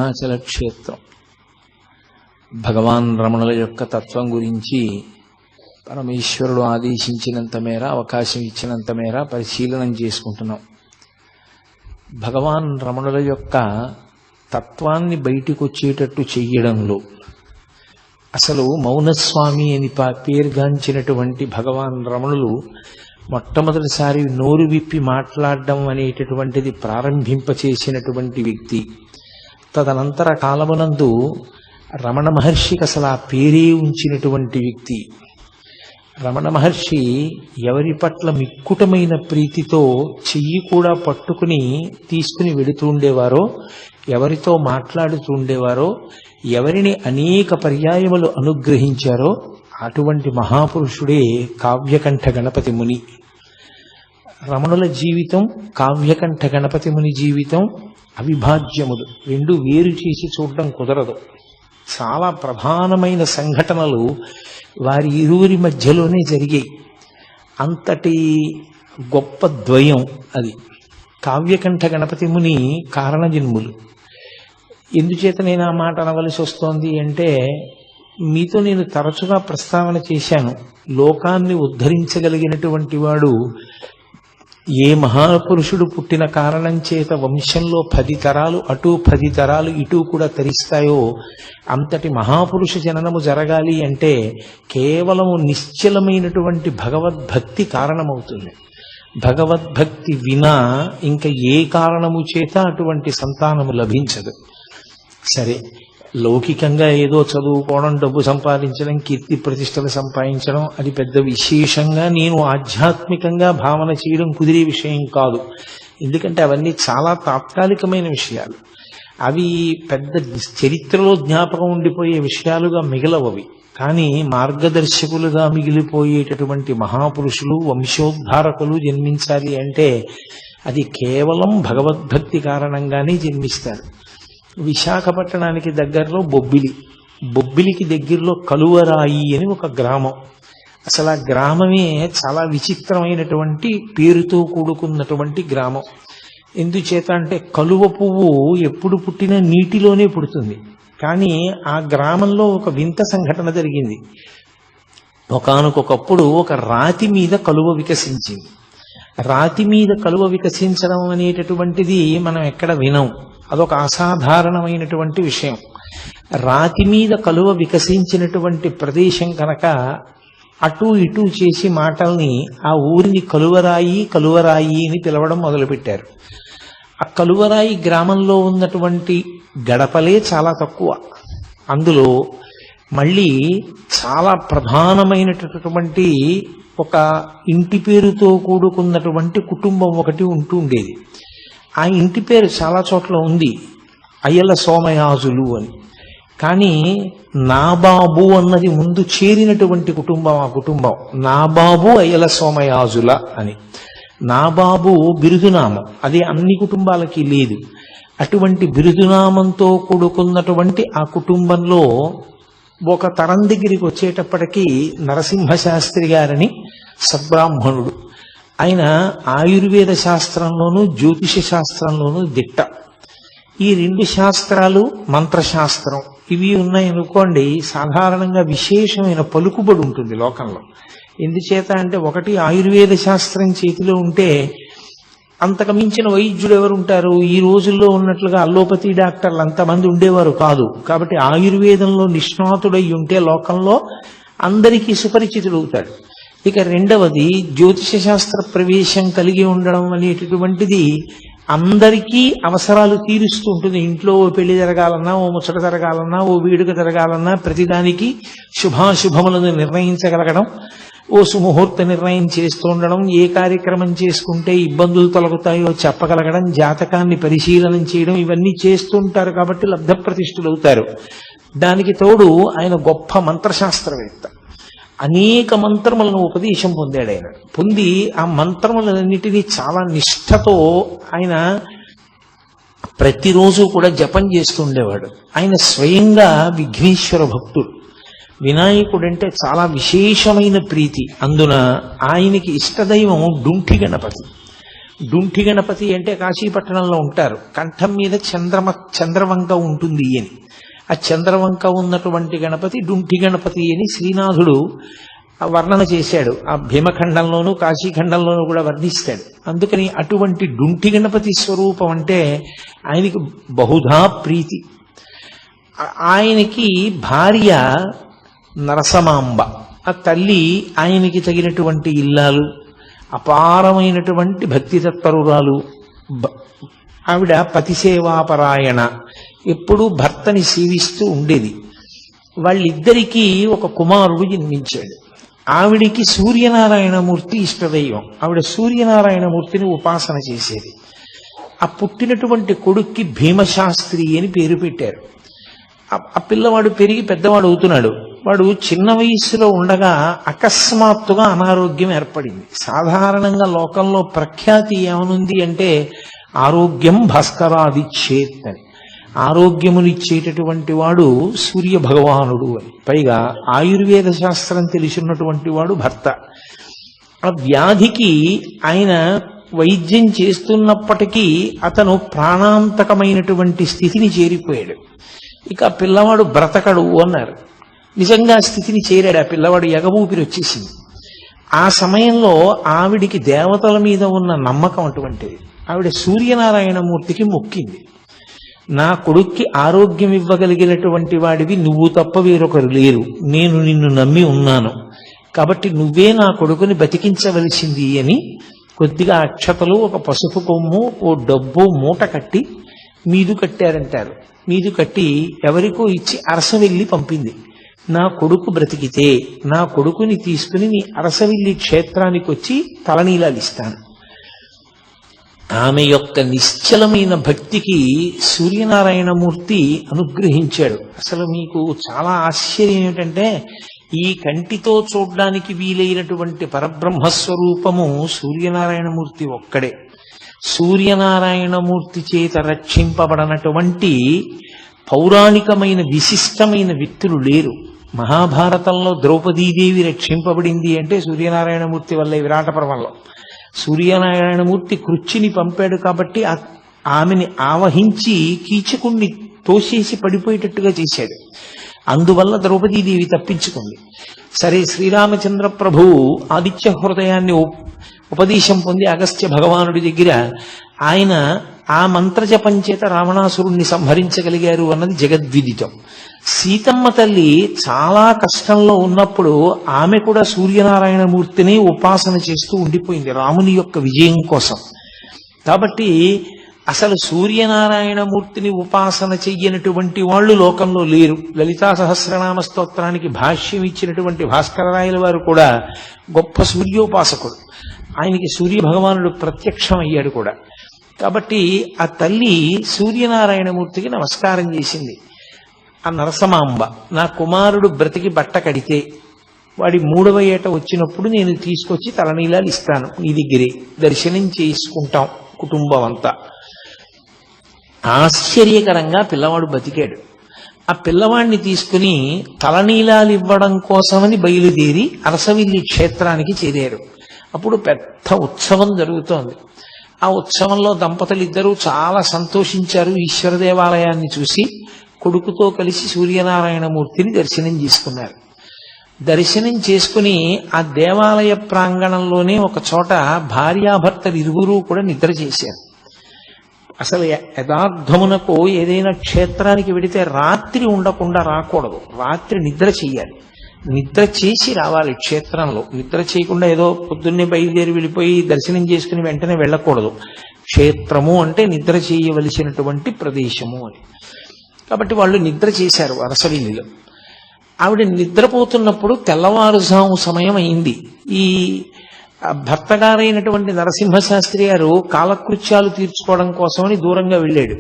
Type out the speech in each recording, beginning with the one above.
అరుణాచల క్షేత్రం. భగవాన్ రమణుల యొక్క తత్వం గురించి పరమేశ్వరుడు ఆదేశించినంత మేర, అవకాశం ఇచ్చినంత మేర పరిశీలనం చేసుకుంటున్నాం. భగవాన్ రమణుల యొక్క తత్వాన్ని బయటికి వచ్చేటట్టు చెయ్యడంలో, అసలు మౌనస్వామి అని పేరుగాంచినటువంటి భగవాన్ రమణులు మొట్టమొదటిసారి నోరు విప్పి మాట్లాడడం అనేటటువంటిది ప్రారంభింపచేసినటువంటి వ్యక్తి. తదనంతర కాలమునందు రమణ మహర్షికి అసలు ఆ పేరే ఉంచినటువంటి వ్యక్తి. రమణ మహర్షి ఎవరి పట్ల మిక్కుటమైన ప్రీతితో చెయ్యి కూడా పట్టుకుని తీసుకుని వెళుతూ ఉండేవారో, ఎవరితో మాట్లాడుతూ ఉండేవారో, ఎవరిని అనేక పర్యాయములు అనుగ్రహించారో అటువంటి మహాపురుషుడే కావ్యకంఠ గణపతి ముని. రమణుల జీవితం, కావ్యకంఠ గణపతి ముని జీవితం అవిభాజ్యములు. రెండు వేరు చేసి చూడడం కుదరదు. చాలా ప్రధానమైన సంఘటనలు వారి ఇరువురి మధ్యలోనే జరిగాయి. అంతటి గొప్ప ద్వయం అది. కావ్యకంఠ గణపతి ముని కారణజన్ములు. ఎందుచేత నేను ఆ మాట అనవలసి వస్తోంది అంటే, మీతో నేను తరచుగా ప్రస్తావన చేశాను, లోకాన్ని ఉద్ధరించగలిగినటువంటి వాడు ఏ మహాపురుషుడు పుట్టిన కారణం చేత వంశంలో 10 తరాలు అటు 10 తరాలు ఇటు కూడా తరిస్తాయో అంతటి మహాపురుష జననము జరగాలి అంటే కేవలము నిశ్చలమైనటువంటి భగవద్భక్తి కారణమవుతుంది. భగవద్భక్తి వినా ఇంకా ఏ కారణము చేత అటువంటి సంతానము లభించదు. సరే, లౌకికంగా ఏదో చదువుకోవడం, డబ్బు సంపాదించడం, కీర్తి ప్రతిష్టలు సంపాదించడం అది పెద్ద విశేషంగా నేను ఆధ్యాత్మికంగా భావన చేయడం కుదిరే విషయం కాదు. ఎందుకంటే అవన్నీ చాలా తాత్కాలికమైన విషయాలు. అవి పెద్ద చరిత్రలో జ్ఞాపకం ఉండిపోయే విషయాలుగా మిగలవవి. కానీ మార్గదర్శకులుగా మిగిలిపోయేటటువంటి మహాపురుషులు, వంశోద్ధారకులు జన్మించాలి అంటే అది కేవలం భగవద్భక్తి కారణంగానే జన్మిస్తారు. విశాఖపట్టణానికి దగ్గరలో బొబ్బిలికి దగ్గరలో కలువరాయి అని ఒక గ్రామం. అసలు ఆ గ్రామమే చాలా విచిత్రమైనటువంటి పేరుతో కూడుకున్నటువంటి గ్రామం. ఎందుచేత అంటే కలువ పువ్వు ఎప్పుడు పుట్టినా నీటిలోనే పుడుతుంది. కానీ ఆ గ్రామంలో ఒక వింత సంఘటన జరిగింది. ఒకానొకప్పుడు ఒక రాతి మీద కలువ వికసించింది. రాతి మీద కలువ వికసించడం అనేటటువంటిది మనం ఎక్కడ వినం. అదొక అసాధారణమైనటువంటి విషయం. రాతి మీద కలువ వికసించినటువంటి ప్రదేశం కనుక అటు ఇటు చేసి మాటల్ని ఆ ఊరిని కలువరాయి కలువరాయి అని పిలవడం మొదలుపెట్టారు. ఆ కలువరాయి గ్రామంలో ఉన్నటువంటి గడపలే చాలా తక్కువ. అందులో మళ్ళీ చాలా ప్రధానమైనటువంటి ఒక ఇంటి పేరుతో కూడుకున్నటువంటి కుటుంబం ఒకటి ఉంటూ ఉండేది. ఆ ఇంటి పేరు చాలా చోట్ల ఉంది, అయ్యల సోమయాజులు అని. కానీ నాబాబు అన్నది ముందు చేరినటువంటి కుటుంబం ఆ కుటుంబం. నాబాబు అయ్యల సోమయాజుల అని. నాబాబు బిరుదునామం, అది అన్ని కుటుంబాలకి లేదు. అటువంటి బిరుదునామంతో కూడుకున్నటువంటి ఆ కుటుంబంలో ఒక తరం దగ్గరికి వచ్చేటప్పటికీ నరసింహశాస్త్రి గారని సద్బ్రాహ్మణుడు. ఆయన ఆయుర్వేద శాస్త్రంలోనూ జ్యోతిష శాస్త్రంలోనూ దిట్ట. ఈ 2 శాస్త్రాలు, మంత్రశాస్త్రం ఇవి ఉన్నాయనుకోండి, సాధారణంగా విశేషమైన పలుకుబడి ఉంటుంది లోకంలో. ఎందుచేత అంటే, ఒకటి ఆయుర్వేద శాస్త్రం చేతిలో ఉంటే అంతకు మించిన వైద్యుడు ఎవరుంటారు? ఈ రోజుల్లో ఉన్నట్లుగా అల్లోపతి డాక్టర్లు అంతమంది ఉండేవారు కాదు. కాబట్టి ఆయుర్వేదంలో నిష్ణాతుడై ఉంటే లోకంలో అందరికీ సుపరిచితుడవుతాడు. ఇక రెండవది, జ్యోతిష శాస్త్ర ప్రవేశం కలిగి ఉండడం అనేటటువంటిది అందరికీ అవసరాలు తీరుస్తూ ఉంటుంది. ఇంట్లో ఓ పెళ్లి జరగాలన్నా, ఓ ముచ్చట జరగాలన్నా, ఓ వేడుక జరగాలన్నా ప్రతిదానికి శుభాశుభములను నిర్ణయించగలగడం, ఓ సుముహూర్త నిర్ణయం చేస్తూ ఉండడం, ఏ కార్యక్రమం చేసుకుంటే ఇబ్బందులు తొలగుతాయో చెప్పగలగడం, జాతకాన్ని పరిశీలన చేయడం, ఇవన్నీ చేస్తుంటారు. కాబట్టి లబ్ధప్రతిష్ఠులు అవుతారు. దానికి తోడు ఆయన గొప్ప మంత్రశాస్త్రవేత్త. అనేక మంత్రములను ఉపదేశం పొందాడు ఆయన. పొంది ఆ మంత్రములన్నిటినీ చాలా నిష్ఠతో ఆయన ప్రతిరోజు కూడా జపం చేస్తూ ఉండేవాడు. ఆయన స్వయంగా విఘ్నేశ్వర భక్తుడు. వినాయకుడంటే చాలా విశేషమైన ప్రీతి. అందున ఆయనకి ఇష్టదైవం డుంఠి గణపతి. డుంఠి గణపతి అంటే కాశీపట్టణంలో ఉంటారు. కంఠం మీద చంద్రవంక ఉంటుంది అని. ఆ చంద్రవంక ఉన్నటువంటి గణపతి డుంఠి గణపతి అని శ్రీనాథుడు వర్ణన చేశాడు. ఆ భీమఖండంలోనూ కాశీఖండంలోనూ కూడా వర్ణిస్తాడు. అందుకని అటువంటి డుంఠి గణపతి స్వరూపం అంటే ఆయనకి బహుధా ప్రీతి. ఆయనకి భార్య నరసమాంబ. ఆ తల్లి ఆయనకి తగినటువంటి ఇల్లాలు, అపారమైనటువంటి భక్తి తత్పరురాలు. ఆవిడ పతిసేవాపరాయణ, ఎప్పుడూ భర్తని సేవిస్తూ ఉండేది. వాళ్ళిద్దరికీ ఒక కుమారుడు జన్మించాడు. ఆవిడికి సూర్యనారాయణమూర్తి ఇష్టదైవం. ఆవిడ సూర్యనారాయణమూర్తిని ఉపాసన చేసేది. ఆ పుట్టినటువంటి కొడుక్కి భీమశాస్త్రి అని పేరు పెట్టారు. ఆ పిల్లవాడు పెరిగి పెద్దవాడు అవుతున్నాడు. వాడు చిన్న వయస్సులో ఉండగా అకస్మాత్తుగా అనారోగ్యం ఏర్పడింది. సాధారణంగా లోకంలో ప్రఖ్యాతి ఏమనుంది అంటే ఆరోగ్యం భాస్కరాదిచ్చేత్ అని. ఆరోగ్యమునిచ్చేటటువంటి వాడు సూర్య భగవానుడు అని. పైగా ఆయుర్వేద శాస్త్రం తెలిసినటువంటి వాడు భర్త. ఆ వ్యాధికి ఆయన వైద్యం చేస్తున్నప్పటికీ అతను ప్రాణాంతకమైనటువంటి స్థితిని చేరిపోయాడు. ఇక పిల్లవాడు బ్రతకడు అన్నారు. నిజంగా స్థితిని చేరాడు. ఆ పిల్లవాడు ఎగమూపిరి వచ్చేసింది. ఆ సమయంలో ఆవిడికి దేవతల మీద ఉన్న నమ్మకం అటువంటిది. ఆవిడ సూర్యనారాయణమూర్తికి మొక్కింది. నా కొడుక్కి ఆరోగ్యం ఇవ్వగలిగినటువంటి వాడివి నువ్వు తప్ప వేరొకరు లేరు. నేను నిన్ను నమ్మి ఉన్నాను, కాబట్టి నువ్వే నా కొడుకుని బతికించవలసింది అని కొద్దిగా అక్షతలు, ఒక పసుపు కొమ్ము, ఓ డబ్బు మూట కట్టి మీదు కట్టారంటారు. మీదు కట్టి ఎవరికో ఇచ్చి అరసవెల్లి పంపింది. నా కొడుకు బ్రతికితే నా కొడుకుని తీసుకుని నీ అరసవెల్లి క్షేత్రానికి వచ్చి తలనీలాలు ఇస్తాను. ఆమె యొక్క నిశ్చలమైన భక్తికి సూర్యనారాయణమూర్తి అనుగ్రహించాడు. అసలు మీకు చాలా ఆశ్చర్యం ఏమిటంటే ఈ కంటితో చూడ్డానికి వీలైనటువంటి పరబ్రహ్మస్వరూపము సూర్యనారాయణమూర్తి ఒక్కడే. సూర్యనారాయణమూర్తి చేత రక్షింపబడనటువంటి పౌరాణికమైన విశిష్టమైన వ్యక్తులు లేరు. మహాభారతంలో ద్రౌపదీదేవి రక్షింపబడింది అంటే సూర్యనారాయణమూర్తి వల్లే. విరాట పర్వంలో సూర్యనారాయణమూర్తి కృచ్చిని పంపాడు కాబట్టి ఆమెని ఆవహించి కీచకుణ్ణి తోసేసి పడిపోయేటట్టుగా చేశాడు. అందువల్ల ద్రౌపదీదేవి తప్పించుకుంది. సరే, శ్రీరామచంద్ర ప్రభువు ఆదిత్య హృదయాన్ని ఉపదేశం పొంది అగస్త్య భగవానుడి దగ్గర ఆయన ఆ మంత్రజపం చేత రావణాసురుణ్ణి సంహరించగలిగారు అన్నది జగద్విదితం. సీతమ్మ తల్లి చాలా కష్టంలో ఉన్నప్పుడు ఆమె కూడా సూర్యనారాయణమూర్తిని ఉపాసన చేస్తూ ఉండిపోయింది రాముని యొక్క విజయం కోసం. కాబట్టి అసలు సూర్యనారాయణమూర్తిని ఉపాసన చెయ్యనటువంటి వాళ్ళు లోకంలో లేరు. లలితా సహస్రనామ స్తోత్రానికి భాష్యం ఇచ్చినటువంటి భాస్కరరాయల వారు కూడా గొప్ప సూర్యోపాసకుడు. ఆయనకి సూర్య భగవానుడు ప్రత్యక్షం అయ్యాడు కూడా. కాబట్టి ఆ తల్లి సూర్యనారాయణమూర్తికి నమస్కారం చేసింది. ఆ నరసమాంబ, నా కుమారుడు బ్రతికి బట్ట కడితే వాడి 3వ ఏట వచ్చినప్పుడు నేను తీసుకొచ్చి తలనీలాలు ఇస్తాను, నీ దగ్గరే దర్శనం చేసుకుంటాం కుటుంబం అంతా. ఆశ్చర్యకరంగా పిల్లవాడు బతికాడు. ఆ పిల్లవాడిని తీసుకుని తలనీలాలు ఇవ్వడం కోసమని బయలుదేరి అరసవిల్లి క్షేత్రానికి చేరారు. అప్పుడు పెద్ద ఉత్సవం జరుగుతోంది. ఆ ఉత్సవంలో దంపతులిద్దరూ చాలా సంతోషించారు. ఈశ్వర దేవాలయాన్ని చూసి కొడుకుతో కలిసి సూర్యనారాయణమూర్తిని దర్శనం చేసుకున్నారు. దర్శనం చేసుకుని ఆ దేవాలయ ప్రాంగణంలోనే ఒక చోట భార్యాభర్తలు ఇరువురూ కూడా నిద్ర చేశారు. అసలు యథార్థమునకు ఏదైనా క్షేత్రానికి వెడితే రాత్రి ఉండకుండా రాకూడదు. రాత్రి నిద్ర చెయ్యాలి. నిద్ర చేసి రావాలి క్షేత్రంలో. నిద్ర చేయకుండా ఏదో పొద్దున్నే బయలుదేరి వెళ్ళిపోయి దర్శనం చేసుకుని వెంటనే వెళ్ళకూడదు. క్షేత్రము అంటే నిద్ర చేయవలసినటువంటి ప్రదేశము అని. కాబట్టి వాళ్ళు నిద్ర చేశారు అరసవిల్లిలో. ఆవిడ నిద్రపోతున్నప్పుడు తెల్లవారుజాము సమయం అయింది. ఈ భర్తగారైనటువంటి నరసింహశాస్త్రి గారు కాలకృత్యాలు తీర్చుకోవడం కోసమని దూరంగా వెళ్ళాడు.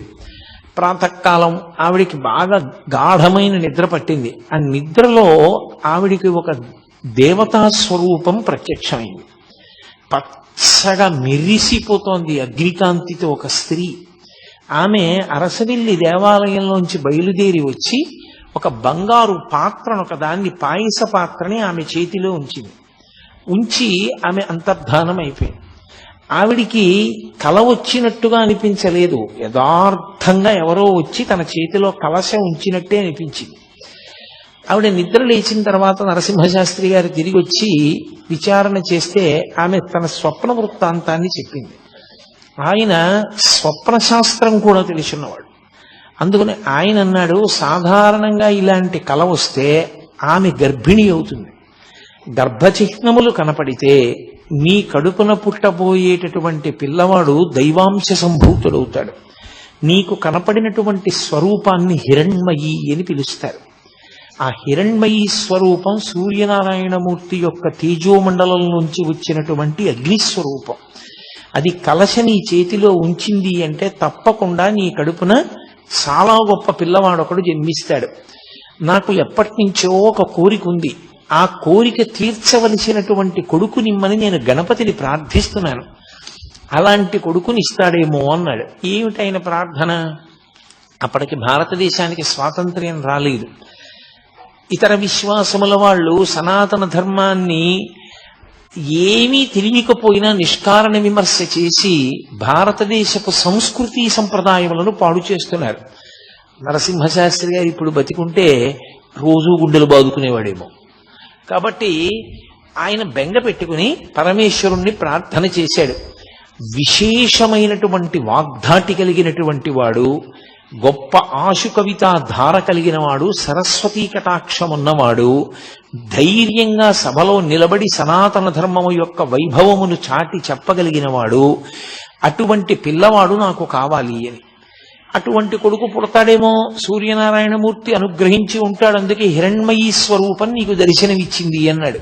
ప్రాతకాలం ఆవిడికి బాగా గాఢమైన నిద్ర పట్టింది. ఆ నిద్రలో ఆవిడికి ఒక దేవతా స్వరూపం ప్రత్యక్షమైంది. పచ్చగా మెరిసిపోతోంది అగ్నికాంతితో ఒక స్త్రీ. ఆమె అరసవిల్లి దేవాలయంలోంచి బయలుదేరి వచ్చి ఒక బంగారు పాత్రను, ఒక దాన్ని పాయస పాత్రని ఆమె చేతిలో ఉంచింది. ఉంచి ఆమె అంతర్ధానం అయిపోయింది. ఆవిడికి కల వచ్చినట్టుగా అనిపించలేదు, యథార్థంగా ఎవరో వచ్చి తన చేతిలో కలశం ఉంచినట్టే అనిపించింది. ఆవిడ నిద్ర లేచిన తర్వాత నరసింహశాస్త్రి గారు తిరిగి వచ్చి విచారణ చేస్తే ఆమె తన స్వప్న వృత్తాంతాన్ని చెప్పింది. ఆయన స్వప్న శాస్త్రం కూడా తెలుసున్నవాడు. అందుకని ఆయన అన్నాడు, సాధారణంగా ఇలాంటి కల వస్తే ఆమె గర్భిణి అవుతుంది. గర్భచిహ్నములు కనపడితే నీ కడుపున పుట్టబోయేటటువంటి పిల్లవాడు దైవాంశ సంభూతుడవుతాడు. నీకు కనపడినటువంటి స్వరూపాన్ని హిరణ్మయి అని పిలుస్తారు. ఆ హిరణ్మయి స్వరూపం సూర్యనారాయణమూర్తి యొక్క తేజోమండలం నుంచి వచ్చినటువంటి అగ్నిస్వరూపం. అది కలశ నీ చేతిలో ఉంచింది అంటే తప్పకుండా నీ కడుపున చాలా గొప్ప పిల్లవాడొకడు జన్మిస్తాడు. నాకు ఎప్పటి నుంచో ఒక కోరిక ఉంది, ఆ కోరిక తీర్చవలసినటువంటి కొడుకునిమ్మని నేను గణపతిని ప్రార్థిస్తున్నాను, అలాంటి కొడుకుని ఇస్తాడేమో అన్నాడు. ఏమిటైన ప్రార్థన? అప్పటికి భారతదేశానికి స్వాతంత్ర్యం రాలేదు. ఇతర విశ్వాసముల వాళ్ళు సనాతన ధర్మాన్ని ఏమీ తెలియకపోయినా నిష్కారణ విమర్శ చేసి భారతదేశపు సంస్కృతి సంప్రదాయములను పాడు చేస్తున్నారు. నరసింహశాస్త్రి గారు ఇప్పుడు బతికుంటే రోజూ గుండెలు బాదుకునేవాడేమో. కాబట్టి ఆయన బెంగ పెట్టుకుని పరమేశ్వరుణ్ణి ప్రార్థన చేశాడు. విశేషమైనటువంటి వాగ్ధాటి కలిగినటువంటి వాడు, గొప్ప ఆశు కవితా ధార కలిగిన వాడు, సరస్వతీ కటాక్షమున్నవాడు, ధైర్యంగా సభలో నిలబడి సనాతన ధర్మము యొక్క వైభవమును చాటి చెప్పగలిగిన వాడు, అటువంటి పిల్లవాడు నాకు కావాలి అని. అటువంటి కొడుకు పుడతాడేమో, సూర్యనారాయణమూర్తి అనుగ్రహించి ఉంటాడు, అందుకే హిరణ్మయీ స్వరూపం నీకు దర్శనమిచ్చింది అన్నాడు.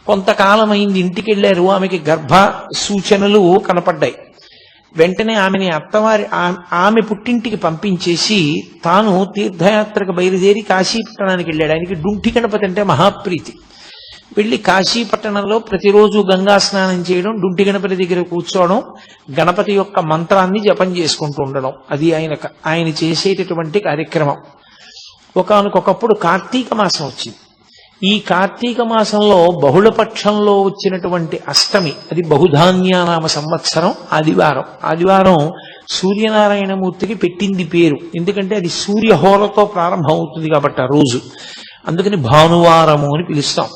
కొంతకాలం అయింది, ఇంటికి వెళ్ళారు. ఆమెకి గర్భ సూచనలు కనపడ్డాయి. వెంటనే ఆమెని ఆమె పుట్టింటికి పంపించేసి తాను తీర్థయాత్రకు బయలుదేరి కాశీపట్టణానికి వెళ్ళాడు. ఆయనకి డుంఠి గణపతి అంటే మహాప్రీతి. వెళ్ళి కాశీపట్టణంలో ప్రతిరోజు గంగా స్నానం చేయడం, డుంఠి గణపతి దగ్గర కూర్చోవడం, గణపతి యొక్క మంత్రాన్ని జపం చేసుకుంటూ ఉండడం, అది ఆయన చేసేటటువంటి కార్యక్రమం. ఒకానొకప్పుడు కార్తీక మాసం వచ్చింది. ఈ కార్తీక మాసంలో బహుళపక్షంలో వచ్చినటువంటి అష్టమి, అది బహుధాన్యానామ సంవత్సరం, ఆదివారం సూర్యనారాయణమూర్తికి పెట్టింది పేరు. ఎందుకంటే అది సూర్యహోరతో ప్రారంభం అవుతుంది కాబట్టి ఆ రోజు, అందుకని భానువారము అని పిలుస్తాం.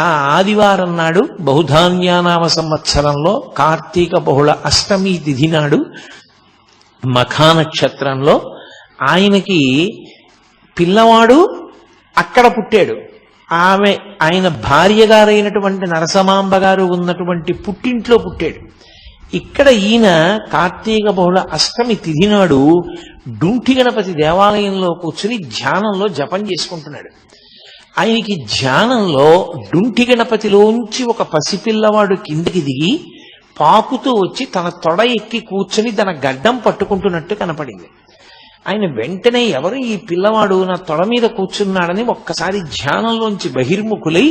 ఆ ఆదివారం నాడు బహుధాన్యానామ సంవత్సరంలో కార్తీక బహుళ అష్టమి తిథి నాడు మఖా నక్షత్రంలో ఆయనకి పిల్లవాడు అక్కడ పుట్టాడు. ఆయన భార్య గారైనటువంటి నరసమాంబ గారు ఉన్నటువంటి పుట్టింట్లో పుట్టాడు. ఇక్కడ ఈయన కార్తీక బహుళ అష్టమి తిథి నాడు డుంఠి గణపతి దేవాలయంలో కూర్చుని ధ్యానంలో జపం చేసుకుంటున్నాడు. ఆయనకి ధ్యానంలో డుంఠి గణపతిలోంచి ఒక పసిపిల్లవాడు కిందికి దిగి పాకుతూ వచ్చి తన తొడ ఎక్కి కూర్చుని తన గడ్డం పట్టుకుంటున్నట్టు కనపడింది. ఆయన వెంటనే ఎవరు ఈ పిల్లవాడు నా తొడ మీద కూర్చున్నాడని ఒక్కసారి ధ్యానంలోంచి బహిర్ముఖులై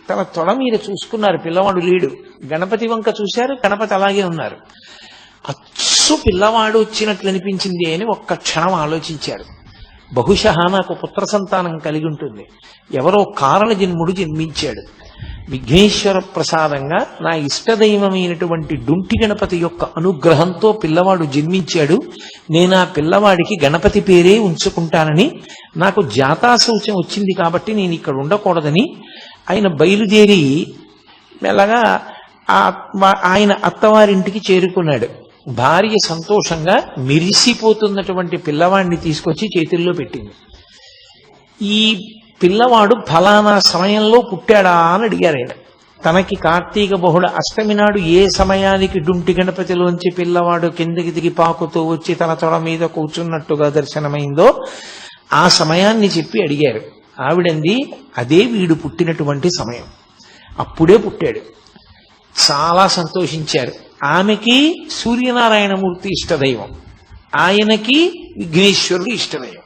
తన తొడ మీద చూసుకున్నారు. పిల్లవాడు లేడు. గణపతి వంక చూశారు, గణపతి అలాగే ఉన్నారు. అచ్చు పిల్లవాడు వచ్చినట్లు అనిపించింది అని ఒక్క క్షణం ఆలోచించారు. బహుశः నాకు పుత్ర సంతానం కలిగి ఉంటుంది, ఎవరో కారణ జన్ముడు జన్మించాడు, విఘ్నేశ్వర ప్రసాదంగా నా ఇష్టదైవమైనటువంటి డుంఠి గణపతి యొక్క అనుగ్రహంతో పిల్లవాడు జన్మించాడు, నేను ఆ పిల్లవాడికి గణపతి పేరే ఉంచుకుంటానని నాకు జాతాశౌచం వచ్చింది కాబట్టి నేను ఇక్కడ ఉండకూడదని ఆయన బయలుదేరి మెల్లగా ఆయన అత్తవారింటికి చేరుకున్నాడు. భార్య సంతోషంగా మిరిసిపోతున్నటువంటి పిల్లవాడిని తీసుకొచ్చి చేతుల్లో పెట్టింది. ఈ పిల్లవాడు ఫలానా సమయంలో పుట్టాడా అని అడిగారు ఆయన. తనకి కార్తీక బహుళ అష్టమి నాడు ఏ సమయానికి డుంటి గణపతిలోంచి పిల్లవాడు కిందకి దిగి పాకుతూ వచ్చి తన తొడ మీద కూర్చున్నట్టుగా దర్శనమైందో ఆ సమయాన్ని చెప్పి అడిగారు. ఆవిడంది, అదే వీడు పుట్టినటువంటి సమయం, అప్పుడే పుట్టాడు. చాలా సంతోషించారు. ఆమెకి సూర్యనారాయణమూర్తి ఇష్టదైవం, ఆయనకి విఘ్నేశ్వరుడు ఇష్టదైవం.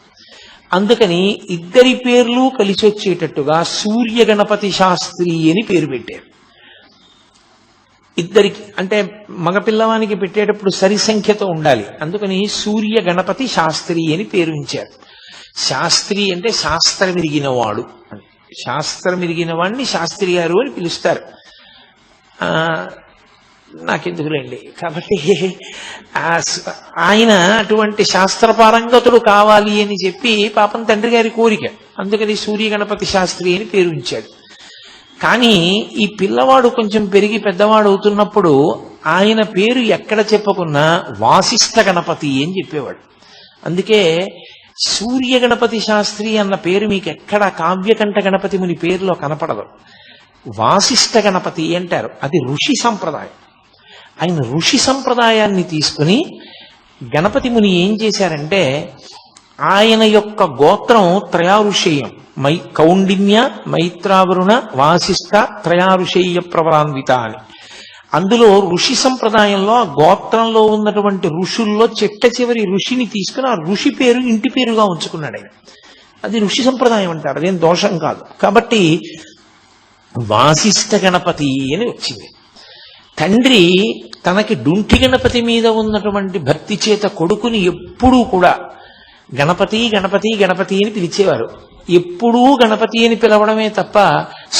అందుకని ఇద్దరి పేర్లు కలిసి వచ్చేటట్టుగా సూర్య గణపతి శాస్త్రి అని పేరు పెట్టారు. ఇద్దరికి అంటే మగపిల్లవానికి పెట్టేటప్పుడు సరి సంఖ్యతో ఉండాలి, అందుకని సూర్య గణపతి శాస్త్రి అని పేరు ఉంచారు. శాస్త్రి అంటే శాస్త్రం ఎరిగినవాడు అని, శాస్త్రం ఎరిగిన వాడిని శాస్త్రి గారు అని పిలుస్తారు. నాకెందుకులేండి. కాబట్టి ఆయన అటువంటి శాస్త్రపారంగతుడు కావాలి అని చెప్పి పాపం తండ్రి గారి కోరిక, అందుకని సూర్య గణపతి శాస్త్రి అని పేరు ఉంచాడు. కానీ ఈ పిల్లవాడు కొంచెం పెరిగి పెద్దవాడు అవుతున్నప్పుడు ఆయన పేరు ఎక్కడ చెప్పుకున్నా వాసిష్ఠ గణపతి అని చెప్పేవాడు. అందుకే సూర్య గణపతి శాస్త్రి అన్న పేరు మీకు ఎక్కడ కావ్యకంఠ గణపతి ముని పేరులో కనపడదు. వాసిష్ఠ గణపతి అంటారు. అది ఋషి సంప్రదాయం. ఆయన ఋషి సంప్రదాయాన్ని తీసుకుని గణపతి ముని ఏం చేశారంటే, ఆయన యొక్క గోత్రం త్రయారుషేయం, కౌండిన్య మైత్రావరుణ వాసిష్ఠ త్రయారుషేయ ప్రవరాన్విత అని. అందులో ఋషి సంప్రదాయంలో ఆ గోత్రంలో ఉన్నటువంటి ఋషుల్లో చిట్ట చివరి ఋషిని తీసుకుని ఆ ఋషి పేరు ఇంటి పేరుగా ఉంచుకున్నాడు ఆయన. అది ఋషి సంప్రదాయం అంటారు, అదేం దోషం కాదు. కాబట్టి వాసిష్ఠ గణపతి అని వచ్చింది. తండ్రి తనకి డుంఠి గణపతి మీద ఉన్నటువంటి భక్తి చేత కొడుకుని ఎప్పుడూ కూడా గణపతి గణపతి గణపతి అని పిలిచేవారు. ఎప్పుడూ గణపతి అని పిలవడమే తప్ప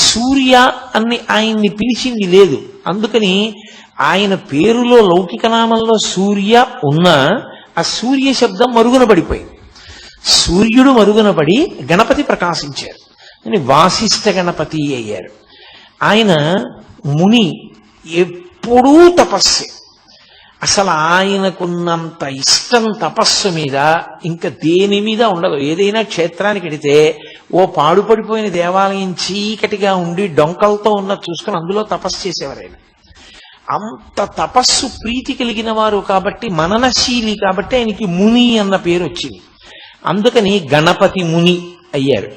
సూర్య అని ఆయన్ని పిలిచింది లేదు. అందుకని ఆయన పేరులో లౌకిక నామంలో సూర్య ఉన్న ఆ సూర్య శబ్దం మరుగున పడిపోయింది. సూర్యుడు మరుగున పడి గణపతి ప్రకాశించారు అని వాసిష్ఠ గణపతి అయ్యారు. ఆయన ముని, ఎప్పుడూ తపస్సు. అసలు ఆయనకున్నంత ఇష్టం తపస్సు మీద ఇంకా దేని మీద ఉండదు. ఏదైనా క్షేత్రానికి వెడితే ఓ పాడుపడిపోయిన దేవాలయం చీకటిగా ఉండి డొంకలతో ఉన్న చూసుకుని అందులో తపస్సు చేసేవారు ఆయన. అంత తపస్సు ప్రీతి కలిగిన వారు కాబట్టి, మననశీలి కాబట్టి ఆయనకి ముని అన్న పేరు వచ్చింది. అందుకని గణపతి ముని అయ్యారు.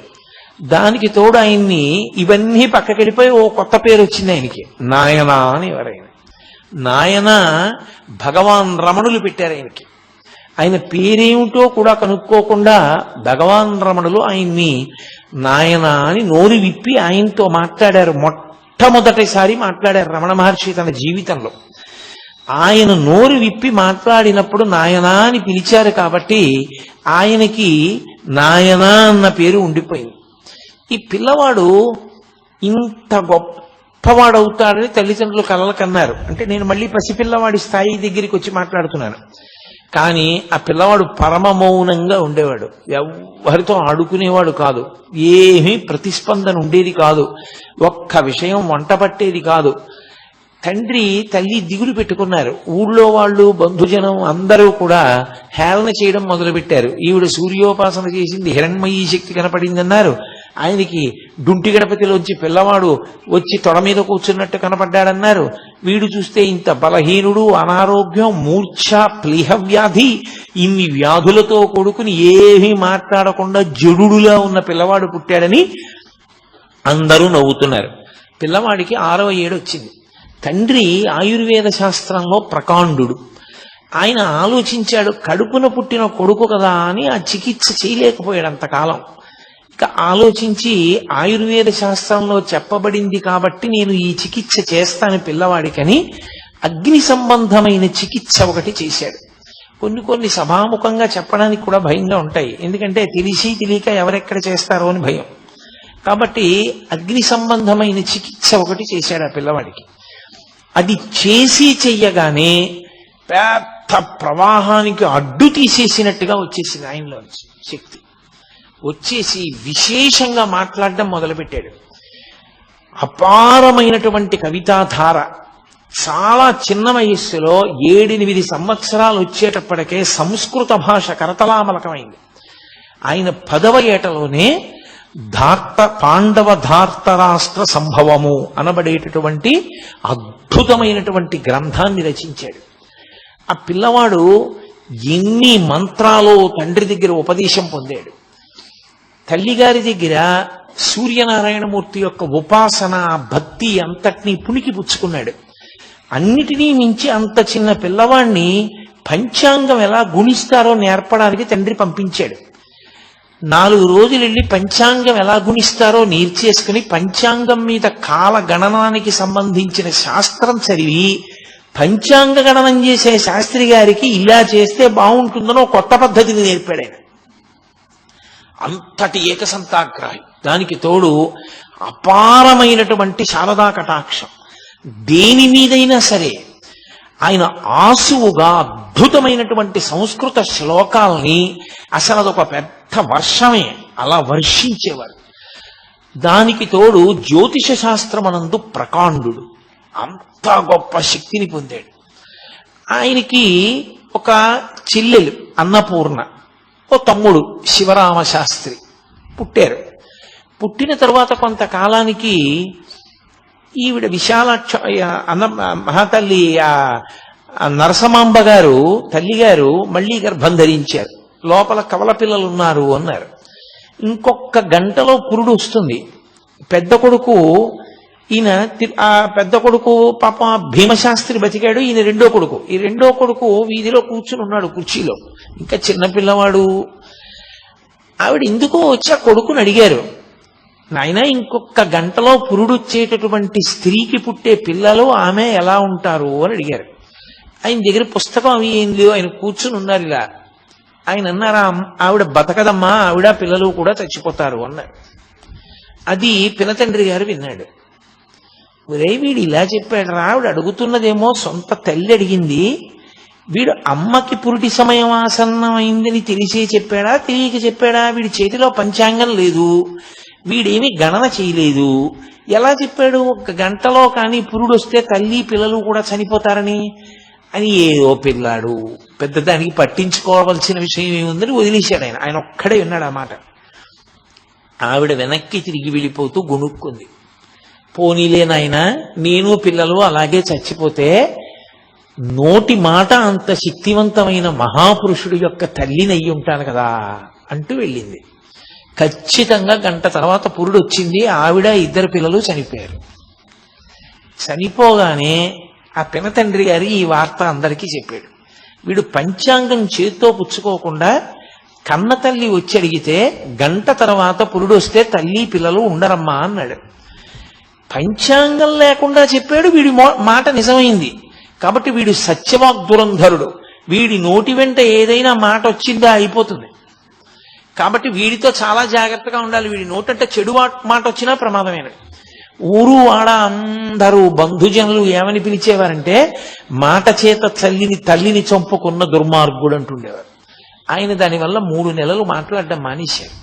దానికి తోడు ఆయన్ని ఇవన్నీ పక్కకెడిపోయి ఓ కొత్త పేరు వచ్చింది ఆయనకి, నాయన అని ఎవరైనా. నాయన భగవాన్ రమణులు పెట్టారు ఆయనకి. ఆయన పేరేమిటో కూడా కనుక్కోకుండా భగవాన్ రమణులు ఆయన్ని నాయన అని నోరు విప్పి ఆయనతో మాట్లాడారు. మొట్టమొదటిసారి మాట్లాడారు రమణ మహర్షి తన జీవితంలో. ఆయన నోరు విప్పి మాట్లాడినప్పుడు నాయనా అని పిలిచారు కాబట్టి ఆయనకి నాయన అన్న పేరు ఉండిపోయింది. ఈ పిల్లవాడు ఇంత గొప్పవాడవుతాడని తల్లిదండ్రులు కలలు కన్నారు. అంటే నేను మళ్ళీ పసిపిల్లవాడి స్థాయి దగ్గరికి వచ్చి మాట్లాడుతున్నాను. కానీ ఆ పిల్లవాడు పరమ మౌనంగా ఉండేవాడు. ఎవరితో ఆడుకునేవాడు కాదు. ఏమీ ప్రతిస్పందన ఉండేది కాదు. ఒక్క విషయం వంట పట్టేది కాదు. తండ్రి తల్లి దిగులు పెట్టుకున్నారు. ఊళ్ళో వాళ్ళు బంధుజనం అందరూ కూడా హేళన చేయడం మొదలుపెట్టారు. ఈవిడ సూర్యోపాసన చేసింది, హిరణ్మయీ శక్తి కనపడిందన్నారు. ఆయనకి డుంటి గణపతిలోంచి పిల్లవాడు వచ్చి తొడ మీద కూర్చున్నట్టు కనపడ్డాడన్నారు. వీడు చూస్తే ఇంత బలహీనుడు, అనారోగ్యం, మూర్ఛ, ప్లీహ వ్యాధి, ఇన్ని వ్యాధులతో కొడుకుని ఏమీ మాట్లాడకుండా జడుడులా ఉన్న పిల్లవాడు పుట్టాడని అందరూ నవ్వుతున్నారు. పిల్లవాడికి 6వ ఏడు వచ్చింది. తండ్రి ఆయుర్వేద శాస్త్రంలో ప్రకాండు. ఆయన ఆలోచించాడు, కడుపున పుట్టిన కొడుకు కదా అని ఆ చికిత్స చేయలేకపోయాడు అంతకాలం. ఇక ఆలోచించి ఆయుర్వేద శాస్త్రంలో చెప్పబడింది కాబట్టి నేను ఈ చికిత్స చేస్తాను పిల్లవాడికని అగ్ని సంబంధమైన చికిత్స ఒకటి చేశాడు. కొన్ని సభాముఖంగా చెప్పడానికి కూడా భయంగా ఉంటాయి. ఎందుకంటే తెలిసి తెలియక ఎవరెక్కడ చేస్తారో అని భయం. కాబట్టి అగ్ని సంబంధమైన చికిత్స ఒకటి చేశాడు ఆ పిల్లవాడికి. అది చేసి చెయ్యగానే పెద్ద ప్రవాహానికి అడ్డు తీసేసినట్టుగా వచ్చేసింది ఆయనలో శక్తి. వచ్చేసి విశేషంగా మాట్లాడడం మొదలుపెట్టాడు. అపారమైనటువంటి కవితాధార. చాలా చిన్న వయస్సులో 7-8 సంవత్సరాలు వచ్చేటప్పటికే సంస్కృత భాష కరతలామలకమైంది. ఆయన 10వ ఏటలోనే పాండవ ధార్తరాష్ట్ర సంభవము అనబడేటటువంటి అద్భుతమైనటువంటి గ్రంథాన్ని రచించాడు. ఆ పిల్లవాడు ఎన్ని మంత్రాలు తండ్రి దగ్గర ఉపదేశం పొందాడు. తల్లిగారి దగ్గర సూర్యనారాయణమూర్తి యొక్క ఉపాసన, భక్తి అంతటినీ పుణికి పుచ్చుకున్నాడు. అన్నిటినీ మించి అంత చిన్న పిల్లవాడిని పంచాంగం ఎలా గుణిస్తారో నేర్పడానికి తండ్రి పంపించాడు. 4 రోజులు వెళ్ళి పంచాంగం ఎలా గుణిస్తారో నేర్చేసుకుని పంచాంగం మీద కాల గణనానికి సంబంధించిన శాస్త్రం చదివి పంచాంగ గణనం చేసే శాస్త్రి గారికి ఇలా చేస్తే బాగుంటుందనో కొత్త పద్ధతిని నేర్పాడు ఆయన. అంతటి ఏకసంతాగ్రాహి. దానికి తోడు అపారమైనటువంటి శారదా కటాక్షం. దేని మీదైనా సరే ఆయన ఆసువుగా అద్భుతమైనటువంటి సంస్కృత శ్లోకాల్ని అసలు అదొక పెద్ద వర్షమే అలా వర్షించేవారు. దానికి తోడు జ్యోతిష శాస్త్రమనందు ప్రకాండు, అంత గొప్ప శక్తిని పొందాడు. ఆయనకి ఒక చెల్లెలు అన్నపూర్ణ, ఓ తమ్ముడు శివరామశాస్త్రి పుట్టారు. పుట్టిన తరువాత కొంతకాలానికి ఈవిడ విశాలాక్ష అన్న మహాతల్లి నరసమాంబ గారు తల్లిగారు మళ్లీ గర్భం ధరించారు. లోపల కవల పిల్లలు ఉన్నారు అన్నారు. ఇంకొక గంటలో పురుడు వస్తుంది. పెద్ద కొడుకు ఈయన ఆ పెద్ద కొడుకు పాప భీమశాస్త్రి బతికాడు. ఈయన రెండో కొడుకు. ఈ రెండో కొడుకు వీధిలో కూర్చుని ఉన్నాడు కుర్చీలో, ఇంకా చిన్నపిల్లవాడు. ఆవిడ ఎందుకో వచ్చి ఆ కొడుకుని అడిగారు, నాయన ఇంకొక గంటలో పురుడు వచ్చేటటువంటి స్త్రీకి పుట్టే పిల్లలు ఆమె ఎలా ఉంటారు అని అడిగారు. ఆయన దగ్గర పుస్తకం అవి ఏం లేవు, ఆయన కూర్చుని ఉన్నారు ఇలా. ఆయన అన్నారా, ఆవిడ బతకదమ్మా, ఆవిడ పిల్లలు కూడా చచ్చిపోతారు అన్నారు. అది పినతండ్రి గారు విన్నాడు. ఒరే వీడు ఇలా చెప్పాడు రా, ఆవిడ అడుగుతున్నదేమో సొంత తల్లి అడిగింది, వీడు అమ్మకి పురుటి సమయం ఆసన్నమైందని తెలిసే చెప్పాడా తెలియక చెప్పాడా? వీడి చేతిలో పంచాంగం లేదు, వీడేమి గణన చేయలేదు, ఎలా చెప్పాడు ఒక గంటలో కానీ పురుడు వస్తే తల్లి పిల్లలు కూడా చనిపోతారని? అని ఏదో పిల్లాడు, పెద్ద దానికి పట్టించుకోవాల్సిన విషయం ఏముందని వదిలేశాడు ఆయన. ఆయన ఒక్కడే విన్నాడు ఆ మాట. ఆవిడ వెనక్కి తిరిగి వెళ్ళిపోతూ గుణుక్కుంది. పోనీలే నాయన, నేను పిల్లలు అలాగే చచ్చిపోతే నోటి మాట అంత శక్తివంతమైన మహాపురుషుడు యొక్క తల్లిని అయ్యి ఉంటాను కదా అంటూ వెళ్ళింది. ఖచ్చితంగా గంట తర్వాత పురుడు వచ్చింది. ఆవిడ ఇద్దరు పిల్లలు చనిపోయారు. చనిపోగానే ఆ పినతండ్రి గారి ఈ వార్త అందరికీ చెప్పాడు. వీడు పంచాంగం చేత్తో పుచ్చుకోకుండా కన్న తల్లి వచ్చి అడిగితే గంట తర్వాత పురుడు వస్తే తల్లి పిల్లలు ఉండరమ్మా అన్నాడు. పంచాంగం లేకుండా చెప్పాడు, వీడి మాట నిజమైంది. కాబట్టి వీడు సత్యవాక్ దురంధరుడు. వీడి నోటి వెంట ఏదైనా మాట వచ్చిందా అయిపోతుంది. కాబట్టి వీడితో చాలా జాగ్రత్తగా ఉండాలి. వీడి నోటంటే చెడు మాట వచ్చినా ప్రమాదమేనది. ఊరు వాడ అందరూ బంధుజనులు ఏమని పిలిచేవారంటే మాట చేత తల్లిని చంపుకున్న దుర్మార్గుడు అంటుండేవారు. ఆయన దానివల్ల 3 నెలలు మాట్లాడడం మానేశారు.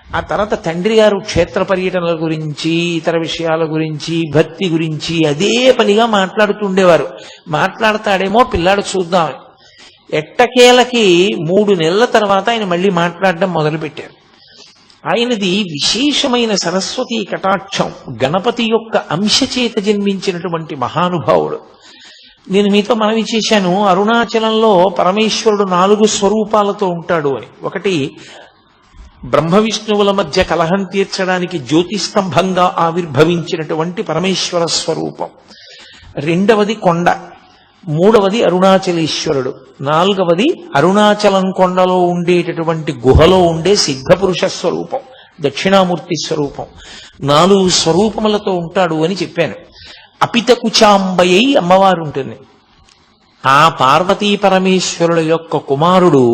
ఆ తర్వాత తండ్రి గారు క్షేత్ర పర్యటనల గురించి, ఇతర విషయాల గురించి, భక్తి గురించి అదే పనిగా మాట్లాడుతుండేవారు. మాట్లాడతాడేమో పిల్లాడు చూద్దామని. ఎట్టకేలకి 3 నెలల తర్వాత ఆయన మళ్ళీ మాట్లాడడం మొదలుపెట్టారు. ఆయనది విశేషమైన సరస్వతీ కటాక్షం, గణపతి యొక్క అంశచేత జన్మించినటువంటి మహానుభావుడు. నేను మీతో మనవి చేశాను, అరుణాచలంలో పరమేశ్వరుడు 4 స్వరూపాలతో ఉంటాడు అని. ఒకటి బ్రహ్మ విష్ణువుల మధ్య కలహం తీర్చడానికి జ్యోతిస్తంభంగా ఆవిర్భవించినటువంటి పరమేశ్వర స్వరూపం. రెండవది కొండ. మూడవది అరుణాచలేశ్వరుడు. నాలుగవది అరుణాచలం కొండలో ఉండేటటువంటి గుహలో ఉండే సిద్ధపురుష స్వరూపం, దక్షిణామూర్తి స్వరూపం. 4 స్వరూపములతో ఉంటాడు అని చెప్పాను. అపితకుచాంబయ్యి అమ్మవారు ఉంటుంది. ఆ పార్వతీ పరమేశ్వరుల యొక్క కుమారుడు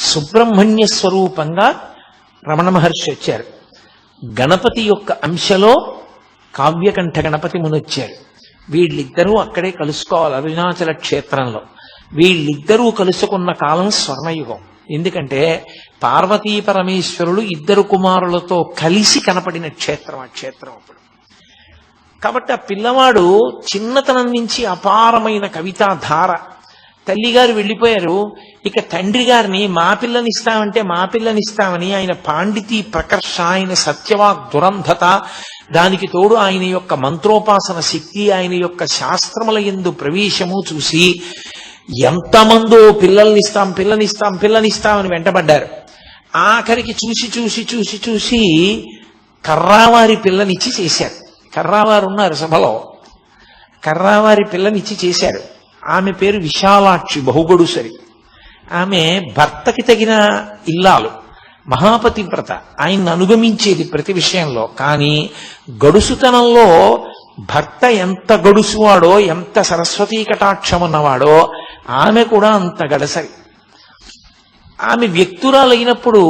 సుబ్రహ్మణ్య స్వరూపంగా రమణ మహర్షి వచ్చారు. గణపతి యొక్క అంశలో కావ్యకంఠ గణపతి మునొచ్చారు. వీళ్ళిద్దరూ అక్కడే కలుసుకోవాలి అరుణాచల క్షేత్రంలో. వీళ్ళిద్దరూ కలుసుకున్న కాలం స్వర్ణయుగం. ఎందుకంటే పార్వతీ పరమేశ్వరులు 2 కుమారులతో కలిసి కనపడిన క్షేత్రం ఆ క్షేత్రం అప్పుడు. కాబట్టి ఆ పిల్లవాడు చిన్నతనం నుంచి అపారమైన కవితా ధార. తల్లిగారు వెళ్ళిపోయారు. ఇక తండ్రి గారిని మా పిల్లనిస్తామని ఆయన పాండితీ ప్రకర్ష, ఆయన సత్యవాక్ దురంధత, దానికి తోడు ఆయన యొక్క మంత్రోపాసన శక్తి, ఆయన యొక్క శాస్త్రముల యందు ప్రవేశము చూసి ఎంతమందో పిల్లనిస్తామని వెంటబడ్డారు. ఆఖరికి చూసి కర్రావారి పిల్లనిచ్చి చేశారు. కర్రావారు ఉన్నారు సభలో. కర్రావారి పిల్లనిచ్చి చేశారు. ఆమె పేరు విశాలాక్షి, బహుగడుసరి. ఆమె భర్తకి తగిన ఇల్లాలు, మహాపతివ్రత, ఆయన్ని అనుగమించేది ప్రతి విషయంలో. కానీ గడుసుతనంలో భర్త ఎంత గడుసువాడో, ఎంత సరస్వతీ కటాక్షం ఉన్నవాడో ఆమె కూడా అంత గడసరి. ఆమె వ్యక్తురాలైనప్పుడు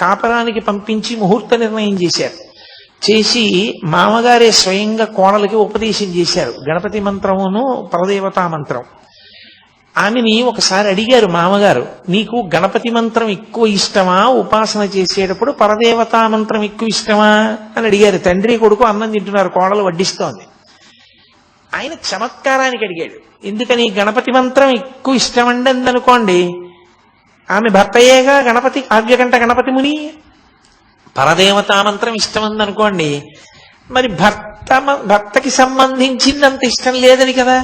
కాపరానికి పంపించి ముహూర్త నిర్ణయం చేశారు. చేసి మామగారే స్వయంగా కోడలికి ఉపదేశం చేశారు. గణపతి మంత్రమును పరదేవతా మంత్రం. ఆమెని ఒకసారి అడిగారు మామగారు, నీకు గణపతి మంత్రం ఎక్కువ ఇష్టమా ఉపాసన చేసేటప్పుడు పరదేవతా మంత్రం ఎక్కువ ఇష్టమా అని అడిగారు. తండ్రి కొడుకు అన్నం తింటున్నారు, కోడలు వడ్డిస్తోంది. ఆయన చమత్కారానికి అడిగాడు, ఎందుకని గణపతి మంత్రం ఎక్కువ ఇష్టమండి అందనుకోండి, ఆమె భర్తయ్యేగా గణపతి ఆవ్యకంఠ గణపతి ముని. పరదేవతా మంత్రం ఇష్టమందనుకోండి, మరి భర్తకి సంబంధించిందంత ఇష్టం లేదని కదా.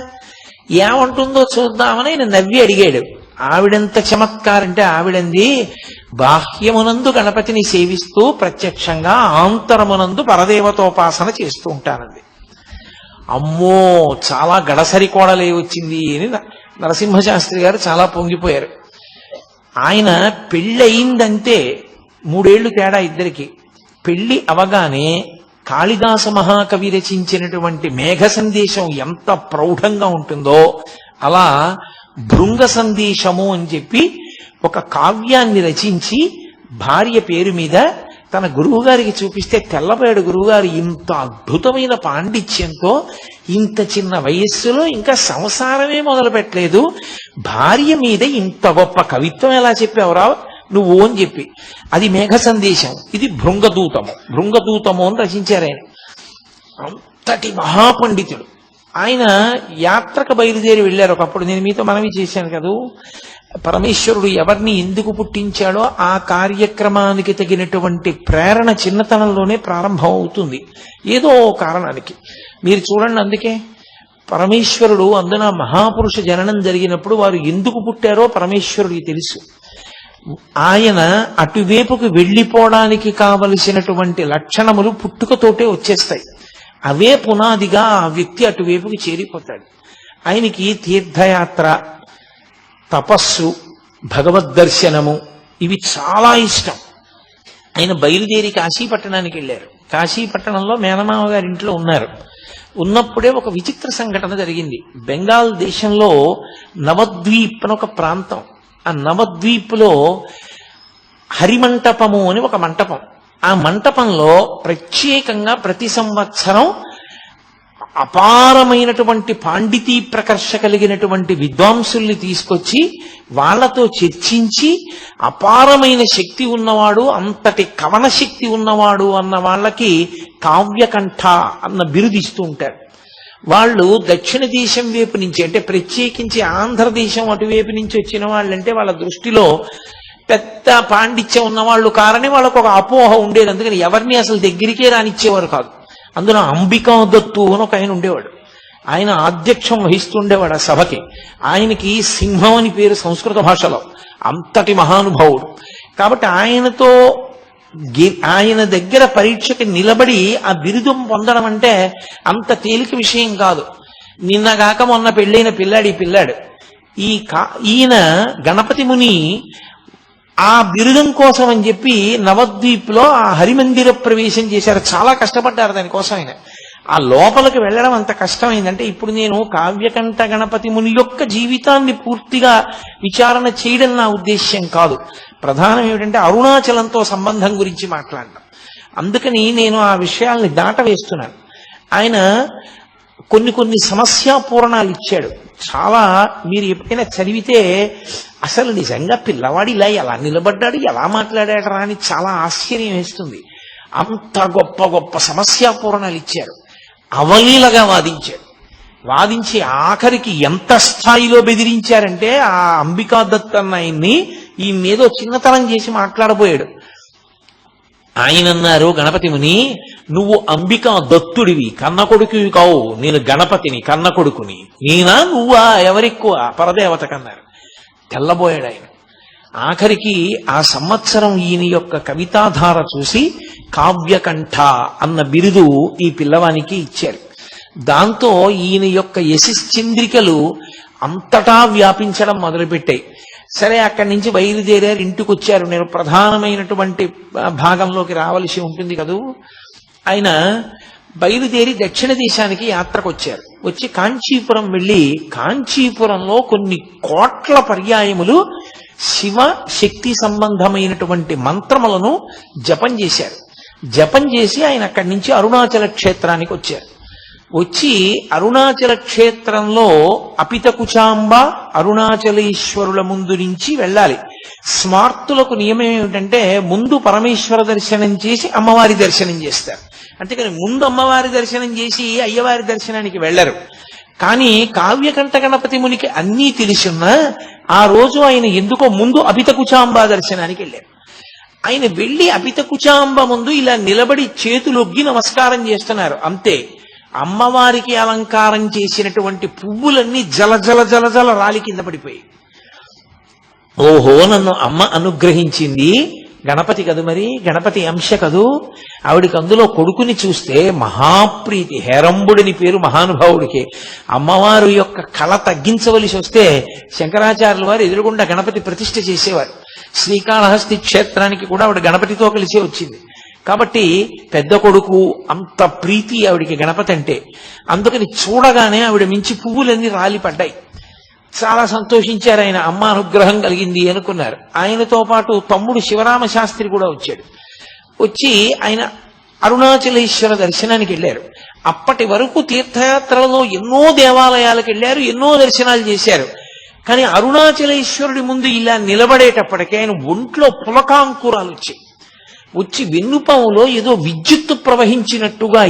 ఏమంటుందో చూద్దామని ఆయన నవ్వి అడిగాడు. ఆవిడెంత చమత్కారంటే ఆవిడంది, బాహ్యమునందు గణపతిని సేవిస్తూ ప్రత్యక్షంగా ఆంతరమునందు పరదేవతోపాసన చేస్తూ ఉంటానంది. అమ్మో, చాలా గడసరి కోడలే వచ్చింది అని నరసింహశాస్త్రి గారు చాలా పొంగిపోయారు. ఆయన పెళ్ళయిందంటే 3 ఏళ్లు తేడా ఇద్దరికి. పెళ్లి అవగానే కాళిదాస మహాకవి రచించినటువంటి మేఘ సందేశం ఎంత ప్రౌఢంగా ఉంటుందో అలా భృంగ సందేశము అని చెప్పి ఒక కావ్యాన్ని రచించి భార్య పేరు మీద తన గురువుగారికి చూపిస్తే తెల్లబోయాడు గురువుగారు. ఇంత అద్భుతమైన పాండిత్యంతో ఇంత చిన్న వయస్సులో ఇంకా సంసారమే మొదలు పెట్టలేదు, భార్య మీద ఇంత గొప్ప కవిత్వం ఎలా చెప్పావురా నువ్వు అని చెప్పి. అది మేఘ సందేశం, ఇది భృంగదూతము. భృంగదూతము అని రచించారు ఆయన. అంతటి మహాపండితుడు ఆయన. యాత్రకు బయలుదేరి వెళ్ళారు ఒకప్పుడు. నేను మీతో మనవి చేశాను కదూ, పరమేశ్వరుడు ఎవరిని ఎందుకు పుట్టించాడో ఆ కార్యక్రమానికి తగినటువంటి ప్రేరణ చిన్నతనంలోనే ప్రారంభం అవుతుంది, ఏదో కారణానికి. మీరు చూడండి, అందుకే పరమేశ్వరుడు అందున మహాపురుష జననం జరిగినప్పుడు వారు ఎందుకు పుట్టారో పరమేశ్వరుడికి తెలుసు. ఆయన అటువైపుకు వెళ్ళిపోవడానికి కావలసినటువంటి లక్షణములు పుట్టుకతోటే వచ్చేస్తాయి. అవే పునాదిగా ఆ వ్యక్తి అటువైపుకి చేరిపోతాడు. ఆయనకి తీర్థయాత్ర, తపస్సు, భగవద్దర్శనము ఇవి చాలా ఇష్టం. ఆయన బయలుదేరి కాశీపట్టణానికి వెళ్ళారు. కాశీపట్టణంలో మేనమామ గారి ఇంట్లో ఉన్నారు. ఉన్నప్పుడే ఒక విచిత్ర సంఘటన జరిగింది. బెంగాల్ దేశంలో నవద్వీప్ అని ఒక ప్రాంతం. ఆ నవద్వీప్లో హరిమంటపము అని ఒక మంటపం. ఆ మంటపంలో ప్రత్యేకంగా ప్రతి సంవత్సరం అపారమైనటువంటి పాండితీ ప్రకర్ష కలిగినటువంటి విద్వాంసుల్ని తీసుకొచ్చి వాళ్లతో చర్చించి అపారమైన శక్తి ఉన్నవాడు, అంతటి కవన శక్తి ఉన్నవాడు అన్న వాళ్ళకి కావ్యకంఠ అన్న బిరుదిస్తూ ఉంటారు. వాళ్ళు దక్షిణ దేశం వైపు నుంచి, అంటే ప్రత్యేకించి ఆంధ్రదేశం అటువైపు నుంచి వచ్చిన వాళ్ళంటే వాళ్ళ దృష్టిలో పెద్ద పాండిత్యం ఉన్నవాళ్ళు కారని వాళ్ళకు ఒక అపోహ ఉండేది. అందుకని ఎవరిని అసలు దగ్గరికే రానిచ్చేవారు కాదు. అందులో అంబికా దత్తు అని ఒక ఆయన ఉండేవాడు. ఆయన ఆధ్యక్షం వహిస్తుండేవాడు ఆ సభకి. ఆయనకి సింహం అని పేరు సంస్కృత భాషలో. అంతటి మహానుభావుడు. కాబట్టి ఆయన దగ్గర పరీక్షకి నిలబడి ఆ బిరుదం పొందడం అంటే అంత తేలిక విషయం కాదు. నిన్నగాక మొన్న పెళ్ళైన పిల్లాడు. ఈయన గణపతి ముని ఆ బిరుదం కోసం అని చెప్పి నవద్వీప్లో ఆ హరిమందిర ప్రవేశం చేశారు. చాలా కష్టపడ్డారు దానికోసం. ఆయన ఆ లోపలికి వెళ్ళడం అంత కష్టమైందంటే, ఇప్పుడు నేను కావ్యకంఠ గణపతి ముని యొక్క జీవితాన్ని పూర్తిగా విచారణ చేయడం నా ఉద్దేశ్యం కాదు. ప్రధానం ఏమిటంటే అరుణాచలంతో సంబంధం గురించి మాట్లాడడం. అందుకని నేను ఆ విషయాల్ని దాటవేస్తున్నాను. ఆయన కొన్ని సమస్యాపూరణాలు ఇచ్చాడు. చాలా మీరు ఎప్పుడైనా చదివితే అసలు నిజంగా పిల్లవాడు ఇలా ఎలా నిలబడ్డాడు, ఎలా మాట్లాడాడరా అని చాలా ఆశ్చర్యం వేస్తుంది. అంత గొప్ప గొప్ప సమస్యాపూరణాలు ఇచ్చారు. అవలీలగా వాదించి ఆఖరికి ఎంత స్థాయిలో బెదిరించారంటే ఆ అంబికా దత్ అన్న ఆయన్ని ఈయనేదో చిన్నతనం చేసి మాట్లాడబోయాడు. ఆయన అన్నారు, గణపతి ముని నువ్వు అంబికా దత్తుడివి, కన్న కొడుకువి కావు, నేను గణపతిని కన్న కొడుకుని, నేనా నువ్వా ఎవరెక్కువ పరదేవత కన్నారు. తెల్లబోయాడు ఆయన. ఆఖరికి ఆ సంవత్సరం ఈయన యొక్క కవితాధార చూసి కావ్యకంఠ అన్న బిరుదు ఈ పిల్లవానికి ఇచ్చారు. దాంతో ఈయన యొక్క యశశ్చంద్రికలు అంతటా వ్యాపించడం మొదలుపెట్టాయి. సరే, అక్కడి నుంచి బయలుదేరారు, ఇంటికి వచ్చారు. నేను ప్రధానమైనటువంటి భాగంలోకి రావలసి ఉంటుంది కదూ. ఆయన బయలుదేరి దక్షిణ దేశానికి యాత్రకు వచ్చారు. వచ్చి కాంచీపురం వెళ్ళి కాంచీపురంలో కొన్ని కోట్ల పర్యాయములు శివ శక్తి సంబంధమైనటువంటి మంత్రములను జపం చేశారు. జపం చేసి ఆయన అక్కడి నుంచి అరుణాచల క్షేత్రానికి వచ్చారు. వచ్చి అరుణాచల క్షేత్రంలో అపితకుచాంబ అరుణాచలేశ్వరుల ముందు నుంచి వెళ్ళాలి. స్మార్తులకు నియమం ఏమిటంటే ముందు పరమేశ్వర దర్శనం చేసి అమ్మవారి దర్శనం చేస్తారు. అంతేకాని ముందు అమ్మవారి దర్శనం చేసి అయ్యవారి దర్శనానికి వెళ్ళరు. కానీ కావ్యకంఠ గణపతి మునికి అన్నీ తెలిసిన్నా ఆ రోజు ఆయన ఎందుకో ముందు అపితకుచాంబ దర్శనానికి వెళ్ళారు. ఆయన వెళ్లి అపితకుచాంబ ముందు ఇలా నిలబడి చేతులొగ్గి నమస్కారం చేస్తున్నారు. అంతే, అమ్మవారికి అలంకారం చేసినటువంటి పువ్వులన్నీ జల జల జల జల రాలి కింద పడిపోయి, ఓహో నన్ను అమ్మ అనుగ్రహించింది, గణపతి కదు, మరి గణపతి అంశ కదూ, ఆవిడికి అందులో కొడుకుని చూస్తే మహాప్రీతి, హేరంబుడిని పేరు మహానుభావుడికి. అమ్మవారు యొక్క కళ తగ్గించవలసి వస్తే శంకరాచార్యుల వారు ఎదురుగుండా గణపతి ప్రతిష్ఠ చేసేవారు. శ్రీకాళహస్తి క్షేత్రానికి కూడా ఆవిడ గణపతితో కలిసే వచ్చింది. కాబట్టి పెద్ద కొడుకు అంత ప్రీతి ఆవిడికి గణపతి అంటే. అందుకని చూడగానే ఆవిడ మించి పువ్వులన్నీ రాలిపడ్డాయి. చాలా సంతోషించారు ఆయన, అమ్మ అనుగ్రహం కలిగింది అనుకున్నారు. ఆయనతో పాటు తమ్ముడు శివరామ శాస్త్రి కూడా వచ్చాడు. వచ్చి ఆయన అరుణాచలేశ్వర దర్శనానికి వెళ్ళారు. అప్పటి వరకు తీర్థయాత్రలలో ఎన్నో దేవాలయాలకు వెళ్ళారు, ఎన్నో దర్శనాలు చేశారు. కానీ అరుణాచలేశ్వరుడి ముందు ఇలా నిలబడేటప్పటికీ ఆయన ఒంట్లో పులకాంకురాలు వచ్చి వెన్నుపాములో ఏదో విద్యుత్తు ప్రవహించినట్టుగా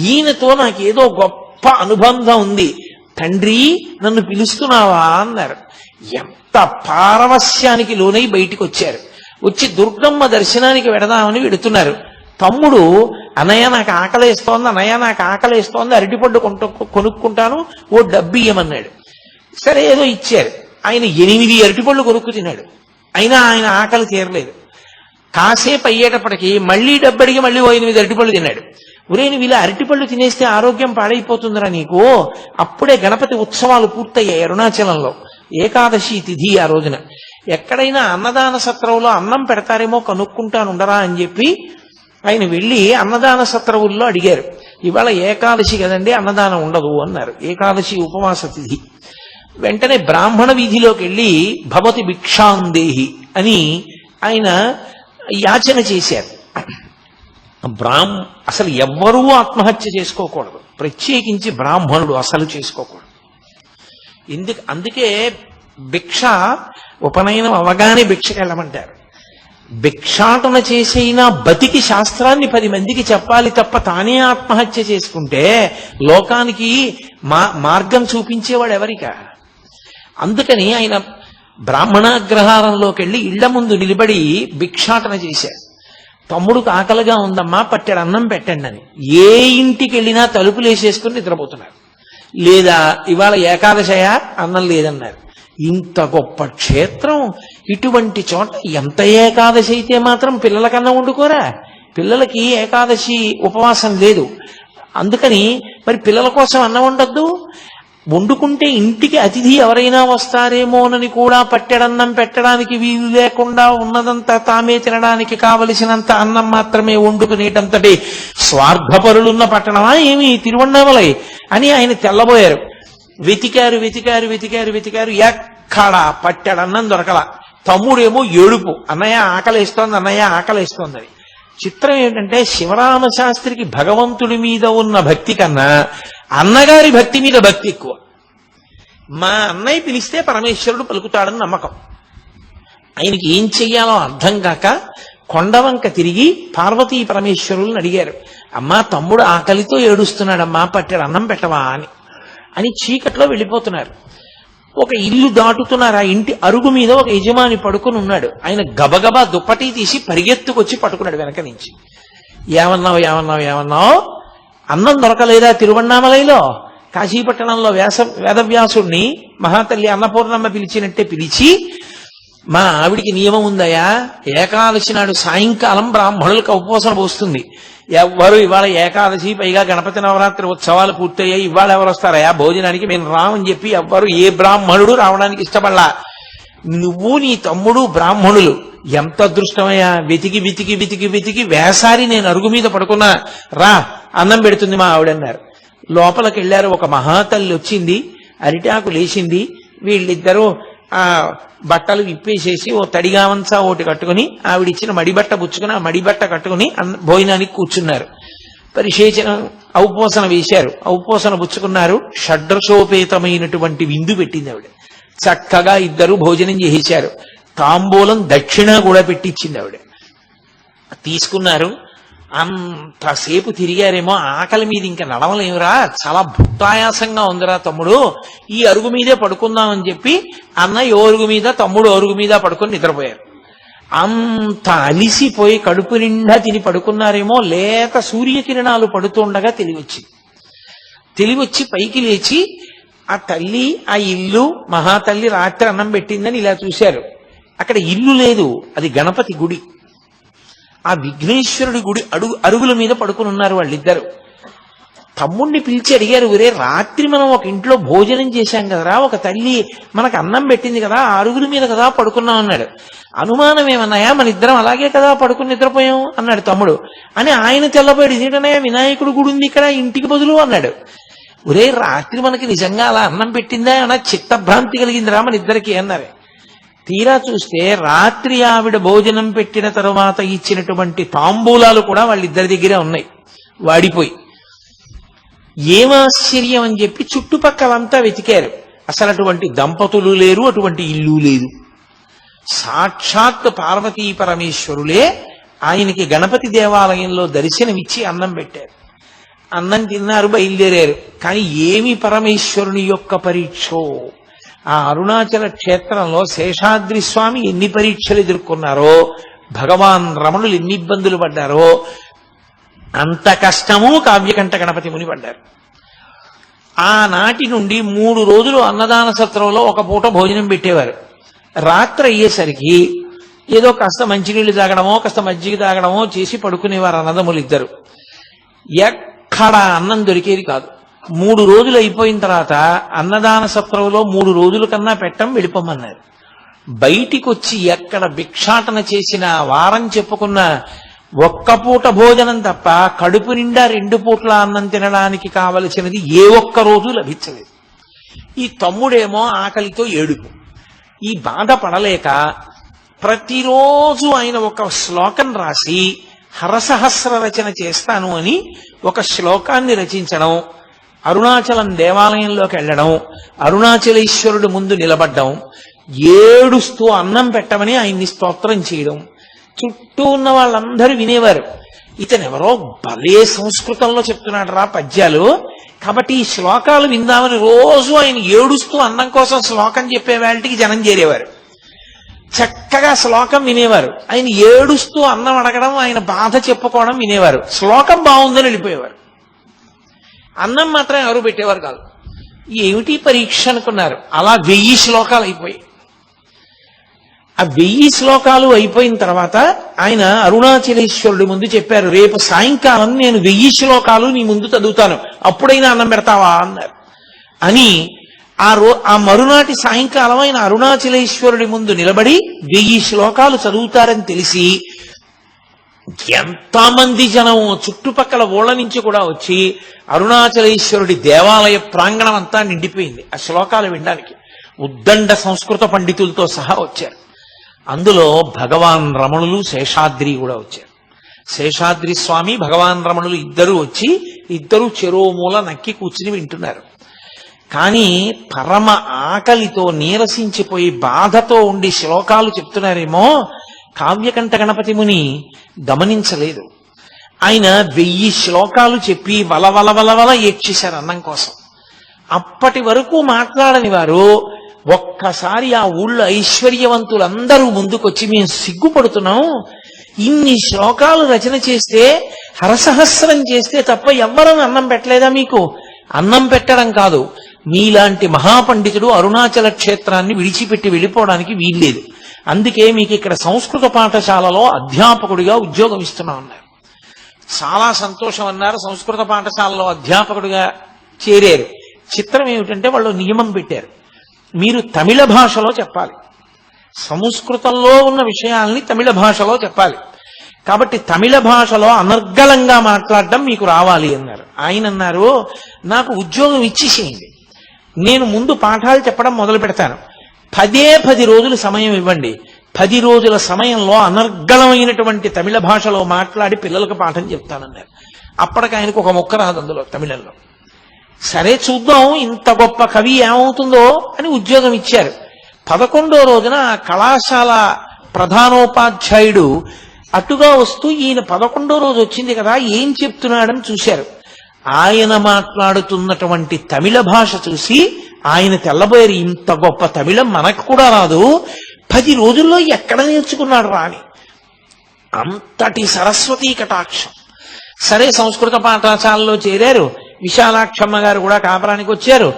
ఈయనతో నాకేదో గొప్ప అనుబంధం ఉంది, తండ్రి నన్ను పిలుస్తున్నావా అన్నారు. ఎంత పారవస్యానికి లోనై బయటికి వచ్చారు. వచ్చి దుర్గమ్మ దర్శనానికి వెడదామని వెడుతున్నారు. తమ్ముడు, అన్నయ్య నాకు ఆకలేస్తోంది, అన్నయ్య నాకు ఆకలేస్తోంది, అరటిపండు కొనుక్కుంటాను, ఓ డబ్బు ఇయ్యమన్నాడు. సరే ఏదో ఇచ్చారు. ఆయన 8 అరటిపళ్ళు కొనుక్కు తిన్నాడు. అయినా ఆయన ఆకలి తీరలేదు. కాసేపు అయ్యేటప్పటికి మళ్ళీ డబ్బడికి మళ్ళీ 8 అరటిపళ్ళు తిన్నాడు. ఒరే, నువ్వు ఇలా అరటిపళ్ళు తినేస్తే ఆరోగ్యం పాడైపోతుందిరా నీకు. అప్పుడే గణపతి ఉత్సవాలు పూర్తయ్యాయి అరుణాచలంలో. ఏకాదశి తిథి ఆ రోజున. ఎక్కడైనా అన్నదాన సత్రంలో అన్నం పెడతారేమో కనుక్కుంటానుండరా అని చెప్పి ఆయన వెళ్ళి అన్నదాన సత్రవుల్లో అడిగారు. ఇవాళ ఏకాదశి కదండి, అన్నదానం ఉండదు అన్నారు. ఏకాదశి ఉపవాస తిథి. వెంటనే బ్రాహ్మణ వీధిలోకి వెళ్ళి భవతి భిక్షాందేహి అని ఆయన యాచన చేశారు. అసలు ఎవ్వరూ ఆత్మహత్య చేసుకోకూడదు, ప్రత్యేకించి బ్రాహ్మణుడు అసలు చేసుకోకూడదు. అందుకే భిక్ష ఉపనయనం అవగానే భిక్షకి వెళ్ళమంటారు. భిక్షాటన చేసైనా బతికి శాస్త్రాన్ని 10 మందికి చెప్పాలి తప్ప తానే ఆత్మహత్య చేసుకుంటే లోకానికి మార్గం చూపించేవాడు ఎవరికా. అందుకని ఆయన బ్రాహ్మణాగ్రహారంలోకి వెళ్ళి ఇళ్ల ముందు నిలబడి భిక్షాటన చేశారు. తమ్ముడికి ఆకలిగా ఉందమ్మా, పట్టెడు అన్నం పెట్టండి అని. ఏ ఇంటికి వెళ్ళినా తలుపులు వేసేసుకుని నిద్రపోతున్నారు. లేదా ఇవాళ ఏకాదశయా, అన్నం లేదన్నారు. ఇంత గొప్ప క్షేత్రం, ఇటువంటి చోట ఎంత ఏకాదశి అయితే మాత్రం పిల్లలకన్నా వండుకోరా? పిల్లలకి ఏకాదశి ఉపవాసం లేదు. అందుకని మరి పిల్లల కోసం అన్నం వండొద్దు. వండుకుంటే ఇంటికి అతిథి ఎవరైనా వస్తారేమోనని కూడా పట్టెడన్నం పెట్టడానికి వీలు లేకుండా ఉన్నదంతా తామే తినడానికి కావలసినంత అన్నం మాత్రమే వండుకునేటంతటి స్వార్థపరులున్న పట్టణమా ఏమి తిరువన్నామలై అని ఆయన తెల్లబోయారు. వెతికారు వెతికారు వెతికారు వెతికారు, ఎక్కడా పట్టెడన్నం దొరకల. తమ్ముడేమో ఏడుపు, అన్నయ్య ఆకలేస్తోంది, అన్నయ్య ఆకలేస్తోందని. చిత్రం ఏంటంటే శివరామ శాస్త్రికి భగవంతుడి మీద ఉన్న భక్తి కన్నా అన్నగారి భక్తి మీద భక్తి ఎక్కువ. మా అన్నయ్య పిలిస్తే పరమేశ్వరుడు పలుకుతాడని నమ్మకం. ఆయనకి ఏం చెయ్యాలో అర్థం కాక కొండవంక తిరిగి పార్వతీ పరమేశ్వరులను అడిగారు. అమ్మా, తమ్ముడు ఆకలితో ఏడుస్తున్నాడమ్మా, పట్టెడు అన్నం పెట్టవా అని చీకట్లో వెళ్ళిపోతున్నారు. ఒక ఇల్లు దాటుతున్నారు. ఆ ఇంటి అరుగు మీద ఒక యజమాని పడుకుని ఉన్నాడు. ఆయన గబగబా దుప్పటి తీసి పరిగెత్తుకొచ్చి పట్టుకున్నాడు వెనక నుంచి. ఏమన్నావు ఏమన్నావు ఏమన్నావు? అన్నం దొరకలేదా తిరువన్నామలైలో? కాశీపట్టణంలో వేదవ్యాసుడిని మహాతల్లి అన్నపూర్ణమ్మ పిలిచినట్టే పిలిచి, మా ఆవిడికి నియమం ఉందయా, ఏకాదశి నాడు సాయంకాలం బ్రాహ్మణులకు ఉపవాసం పోస్తుంది. ఎవ్వరు ఇవాళ ఏకాదశి, పైగా గణపతి నవరాత్రి ఉత్సవాలు పూర్తయ్యాయి, ఇవాళ ఎవరు వస్తారయా భోజనానికి, మేము రామని చెప్పి ఎవ్వరు ఏ బ్రాహ్మణుడు రావడానికి ఇష్టపడలా. నువ్వు నీ తమ్ముడు బ్రాహ్మణులు, ఎంత అదృష్టమయ్యా. వెతికి వెతికి వెతికి వెతికి వేసారి నేను అరుగు మీద పడుకున్నా, రా అన్నం పెడుతుంది మా ఆవిడన్నారు. లోపలికి వెళ్ళారు. ఒక మహాతల్లి వచ్చింది, అరిటాకు లేచింది. వీళ్ళిద్దరూ ఆ బట్టలు విప్పేసేసి ఓ తడిగావంచా ఒకటి కట్టుకుని ఆవిడిచ్చిన మడిబట్ట పుచ్చుకుని ఆ మడిబట్ట కట్టుకుని భోజనానికి కూర్చున్నారు. పరిశేచనం ఔపోసన వేశారు, ఔపోసన పుచ్చుకున్నారు. షడ్రసోపేతమైనటువంటి విందు పెట్టింది ఆవిడ. చక్కగా ఇద్దరు భోజనం చేసేశారు. తాంబూలం దక్షిణ కూడా పెట్టించింది ఆవిడ. తీసుకున్నారు. అంతసేపు తిరిగారేమో, ఆకలి మీద ఇంకా నడవలేమురా, చాలా భుక్తాయాసంగా ఉందిరా తమ్ముడు, ఈ అరుగు మీదే పడుకుందామని చెప్పి అన్న ఓ అరుగు మీద, తమ్ముడు అరుగు మీద పడుకొని నిద్రపోయారు. అంత అలిసిపోయి కడుపు నిండా తిని పడుకున్నారేమో, లేత సూర్యకిరణాలు పడుతుండగా తెలివచ్చి పైకి లేచి ఆ తల్లి, ఆ ఇల్లు, మహాతల్లి రాత్రి అన్నం పెట్టిందని ఇలా చూశారు. అక్కడ ఇల్లు లేదు, అది గణపతి గుడి. ఆ విఘ్నేశ్వరుడి గుడి అరుగుల మీద పడుకుని ఉన్నారు వాళ్ళిద్దరు. తమ్ముడిని పిలిచి అడిగారు, ఒరే రాత్రి మనం ఒక ఇంట్లో భోజనం చేశాం కదరా, ఒక తల్లి మనకు అన్నం పెట్టింది కదా, ఆ అరుగుల మీద కదా పడుకున్నాం అన్నాడు. అనుమానం ఏమన్నాయా, మన ఇద్దరం అలాగే కదా పడుకుని నిద్రపోయాం అన్నాడు తమ్ముడు. అని ఆయన తెల్లబోయాడు, ఇదేంటన్నాయా వినాయకుడు గుడి ఉంది ఇక్కడ ఇంటికి బదులు అన్నాడు. ఒరే రాత్రి మనకి నిజంగా అలా అన్నం పెట్టిందా అన్న చిత్తభ్రాంతి కలిగిందిరా మన ఇద్దరికి అన్నారు. తీరా చూస్తే రాత్రి ఆవిడ భోజనం పెట్టిన తరువాత ఇచ్చినటువంటి తాంబూలాలు కూడా వాళ్ళిద్దరి దగ్గరే ఉన్నాయి, వాడిపోయి. ఏమాశ్చర్యం అని చెప్పి చుట్టుపక్కలంతా వెతికారు. అసలు అటువంటి దంపతులు లేరు, అటువంటి ఇల్లు లేదు. సాక్షాత్ పార్వతీ పరమేశ్వరులే ఆయనకి గణపతి దేవాలయంలో దర్శనమిచ్చి అన్నం పెట్టారు. అన్నం తిన్నారు, బయలుదేరారు. కానీ ఏమి పరమేశ్వరుని యొక్క పరీక్షో! ఆ అరుణాచల క్షేత్రంలో శేషాద్రి స్వామి ఎన్ని పరీక్షలు ఎదుర్కొన్నారో, భగవాన్ రమణులు ఎన్ని ఇబ్బందులు పడ్డారో, అంత కష్టము కావ్యకంఠ గణపతి ముని పడ్డారు. ఆనాటి నుండి 3 రోజులు అన్నదాన సత్రంలో ఒక పూట భోజనం పెట్టేవారు. రాత్రి అయ్యేసరికి ఏదో కాస్త మంచినీళ్లు తాగడమో కాస్త మజ్జిగ తాగడమో చేసి పడుకునేవారు అన్నదమ్ములు ఇద్దరు. ఎక్కడ అన్నం దొరికేది కాదు. 3 రోజులు అయిపోయిన తర్వాత అన్నదాన సత్రంలో 3 రోజుల కన్నా పెట్టం, వెళ్ళిపోమన్నారు. బయటికి వచ్చి ఎక్కడ భిక్షాటన చేసిన, వారం చెప్పుకున్న ఒక్క పూట భోజనం తప్ప కడుపు నిండా 2 పూట్ల అన్నం తినడానికి కావలసినది ఏ ఒక్క రోజు లభించలేదు. ఈ తమ్ముడేమో ఆకలితో ఏడుపు. ఈ బాధ పడలేక ప్రతిరోజు ఆయన ఒక శ్లోకం రాసి హరసహస్ర రచన చేస్తాను అని ఒక శ్లోకాన్ని రచించడం, అరుణాచలం దేవాలయంలోకి వెళ్ళడం, అరుణాచలేశ్వరుడు ముందు నిలబడ్డం, ఏడుస్తూ అన్నం పెట్టమని ఆయన్ని స్తోత్రం చేయడం. చుట్టూ ఉన్న వాళ్ళందరూ వినేవారు. ఇతనెవరో భలే సంస్కృతంలో చెప్తున్నాడు రా పద్యాలు, కాబట్టి ఈ శ్లోకాలు విందామని రోజు ఆయన ఏడుస్తూ అన్నం కోసం శ్లోకం చెప్పే వాళ్ళకి జనం చేరేవారు. చక్కగా శ్లోకం వినేవారు. ఆయన ఏడుస్తూ అన్నం అడగడం, ఆయన బాధ చెప్పుకోవడం వినేవారు. శ్లోకం బాగుందని వెళ్ళిపోయేవారు. అన్నం మాత్రం ఎవరు పెట్టేవారు కాదు. ఏమిటి పరీక్ష అనుకున్నారు. అలా 1000 శ్లోకాలు అయిపోయాయి. ఆ 1000 శ్లోకాలు అయిపోయిన తర్వాత ఆయన అరుణాచలేశ్వరుడి ముందు చెప్పారు, రేపు సాయంకాలం నేను 1000 శ్లోకాలు నీ ముందు చదువుతాను, అప్పుడైనా అన్నం పెడతావా అన్నారు. అని ఆ మరునాటి సాయంకాలం ఆయన అరుణాచలేశ్వరుడి ముందు నిలబడి 1000 శ్లోకాలు చదువుతారని తెలిసి ఎంతమంది జనం చుట్టుపక్కల ఊళ్ళ నుంచి కూడా వచ్చి అరుణాచలేశ్వరుడి దేవాలయ ప్రాంగణం అంతా నిండిపోయింది ఆ శ్లోకాలు వినడానికి. ఉద్దండ సంస్కృత పండితులతో సహా వచ్చారు. అందులో భగవాన్ రమణులు, శేషాద్రి కూడా వచ్చారు. శేషాద్రి స్వామి, భగవాన్ రమణులు ఇద్దరు వచ్చి ఇద్దరు చెరోమూల నక్కి కూర్చుని వింటున్నారు. కానీ పరమ ఆకలితో నీరసించిపోయి బాధతో ఉండి శ్లోకాలు చెప్తున్నారేమో కావ్యకంఠ గణపతి ముని గమనించలేదు. ఆయన 1000 శ్లోకాలు చెప్పి వలవల ఏడ్చేశారు అన్నం కోసం. అప్పటి వరకు మాట్లాడని వారు ఒక్కసారి ఆ ఊళ్ళో ఐశ్వర్యవంతులందరూ ముందుకొచ్చి, మేము సిగ్గుపడుతున్నాం, ఇన్ని శ్లోకాలు రచన చేస్తే, హరసహస్రం చేస్తే తప్ప ఎవ్వరూ అన్నం పెట్టలేదా మీకు? అన్నం పెట్టడం కాదు, మీలాంటి మహాపండితుడు అరుణాచల క్షేత్రాన్ని విడిచిపెట్టి వెళ్ళిపోవడానికి వీల్లేదు. అందుకే మీకు ఇక్కడ సంస్కృత పాఠశాలలో అధ్యాపకుడిగా ఉద్యోగం ఇస్తున్నా ఉన్నారు. చాలా సంతోషం అన్నారు. సంస్కృత పాఠశాలలో అధ్యాపకుడిగా చేరారు. చిత్రం ఏమిటంటే వాళ్ళు నియమం పెట్టారు, మీరు తమిళ భాషలో చెప్పాలి, సంస్కృతంలో ఉన్న విషయాల్ని తమిళ భాషలో చెప్పాలి. కాబట్టి తమిళ భాషలో అనర్గళంగా మాట్లాడడం మీకు రావాలి అన్నారు. ఆయన అన్నారు, నాకు ఉద్యోగం ఇచ్చేసేయండి, నేను ముందు పాఠాలు చెప్పడం మొదలు పెడతాను, 10 రోజులు సమయం ఇవ్వండి, 10 రోజుల సమయంలో అనర్గళమైనటువంటి తమిళ భాషలో మాట్లాడి పిల్లలకు పాఠం చెప్తానన్నారు. అప్పటికి ఆయనకు ఒక మొక్క రాదు అందులో తమిళంలో. సరే చూద్దాం ఇంత గొప్ప కవి ఏమవుతుందో అని ఉద్యోగం ఇచ్చారు. 11వ రోజున ఆ కళాశాల ప్రధానోపాధ్యాయుడు అటుగా వస్తూ ఈయన 11వ రోజు వచ్చింది కదా ఏం చెప్తున్నాడని చూశారు. ఆయన మాట్లాడుతున్నటువంటి తమిళ భాష చూసి ఆయన తెల్లబోయారు. ఇంత గొప్ప తమిళం మనకు కూడా రాదు, 10 రోజుల్లో ఎక్కడ నేర్చుకున్నాడు రాని. అంతటి సరస్వతీ కటాక్షం. సరే సంస్కృత పాఠశాలలో చేరారు. విశాలాక్షమ్మ గారు కూడా కాపురానికి వచ్చారు.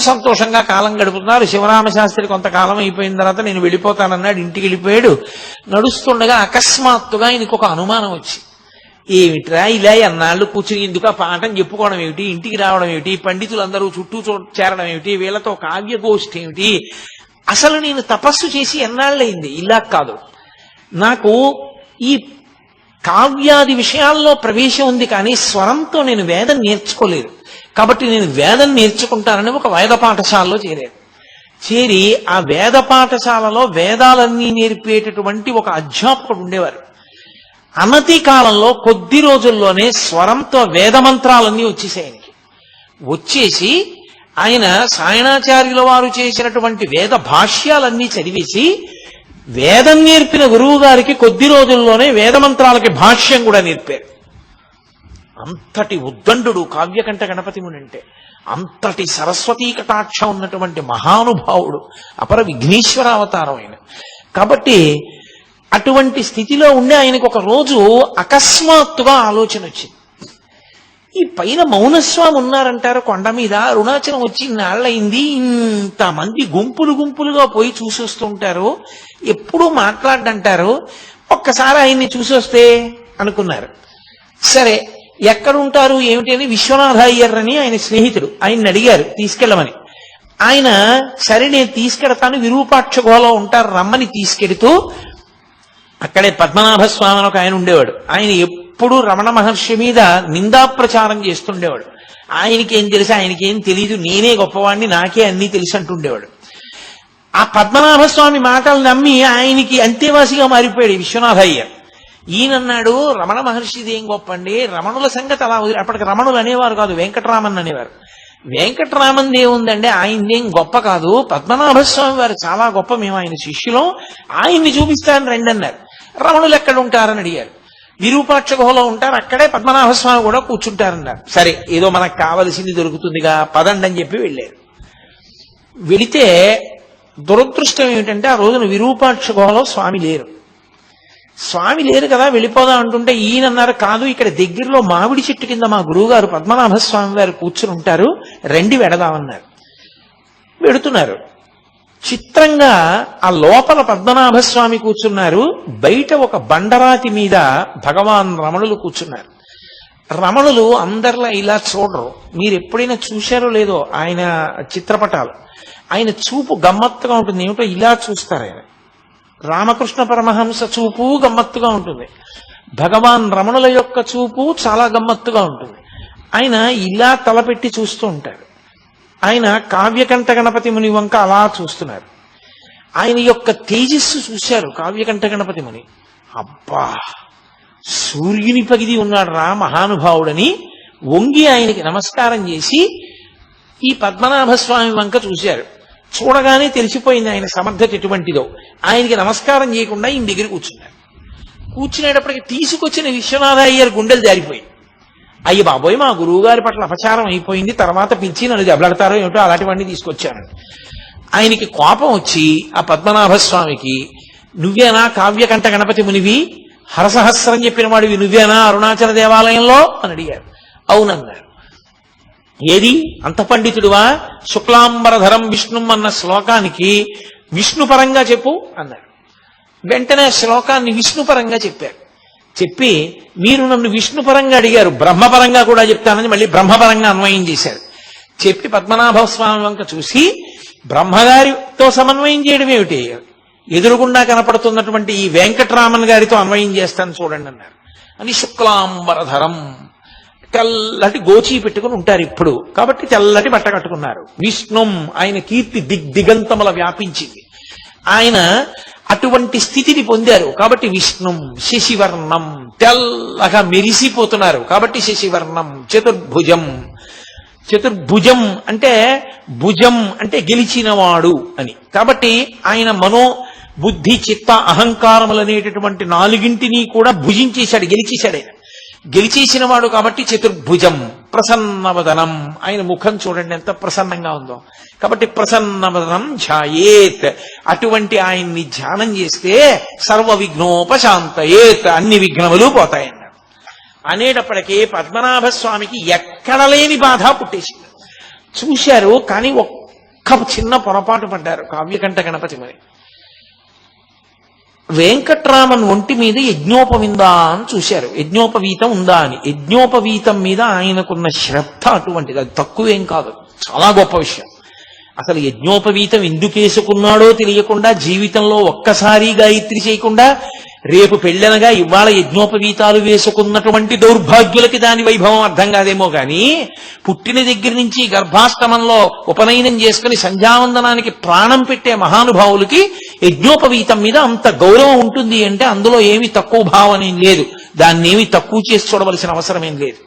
సంతోషంగా కాలం గడుపుతున్నారు. శివరామశాస్త్రి కొంతకాలం అయిపోయిన తర్వాత నేను వెళ్ళిపోతానన్నాడు, ఇంటికి వెళ్ళిపోయాడు. నడుస్తుండగా అకస్మాత్తుగా ఆయనకు ఒక అనుమానం వచ్చి, ఏమిట్రా ఇలా ఎన్నాళ్ళు కూర్చుని ఎందుకు ఆ పాఠం చెప్పుకోవడం ఏమిటి, ఇంటికి రావడం ఏమిటి, పండితులందరూ చుట్టూ చేరడం ఏమిటి, వీళ్ళతో కావ్యగోష్ఠి ఏమిటి, అసలు నేను తపస్సు చేసి ఎన్నాళ్ళయింది. ఇలా కాదు, నాకు ఈ కావ్యాది విషయాల్లో ప్రవేశం ఉంది కానీ స్వరంతో నేను వేదం నేర్చుకోలేదు, కాబట్టి నేను వేదం నేర్చుకుంటానని ఒక వేద పాఠశాలలో చేరాడు. చేరి ఆ వేద పాఠశాలలో వేదాలన్నీ నేర్పేటటువంటి ఒక అధ్యాపకుడు ఉండేవారు. అనతి కాలంలో కొద్ది రోజుల్లోనే స్వరంతో వేదమంత్రాలన్నీ వచ్చేసాయి ఆయనకి. వచ్చేసి ఆయన సాయణాచార్యుల వారు చేసినటువంటి వేద భాష్యాలన్నీ చదివేసి వేదం నేర్పిన గురువు గారికి కొద్ది రోజుల్లోనే వేదమంత్రాలకి భాష్యం కూడా నేర్పారు. అంతటి ఉద్దండు కావ్యకంఠ గణపతి ముని అంటే. అంతటి సరస్వతీ కటాక్షం ఉన్నటువంటి మహానుభావుడు, అపర విఘ్నేశ్వర అవతారం ఆయన. కాబట్టి అటువంటి స్థితిలో ఉండే ఆయనకు ఒక రోజు అకస్మాత్తుగా ఆలోచన వచ్చింది. ఈ పైన మౌనస్వామి ఉన్నారంటారు కొండ మీద, అరుణాచలం వచ్చి నాళ్ళయింది, ఇంతమంది గుంపులు గుంపులుగా పోయి చూసొస్తుంటారు, ఎప్పుడూ మాట్లాడంటారు, ఒక్కసారి ఆయన్ని చూసొస్తే అనుకున్నారు. సరే ఎక్కడుంటారు ఏమిటి అని విశ్వనాథ అయ్యర్ అని ఆయన స్నేహితుడు, ఆయన్ని అడిగారు తీసుకెళ్ళమని. ఆయన సరే నేను తీసుకెడతాను, విరూపాక్ష గుహలో ఉంటారు రమ్మని తీసుకెడుతూ, అక్కడే పద్మనాభస్వామి అని ఒక ఆయన ఉండేవాడు. ఆయన ఎప్పుడు రమణ మహర్షి మీద నిందా ప్రచారం చేస్తుండేవాడు. ఆయనకేం తెలుసు, ఆయనకేం తెలీదు, నేనే గొప్పవాడిని, నాకే అన్నీ తెలుసు అంటుండేవాడు. ఆ పద్మనాభస్వామి మాటలు నమ్మి ఆయనకి అంతేవాసిగా మారిపోయాడు విశ్వనాథ అయ్యర్. ఈయనన్నాడు, రమణ మహర్షిది ఏం గొప్ప అండి, రమణుల సంగతి అలా వదిలి. అప్పటికి రమణులు అనేవారు కాదు, వెంకటరామన్ అనేవారు. వెంకటరామన్ ఏముందండి, ఆయనదేం గొప్ప కాదు, పద్మనాభస్వామి వారు చాలా గొప్ప, మేము ఆయన శిష్యులం, ఆయన్ని చూపిస్తాను రండి అన్నారు. రమణులు ఎక్కడ ఉంటారని అడిగారు. విరూపాక్ష గుహలో ఉంటారు, అక్కడే పద్మనాభస్వామి కూడా కూర్చుంటారన్నారు. సరే ఏదో మనకు కావలసింది దొరుకుతుందిగా పదండి అని చెప్పి వెళ్ళారు. వెళితే దురదృష్టం ఏమిటంటే ఆ రోజున విరూపాక్ష గుహలో స్వామి లేరు. స్వామి లేరు కదా వెళ్ళిపోదాం అంటుంటే ఈయనన్నారు, కాదు ఇక్కడ దగ్గరలో మామిడి చెట్టు కింద మా గురువుగారు పద్మనాభస్వామి వారు కూర్చుని ఉంటారు, రండి వెడదామన్నారు. వెడుతున్నారు. చిత్రంగా ఆ లోపల పద్మనాభస్వామి కూర్చున్నారు, బయట ఒక బండరాతి మీద భగవాన్ రమణులు కూర్చున్నారు. రమణులు అందరిలా ఇలా చూడరు. మీరు ఎప్పుడైనా చూశారో లేదో ఆయన చిత్రపటాలు, ఆయన చూపు గమ్మత్తుగా ఉంటుంది. ఏమిటో ఇలా చూస్తారు ఆయన. రామకృష్ణ పరమహంస చూపు గమ్మత్తుగా ఉంటుంది, భగవాన్ రమణుల యొక్క చూపు చాలా గమ్మత్తుగా ఉంటుంది. ఆయన ఇలా తలపెట్టి చూస్తూ ఉంటారు. ఆయన కావ్యకంఠ గణపతి ముని వంక అలా చూస్తున్నారు. ఆయన యొక్క తేజస్సు చూశారు కావ్యకంఠ గణపతి ముని. అబ్బా సూర్యుని పగిది ఉన్నాడు రా మహానుభావుడని వంగి ఆయనకి నమస్కారం చేసి ఈ పద్మనాభస్వామి వంక చూశారు. చూడగానే తెలిసిపోయింది ఆయన సమర్థత ఎటువంటిదో. ఆయనకి నమస్కారం చేయకుండా ఈయన దగ్గర కూర్చున్నారు. కూర్చునేటప్పటికి తీసుకొచ్చిన విశ్వనాథ అయ్యర్ గుండెలు జారిపోయింది. అయ్య బాబోయ్ మా గురువు గారి పట్ల అపచారం అయిపోయింది, తర్వాత పిలిచి నన్ను దెబ్బలాడతారో ఏమిటో అలాంటివన్నీ తీసుకొచ్చాను. ఆయనకి కోపం వచ్చి ఆ పద్మనాభస్వామికి, నువ్వేనా కావ్యకంఠ గణపతి మునివి, హరసహస్రం చెప్పిన వాడివి నువ్వేనా అరుణాచల దేవాలయంలో అని అడిగారు. అవునన్నారు. ఏది అంత పండితుడువా, శుక్లాంబరధరం విష్ణుం అన్న శ్లోకానికి విష్ణుపరంగా చెప్పు అన్నారు. వెంటనే శ్లోకాన్ని విష్ణుపరంగా చెప్పారు. చెప్పి మీరు నన్ను విష్ణుపరంగా అడిగారు, బ్రహ్మపరంగా కూడా చెప్తానని మళ్ళీ బ్రహ్మపరంగా అన్వయం చేశారు. చెప్పి పద్మనాభస్వామి వంక చూసి, బ్రహ్మగారితో సమన్వయం చేయడం ఏమిటి, ఎదురుగుండా కనపడుతున్నటువంటి ఈ వెంకటరామన్ గారితో అన్వయం చేస్తాను చూడండి అన్నారు. అని శుక్లాంబరధరం, తెల్లటి గోచీ పెట్టుకుని ఉంటారు ఇప్పుడు, కాబట్టి తెల్లటి బట్ట కట్టుకున్నారు. విష్ణుం, ఆయన కీర్తి దిగ్దిగంతముల వ్యాపించింది. ఆయన అటువంటి స్థితిని పొందారు కాబట్టి విష్ణుం శశివర్ణం, తెల్లగా మెరిసిపోతున్నారు కాబట్టి శశివర్ణం. చతుర్భుజం, చతుర్భుజం అంటే భుజం అంటే గెలిచినవాడు అని. కాబట్టి ఆయన మనో బుద్ధి చిత్త అహంకారములనేటటువంటి నాలుగింటిని కూడా భుజించేశాడు, గెలిచేశాడు. ఆయన గెలిచేసిన వాడు కాబట్టి చతుర్భుజం. ప్రసన్నవదనం, ఆయన ముఖం చూడండి ఎంత ప్రసన్నంగా ఉందో. కాబట్టి ప్రసన్నవదనం ధ్యాయేత్, అటువంటి ఆయన్ని ధ్యానం చేస్తే సర్వ విఘ్నోపశాంతయేత్, అన్ని విఘ్నములు పోతాయన్నాడు. అనేటప్పటికీ పద్మనాభ స్వామికి ఎక్కడ లేని బాధ పుట్టేసింది. చూశారు కానీ ఒక్క చిన్న పొరపాటు పడ్డారు కావ్యకంఠ గణపతి. మరి వెంకట్రామన్ ఒంటి మీద యజ్ఞోపవిందా అని చూశారు, యజ్ఞోపవీతం ఉందా అని. యజ్ఞోపవీతం మీద ఆయనకున్న శ్రద్ధ అటువంటిది, అది తక్కువేం కాదు, చాలా గొప్ప విషయం. అసలు యజ్ఞోపవీతం ఎందుకు వేసుకున్నాడో తెలియకుండా జీవితంలో ఒక్కసారి గాయత్రి చేయకుండా రేపు పెళ్ళనగా ఇవాళ యజ్ఞోపవీతాలు వేసుకున్నటువంటి దౌర్భాగ్యులకి దాని వైభవం అర్థం కాదేమో గాని, పుట్టిన దగ్గర నుంచి గర్భాష్టమంలో ఉపనయనం చేసుకుని సంధ్యావందనానికి ప్రాణం పెట్టే మహానుభావులకి యజ్ఞోపవీతం మీద అంత గౌరవం ఉంటుంది అంటే అందులో ఏమి తక్కువ భావనేం లేదు, దాన్ని ఏమి తక్కువ చేసి చూడవలసిన అవసరం ఏం లేదు.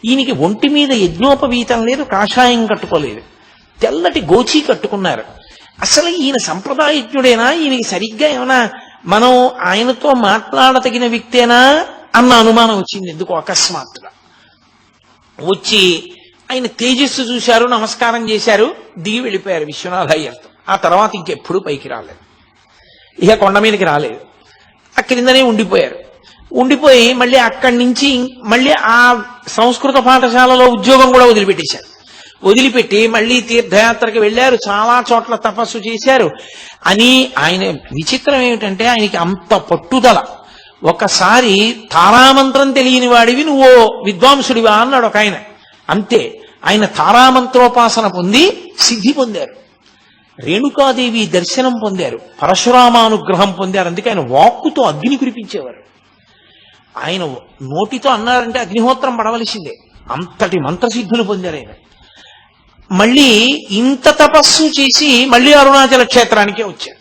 ఈయనకి ఒంటి మీద యజ్ఞోపవీతం లేదు, కాషాయం కట్టుకోలేదు, తెల్లటి గోచీ కట్టుకున్నారు. అసలు ఈయన సంప్రదాయజ్ఞుడేనా, ఈయనకి సరిగ్గా ఏమైనా మనం ఆయనతో మాట్లాడతగిన వ్యక్తేనా అన్న అనుమానం వచ్చింది. ఎందుకు అకస్మాత్తుగా వచ్చి ఆయన తేజస్సు చూశారు, నమస్కారం చేశారు, దిగి వెళ్ళిపోయారు విశ్వనాథయ్యతో. ఆ తర్వాత ఇంకెప్పుడు పైకి రాలేదు, ఇక కొండ మీదకి రాలేదు, అక్కడిందనే ఉండిపోయారు. ఉండిపోయి మళ్ళీ అక్కడి నుంచి మళ్ళీ ఆ సంస్కృత పాఠశాలలో ఉద్యోగం కూడా వదిలిపెట్టేశారు. వదిలిపెట్టి మళ్ళీ తీర్థయాత్రకి వెళ్ళారు, చాలా చోట్ల తపస్సు చేశారు. అని ఆయన విచిత్రం ఏమిటంటే ఆయనకి అంత పట్టుదల. ఒకసారి తారామంత్రం తెలియని వాడివి నువ్వు విద్వాంసుడివా అన్నాడు ఒక ఆయన. అంతే, ఆయన తారామంత్రోపాసన పొంది సిద్ధి పొందారు, రేణుకాదేవి దర్శనం పొందారు, పరశురామానుగ్రహం పొందారు. అందుకే ఆయన వాక్కుతో అగ్ని కురిపించేవారు. ఆయన నోటితో అన్నారంటే అగ్నిహోత్రం పడవలసిందే, అంతటి మంత్రసిద్ధులు పొందారు ఆయన. మళ్ళీ ఇంత తపస్సు చేసి మళ్ళీ అరుణాచల క్షేత్రానికే వచ్చారు.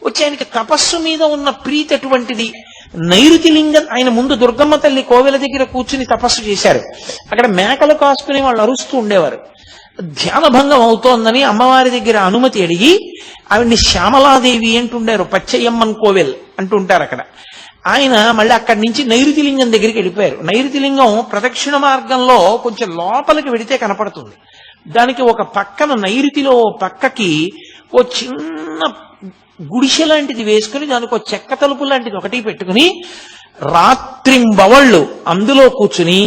వచ్చి ఆయనకి తపస్సు మీద ఉన్న ప్రీతి అటువంటిది. నైరుతి లింగం, ఆయన ముందు దుర్గమ్మ తల్లి కోవెల దగ్గర కూర్చుని తపస్సు చేశారు. అక్కడ మేకలు కాసుకుని వాళ్ళు అరుస్తూ ఉండేవారు. ధ్యానభంగం అవుతోందని అమ్మవారి దగ్గర అనుమతి అడిగి ఆవిడ్ని శ్యామలాదేవి అంటుండారు, పచ్చయ్యమ్మన్ కోవెల్ అంటుంటారు అక్కడ. ఆయన మళ్ళీ అక్కడి నుంచి నైరుతి లింగం దగ్గరికి వెళ్ళిపోయారు. నైరుతి లింగం ప్రదక్షిణ మార్గంలో కొంచెం లోపలికి వెడితే కనపడుతుంది. దానికి ఒక పక్కన నైరుతిలో పక్కకి ఓ చిన్న గుడిసె లాంటిది వేసుకుని దానికి ఒక చెక్క తలుపు లాంటిది ఒకటి పెట్టుకుని రాత్రింబవళ్ళు అందులో కూర్చుని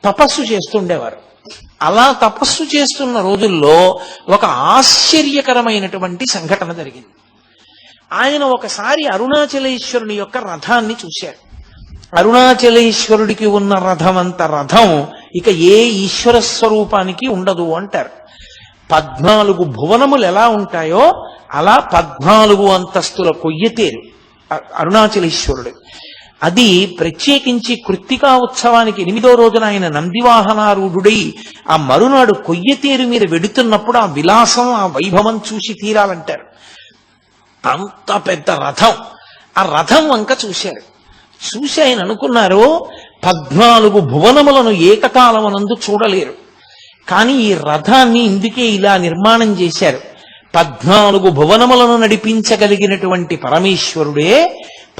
తపస్సు చేస్తుండేవారు. అలా తపస్సు చేస్తున్న రోజుల్లో ఒక ఆశ్చర్యకరమైనటువంటి సంఘటన జరిగింది. ఆయన ఒకసారి అరుణాచలేశ్వరుని యొక్క రథాన్ని చూశారు. అరుణాచలేశ్వరుడికి ఉన్న రథం అంత రథం ఇక ఏ ఈశ్వర స్వరూపానికి ఉండదు అంటారు. 14 భువనములు ఎలా ఉంటాయో అలా 14 అంతస్తుల కొయ్యతేరు అరుణాచలేశ్వరుడు. అది ప్రత్యేకించి కృత్తికా ఉత్సవానికి 8వ రోజున ఆయన నందివాహనారూఢుడై ఆ మరునాడు కొయ్యతేరు మీద వెడుతున్నప్పుడు ఆ విలాసం, ఆ వైభవం చూసి తీరాలంటారు. అంత పెద్ద రథం, ఆ రథం వంక చూశారు. చూసి ఆయన అనుకున్నారు 14 భువనములను ఏకకాలమునందు చూడలేరు, కానీ ఈ రథాన్ని ఇందుకే ఇలా నిర్మాణం చేశారు. 14 భువనములను నడిపించగలిగినటువంటి పరమేశ్వరుడే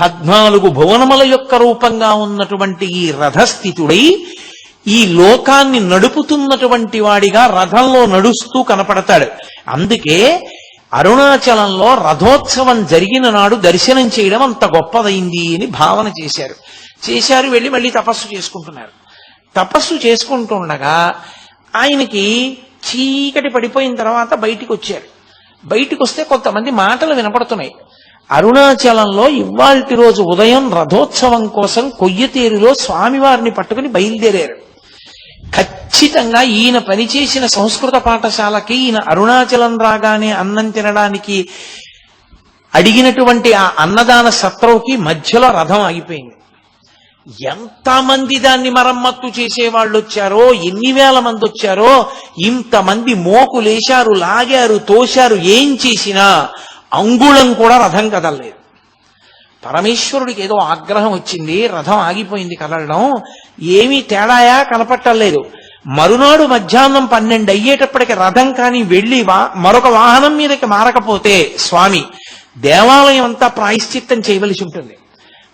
14 భువనముల యొక్క రూపంగా ఉన్నటువంటి ఈ రథస్థితుడై ఈ లోకాన్ని నడుపుతున్నటువంటి వాడిగా రథంలో నడుస్తూ కనపడతాడు. అందుకే అరుణాచలంలో రథోత్సవం జరిగిన నాడు దర్శనం చేయడం అంత గొప్పదైంది అని భావన చేశారు. వెళ్ళి మళ్ళీ తపస్సు చేసుకుంటున్నారు. తపస్సు చేసుకుంటుండగా ఆయనకి చీకటి పడిపోయిన తర్వాత బయటికి వచ్చారు. బయటికి వస్తే కొంతమంది మాటలు వినపడుతున్నాయి. అరుణాచలంలో ఇవాల్టి రోజు ఉదయం రథోత్సవం కోసం కొయ్యతేరులో స్వామివారిని పట్టుకుని బయలుదేరారు. ఖచ్చితంగా ఈయన పనిచేసిన సంస్కృత పాఠశాలకి ఈయన అరుణాచలం రాగానే అన్నం తినడానికి అడిగినటువంటి ఆ అన్నదాన సత్రంకి మధ్యలో రథం ఆగిపోయింది. ఎంతమంది దాన్ని మరమ్మత్తు చేసేవాళ్ళు వచ్చారో, ఎన్ని వేల మంది వచ్చారో, ఇంతమంది మోకులేశారు, లాగారు, తోశారు, ఏం చేసినా అంగుళం కూడా రథం కదలలేదు. పరమేశ్వరుడికి ఏదో ఆగ్రహం వచ్చింది, రథం ఆగిపోయింది కదలడం, ఏమీ తేడాయా కనపట్టలేదు. మరునాడు మధ్యాహ్నం 12 అయ్యేటప్పటికి రథం కానీ వెళ్ళి మరొక వాహనం మీదకి మారకపోతే స్వామి దేవాలయం అంతా ప్రాయశ్చిత్తం చేయవలసి ఉంటుంది.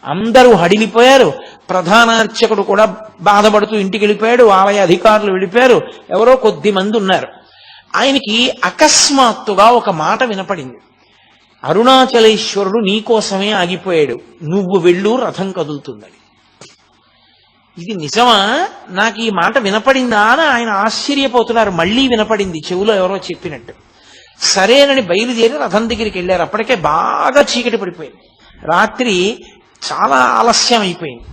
అందరూ హడిలిపోయారు. ప్రధాన అర్చకుడు కూడా బాధపడుతూ ఇంటికి వెళ్ళిపోయాడు. ఆలయ అధికారులు వెళ్ళిపోయారు. ఎవరో కొద్ది మంది ఉన్నారు. ఆయనకి అకస్మాత్తుగా ఒక మాట వినపడింది. అరుణాచలేశ్వరుడు నీకోసమే ఆగిపోయాడు, నువ్వు వెళ్ళు, రథం కదులుతుందని. ఇది నిజమా? నాకు ఈ మాట వినపడిందా అని ఆయన ఆశ్చర్యపోతున్నారు. మళ్లీ వినపడింది, చెవులో ఎవరో చెప్పినట్టు. సరేనని బయలుదేరి రథం దగ్గరికి వెళ్ళారు. అప్పటికే బాగా చీకటి పడిపోయింది, రాత్రి చాలా ఆలస్యం అయిపోయింది.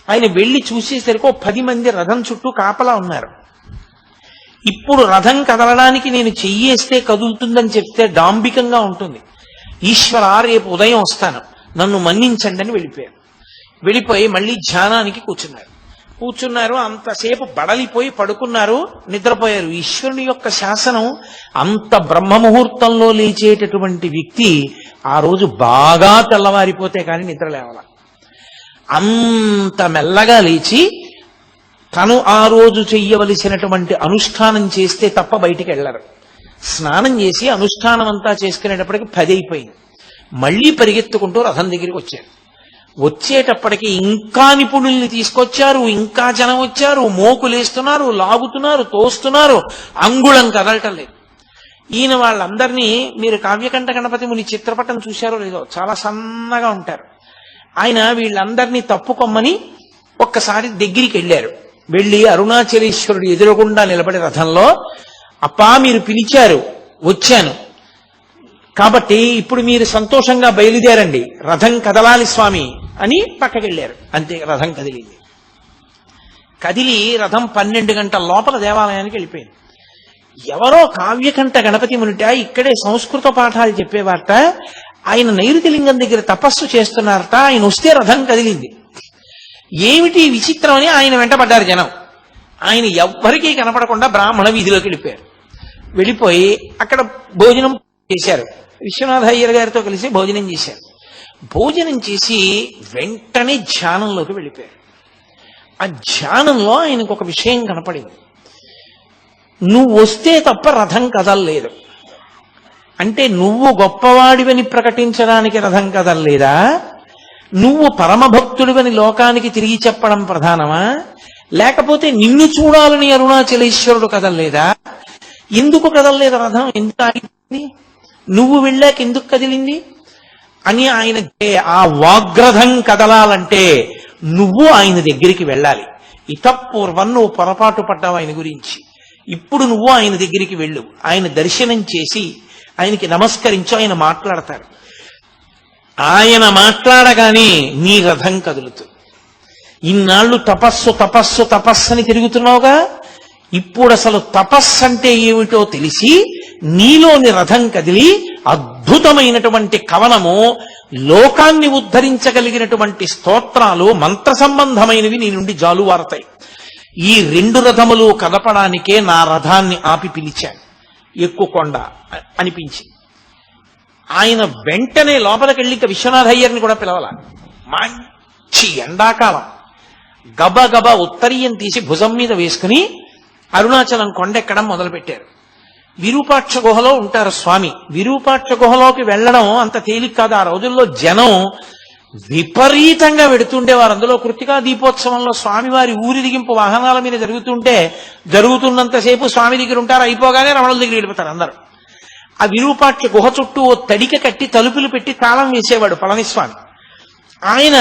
ఆయన వెళ్లి చూసేసరికి 10 మంది రథం చుట్టూ కాపలా ఉన్నారు. ఇప్పుడు రథం కదలడానికి నేను చెయ్యేస్తే కదులుతుందని చెప్తే డాంబికంగా ఉంటుంది. ఈశ్వర, రేపు ఉదయం వస్తాను, నన్ను మన్నించండి అని వెళ్ళిపోయి మళ్ళీ ధ్యానానికి కూర్చున్నారు. అంతసేపు బడలిపోయి పడుకున్నారు, నిద్రపోయారు. ఈశ్వరుని యొక్క శాసనం, అంత బ్రహ్మముహూర్తంలో లేచేటటువంటి వ్యక్తి ఆ రోజు బాగా తెల్లవారిపోతే కానీ నిద్ర లేవాల. అంత మెల్లగా లేచి తను ఆ రోజు చెయ్యవలసినటువంటి అనుష్ఠానం చేస్తే తప్ప బయటికి వెళ్లరు. స్నానం చేసి అనుష్ఠానం అంతా చేసుకునేటప్పటికి 10 అయిపోయింది. మళ్లీ పరిగెత్తుకుంటూ రథం దగ్గరికి వచ్చేటప్పటికి ఇంకా నిపుణుల్ని తీసుకొచ్చారు, ఇంకా జనం వచ్చారు, మోకులేస్తున్నారు, లాగుతున్నారు, తోస్తున్నారు, అంగుళం కదలటం లేదు. ఈయన వాళ్ళందరినీ, మీరు కావ్యకంఠ గణపతి ముని చిత్రపటం చూశారో లేదో, చాలా సన్నగా ఉంటారు ఆయన. వీళ్ళందరినీ తప్పుకొమ్మని ఒక్కసారి దగ్గరికి వెళ్ళారు. వెళ్ళి అరుణాచలేశ్వరుడు ఎదురుగుండా నిలబడి రథంలో, అప్పా మీరు పిలిచారు, వచ్చాను, కాబట్టి ఇప్పుడు మీరు సంతోషంగా బయలుదేరండి, రథం కదలాలి స్వామి అని పక్కకెళ్ళారు. అంతే, రథం కదిలి రథం 12 గంటల లోపల దేవాలయానికి వెళ్ళిపోయింది. ఎవరో కావ్యకంఠ గణపతి మునిట ఇక్కడే సంస్కృత పాఠాలు చెప్పేవారట. ఆయన నైరుతిలింగం దగ్గర తపస్సు చేస్తున్నారట. ఆయన వస్తే రథం కదిలింది. ఏమిటి విచిత్రం అని ఆయన వెంటబడ్డారు జనం. ఆయన ఎవ్వరికీ కనపడకుండా బ్రాహ్మణ వీధిలోకి వెళ్ళిపోయి అక్కడ భోజనం చేశారు. విశ్వనాథ అయ్యర్ గారితో కలిసి భోజనం చేశారు. భోజనం చేసి వెంటనే ధ్యానంలోకి వెళ్ళిపోయారు. ఆ ధ్యానంలో ఆయనకు ఒక విషయం కనపడింది. నువ్వు వస్తే తప్ప రథం కదలలేదు అంటే నువ్వు గొప్పవాడివని ప్రకటించడానికి రథం కదలలేదా? నువ్వు పరమభక్తుడివని లోకానికి తిరిగి చెప్పడం ప్రధానమా? లేకపోతే నిన్ను చూడాలని అరుణాచలేశ్వరుడు కదలలేదా? ఎందుకు కదలలేదు రథం? ఎందుకు ఆగిపోయింది? నువ్వు వెళ్ళాక ఎందుకు కదిలింది అని ఆయన, ఆ వాగ్రథం కదలాలంటే నువ్వు ఆయన దగ్గరికి వెళ్ళాలి. ఇతపూర్వం నువ్వు పొరపాటు పడ్డావు ఆయన గురించి. ఇప్పుడు నువ్వు ఆయన దగ్గరికి వెళ్ళు, ఆయన దర్శనం చేసి ఆయనకి నమస్కరించు, ఆయన మాట్లాడతారు. ఆయన మాట్లాడగానే నీ రథం కదులుతుంది. ఇన్నాళ్ళు తపస్సు తపస్సు తపస్సుని తిరుగుతున్నావుగా, ఇప్పుడు అసలు తపస్సు అంటే ఏమిటో తెలిసి నీలోని రథం కదిలి అద్భుతమైనటువంటి కవనము, లోకాన్ని ఉద్ధరించగలిగినటువంటి స్తోత్రాలు, మంత్ర సంబంధమైనవి నీ నుండి జాలువారతాయి. ఈ 2 రథములు కదపడానికే నా రథాన్ని ఆపి పిలిచాను, ఎక్కుకొండ అనిపించింది. ఆయన వెంటనే లోపలికెళ్ళి ఇక విశ్వనాథ అయ్యర్ని కూడా పిలవాల. మంచి ఎండాకాలం, గబగబా ఉత్తరీయం తీసి భుజం మీద వేసుకుని అరుణాచలం కొండెక్కడం మొదలుపెట్టారు. విరూపాక్ష గుహలో ఉంటారు స్వామి. విరూపాక్ష గుహలోకి వెళ్ళడం అంత తేలిక కాదు. ఆ రోజుల్లో జనం విపరీతంగా వెడుతుండేవారు. అందులో కృత్తికా దీపోత్సవంలో స్వామివారి ఊరిదిగింపు వాహనాల మీద జరుగుతున్నంతసేపు స్వామి దగ్గర ఉంటారు. అయిపోగానే రమణుల దగ్గర వెళ్ళిపోతారు అందరూ. ఆ విరూపాక్ష గుహ చుట్టూ ఓ తడిక కట్టి తలుపులు పెట్టి తాళం వేసేవాడు పళనిస్వామి. ఆయన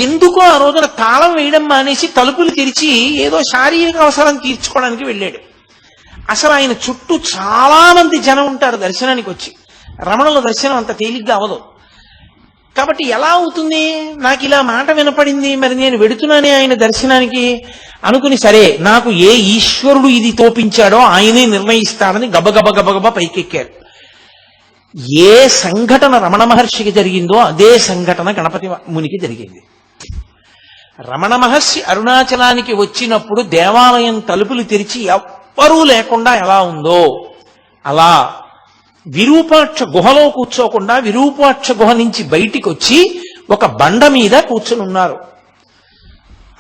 ఎందుకో ఆ రోజున తాళం వేయడం మానేసి తలుపులు తెరిచి ఏదో శారీరక అవసరం తీర్చుకోవడానికి వెళ్ళాడు. అసలు ఆయన చుట్టూ చాలా మంది జనం ఉంటారు దర్శనానికి వచ్చి. రమణుల దర్శనం అంత తేలిగ్గా అవదు. కాబట్టి ఎలా అవుతుంది? నాకు ఇలా మాట వినపడింది, మరి నేను వెడుతున్నానే ఆయన దర్శనానికి అనుకుని, సరే నాకు ఏ ఈశ్వరుడు ఇది తోపించాడో ఆయనే నిర్ణయిస్తాడని గబగబ పైకెక్కారు. ఏ సంఘటన రమణ మహర్షికి జరిగిందో అదే సంఘటన గణపతి మునికి జరిగింది. రమణ మహర్షి అరుణాచలానికి వచ్చినప్పుడు దేవాలయం తలుపులు తెరిచి ఎవ్వరూ లేకుండా ఎలా ఉందో అలా విరూపాక్ష గుహలో కూర్చోకుండా విరూపాక్ష గుహ నుంచి బయటికి వచ్చి ఒక బండ మీద కూర్చుని ఉన్నారు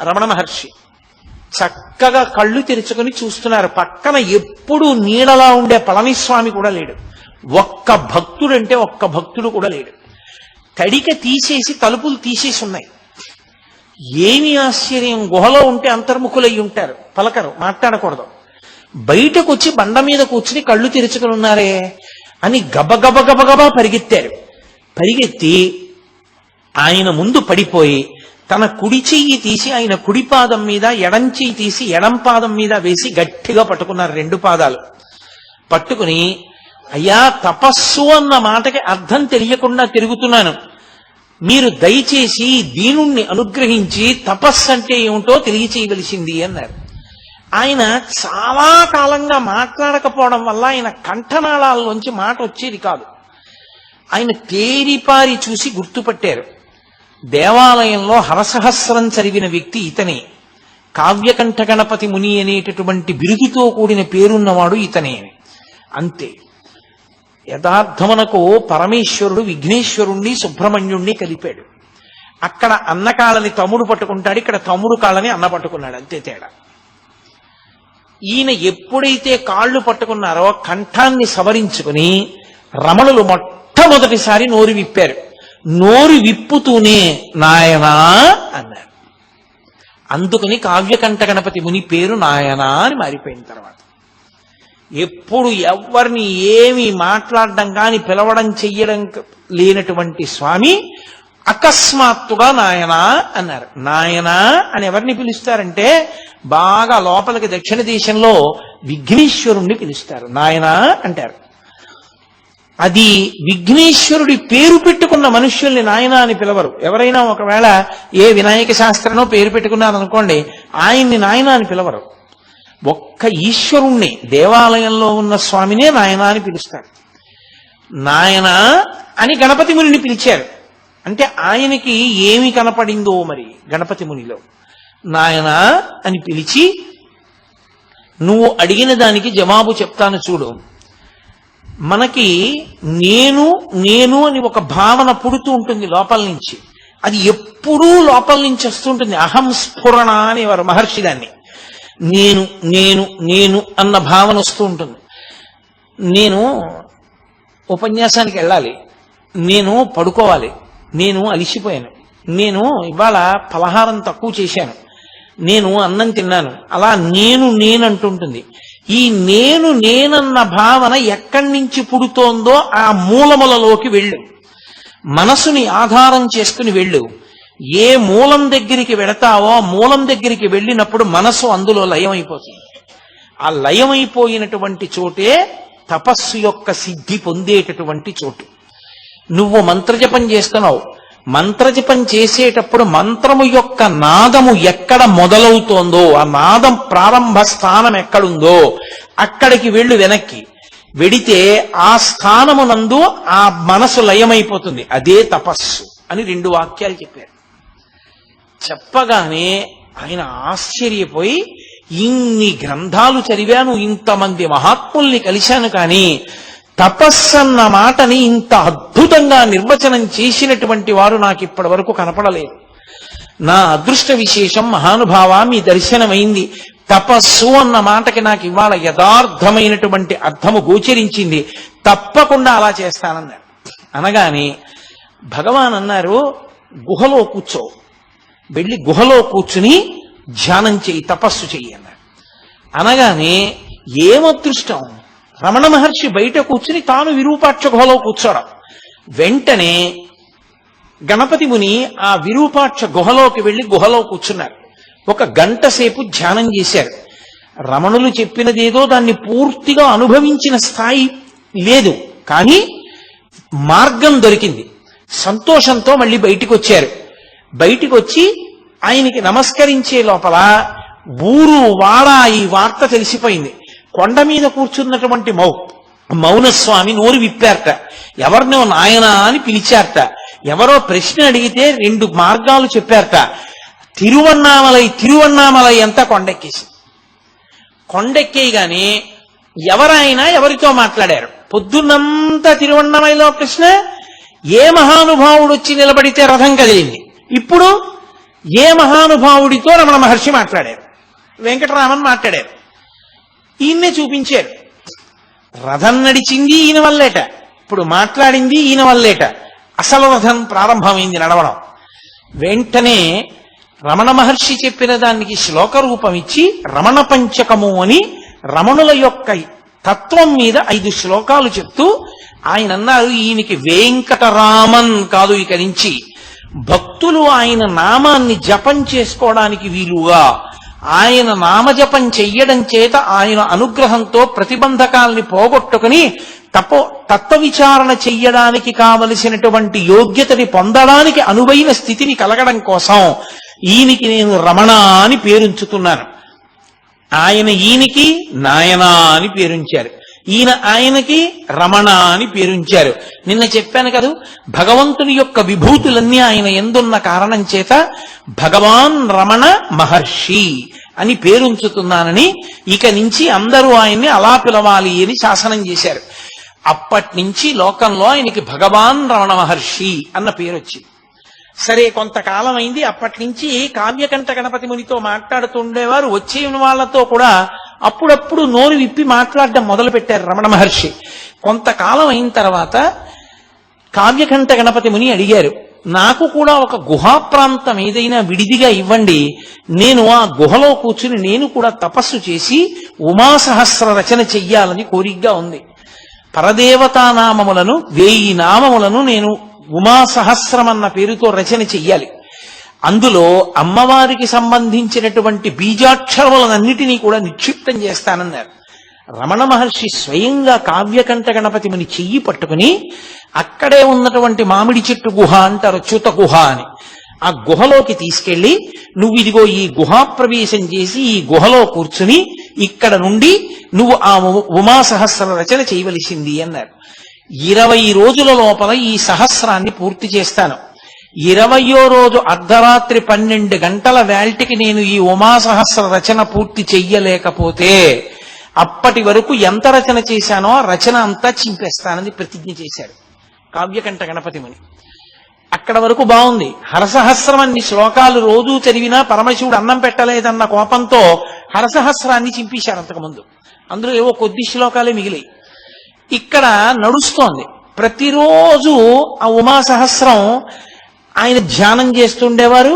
రమణ మహర్షి. చక్కగా కళ్ళు తెరుచుకొని చూస్తున్నారు. పక్కన ఎప్పుడు నీడలా ఉండే పళనిస్వామి కూడా లేడు. ఒక్క భక్తుడంటే ఒక్క భక్తుడు కూడా లేడు. తడిక తీసేసి తలుపులు తీసేసి ఉన్నాయి. ఏమి ఆశ్చర్యం! గుహలో ఉంటే అంతర్ముఖులై ఉంటారు, పలకరు, మాట్లాడకూడదు. బయటకు వచ్చి బండ మీద కూర్చుని కళ్ళు తెరుచుకుని ఉన్నారే అని గబగబ గబగబా పరిగెత్తారు. పరిగెత్తి ఆయన ముందు పడిపోయి తన కుడి చెయ్యి తీసి ఆయన కుడి పాదం మీద, ఎడం చెయ్యి తీసి ఎడం పాదం మీద వేసి గట్టిగా పట్టుకున్నారు. 2 పాదాలు పట్టుకుని, అయ్యా, తపస్సు అన్న మాటకి అర్థం తెలియకుండా తిరుగుతున్నాను, మీరు దయచేసి దీనుణ్ణి అనుగ్రహించి తపస్సు అంటే ఏమిటో తెలియచేయవలసింది అన్నారు. ఆయన చాలా కాలంగా మాట్లాడకపోవడం వల్ల ఆయన కంఠనాళాల్లోంచి మాట వచ్చేది కాదు. ఆయన తేరిపారి చూసి గుర్తుపట్టారు. దేవాలయంలో హరసహస్రం చదివిన వ్యక్తి ఇతనే. కావ్యకంఠ గణపతి ముని అనేటటువంటి బిరుదుతో కూడిన పేరున్నవాడు ఇతనే. అంతే. యథార్థమునకు పరమేశ్వరుడు విఘ్నేశ్వరుణ్ణి సుబ్రహ్మణ్యుణ్ణి కలిపాడు. అక్కడ అన్న కాళ్ళని తమ్ముడు పట్టుకుంటాడు, ఇక్కడ తమ్ముడు కాళ్ళని అన్న పట్టుకున్నాడు. అంతే తేడా. ఈయన ఎప్పుడైతే కాళ్ళు పట్టుకున్నారో కంఠాన్ని సవరించుకుని రమణులు మొట్టమొదటిసారి నోరు విప్పారు. నోరు విప్పుతూనే నాయనా అన్నారు. అందుకని కావ్యకంఠ గణపతి ముని పేరు నాయనా అని మారిపోయిన తర్వాత ఎప్పుడు ఎవరిని ఏమి మాట్లాడడం కాని పిలవడం చెయ్యడం లేనటువంటి స్వామి అకస్మాత్తుగా నాయనా అన్నారు. నాయనా అని ఎవరిని పిలుస్తారంటే బాగా లోపలికి దక్షిణ దేశంలో విఘ్నేశ్వరుణ్ణి పిలుస్తారు. నాయనా అంటారు. అది విఘ్నేశ్వరుడి పేరు పెట్టుకున్న మనుష్యుల్ని నాయన అని పిలవరు. ఎవరైనా ఒకవేళ ఏ వినాయక శాస్త్రనో పేరు పెట్టుకున్నారనుకోండి, ఆయన్ని నాయన అని పిలవరు. ఒక్క ఈశ్వరుణ్ణి, దేవాలయంలో ఉన్న స్వామినే నాయన అని పిలుస్తారు. నాయన అని గణపతి మునిని పిలిచారు. అంటే ఆయనకి ఏమి కనపడిందో మరి గణపతి మునిలో. నాయన అని పిలిచి, నువ్వు అడిగిన దానికి జవాబు చెప్తాను చూడు. మనకి నేను నేను అని ఒక భావన పుడుతూ ఉంటుంది లోపల నుంచి. అది ఎప్పుడూ లోపల నుంచి వస్తుంటుంది. అహం స్ఫురణ అనేవారు మహర్షి దాన్ని. నేను నేను నేను అన్న భావన వస్తూ ఉంటుంది. నేను ఉపన్యాసానికి వెళ్ళాలి, నేను పడుకోవాలి, నేను అలిసిపోయాను, నేను ఇవాళ పలహారం తక్కువ చేశాను, నేను అన్నం తిన్నాను, అలా నేను నేనంటుంటుంది. ఈ నేను నేనన్న భావన ఎక్కడి నుంచి పుడుతోందో ఆ మూలములలోకి వెళ్ళు. మనసుని ఆధారం చేసుకుని వెళ్ళు. ఏ మూలం దగ్గరికి వెడతావో ఆ మూలం దగ్గరికి వెళ్ళినప్పుడు మనసు అందులో లయమైపోతుంది. ఆ లయమైపోయినటువంటి చోటే తపస్సు యొక్క సిద్ధి పొందేటటువంటి చోటు. నువ్వు మంత్రజపం చేస్తున్నావు. మంత్రజపం చేసేటప్పుడు మంత్రము యొక్క నాదము ఎక్కడ మొదలవుతోందో, ఆ నాదం ప్రారంభ స్థానం ఎక్కడుందో అక్కడికి వెళ్ళు. వెనక్కి వెడితే ఆ స్థానమునందు ఆ మనసు లయమైపోతుంది. అదే తపస్సు అని 2 వాక్యాలు చెప్పారు. చెప్పగానే ఆయన ఆశ్చర్యపోయి, ఇన్ని గ్రంథాలు చదివాను, ఇంతమంది మహాత్ముల్ని కలిశాను, కానీ తపస్సన్న మాటని ఇంత అద్భుతంగా నిర్వచనం చేసినటువంటి వారు నాకు ఇప్పటి వరకు కనపడలేదు. నా అదృష్ట విశేషం మహానుభావ, మీ దర్శనమైంది. తపస్సు అన్న మాటకి నాకు ఇవాళ యథార్థమైనటువంటి అర్థము గోచరించింది. తప్పకుండా అలా చేస్తానన్నారు. అనగానే భగవాన్ అన్నారు, గుహలో కూర్చో, వెళ్ళి గుహలో కూర్చుని ధ్యానం చెయ్యి, తపస్సు చెయ్యి అన్నారు. అనగానే ఏమదృష్టం! రమణ మహర్షి బయట కూర్చుని తాను విరూపాక్ష గుహలో కూర్చోవడం. వెంటనే గణపతి ముని ఆ విరూపాక్ష గుహలోకి వెళ్లి గుహలో కూర్చున్నారు. 1 గంట సేపు ధ్యానం చేశారు. రమణులు చెప్పినదేదో దాన్ని పూర్తిగా అనుభవించిన స్థాయి లేదు, కానీ మార్గం దొరికింది. సంతోషంతో మళ్ళీ బయటికి వచ్చారు. బయటికి వచ్చి ఆయనకి నమస్కరించే లోపల ఊరు వాడ ఈ వార్త తెలిసిపోయింది. కొండ మీద కూర్చున్నటువంటి మౌనస్వామి నోరు విప్పారట. ఎవరినో నాయనా అని పిలిచారట. ఎవరో ప్రశ్న అడిగితే 2 మార్గాలు చెప్పారట. తిరువన్నామలై అంతా కొండెక్కేసి, కొండెక్కేయగానే ఎవరైనా ఎవరితో మాట్లాడారు. పొద్దున్నంతా తిరువన్నామలలో కృష్ణ, ఏ మహానుభావుడు వచ్చి నిలబడితే రథం కదిలింది. ఇప్పుడు ఏ మహానుభావుడితో రమణ మహర్షి మాట్లాడారు, వెంకటరామన్ మాట్లాడారు, ఈయన్నే చూపించారు. రథం నడిచింది ఈయన వల్లేట, ఇప్పుడు మాట్లాడింది ఈయన వల్లేట. అసలు రథం ప్రారంభమైంది నడవడం. వెంటనే రమణ మహర్షి చెప్పిన దానికి శ్లోక రూపం ఇచ్చి రమణ పంచకము అని రమణుల యొక్క తత్వం మీద 5 శ్లోకాలు చెప్తూ ఆయన అన్నారు, ఈయనకి వెంకటరామన్ కాదు, ఇక నుంచి భక్తులు ఆయన నామాన్ని జపం చేసుకోవడానికి వీలుగా ఆయన నామజపం చెయ్యడం చేత ఆయన అనుగ్రహంతో ప్రతిబంధకాల్ని పోగొట్టుకుని తత్వ విచారణ చెయ్యడానికి కావలసినటువంటి యోగ్యతని పొందడానికి అనువైన స్థితిని కలగడం కోసం ఈయనకి నేను రమణ అని పేరుంచుతున్నాను. ఆయన ఈయనకి నాయనా అని పేరుంచారు, ఈయన ఆయనకి రమణ అని పేరుంచారు. నిన్న చెప్పాను కదా, భగవంతుని యొక్క విభూతులన్నీ ఆయన ఎందున్న కారణం చేత భగవాన్ రమణ మహర్షి అని పేరుంచుతున్నానని, ఇక నుంచి అందరూ ఆయన్ని అలా పిలవాలి అని శాసనం చేశారు. అప్పటి నుంచి లోకంలో ఆయనకి భగవాన్ రమణ మహర్షి అన్న పేరు వచ్చింది. సరే, కొంతకాలం అయింది. అప్పటి నుంచి కావ్యకంఠ గణపతి మునితో మాట్లాడుతుండేవారు. వచ్చే వాళ్ళతో కూడా అప్పుడప్పుడు నోరు విప్పి మాట్లాడడం మొదలు పెట్టారు రమణ మహర్షి. కొంతకాలం అయిన తర్వాత కావ్యకంఠ గణపతి ముని అడిగారు, నాకు కూడా ఒక గుహా ప్రాంతం ఏదైనా విడిదిగా ఇవ్వండి, నేను ఆ గుహలో కూర్చుని నేను కూడా తపస్సు చేసి ఉమాసహస్ర రచన చెయ్యాలని కోరికగా ఉంది. పరదేవతా నామములను 1000 నామములను నేను ఉమాసహస్రం అన్న పేరుతో రచన చెయ్యాలి. అందులో అమ్మవారికి సంబంధించినటువంటి బీజాక్షరములన్నిటినీ కూడా నిక్షిప్తం చేస్తానన్నారు. రమణ మహర్షి స్వయంగా కావ్యకంఠ గణపతి ముని చెయ్యి పట్టుకుని అక్కడే ఉన్నటువంటి మామిడి చెట్టు గుహ అంటారు, చ్యుత గుహ అని, ఆ గుహలోకి తీసుకెళ్లి నువ్వు ఇదిగో ఈ గుహా ప్రవేశం చేసి ఈ గుహలో కూర్చుని ఇక్కడ నుండి నువ్వు ఆ ఉమాసహస్ర రచన చేయవలసింది అన్నారు. 20 రోజుల లోపల ఈ సహస్రాన్ని పూర్తి చేస్తాను. 20వ రోజు అర్ధరాత్రి 12 గంటల వేల్టికి నేను ఈ ఉమాసహస్ర రచన పూర్తి చెయ్యలేకపోతే అప్పటి వరకు ఎంత రచన చేశానో ఆ రచన అంతా చింపేస్తానని ప్రతిజ్ఞ చేశాడు కావ్యకంఠ గణపతి ముని. అక్కడ వరకు బాగుంది. హరసహస్రం అన్ని శ్లోకాలు రోజూ చదివినా పరమశివుడు అన్నం పెట్టలేదన్న కోపంతో హరసహస్రాన్ని చింపేశారు అంతకుముందు. అందులో ఏవో కొద్ది శ్లోకాలే మిగిలాయి. ఇక్కడ నడుస్తోంది. ప్రతిరోజు ఆ ఉమాసహస్రం ఆయన ధ్యానం చేస్తుండేవారు,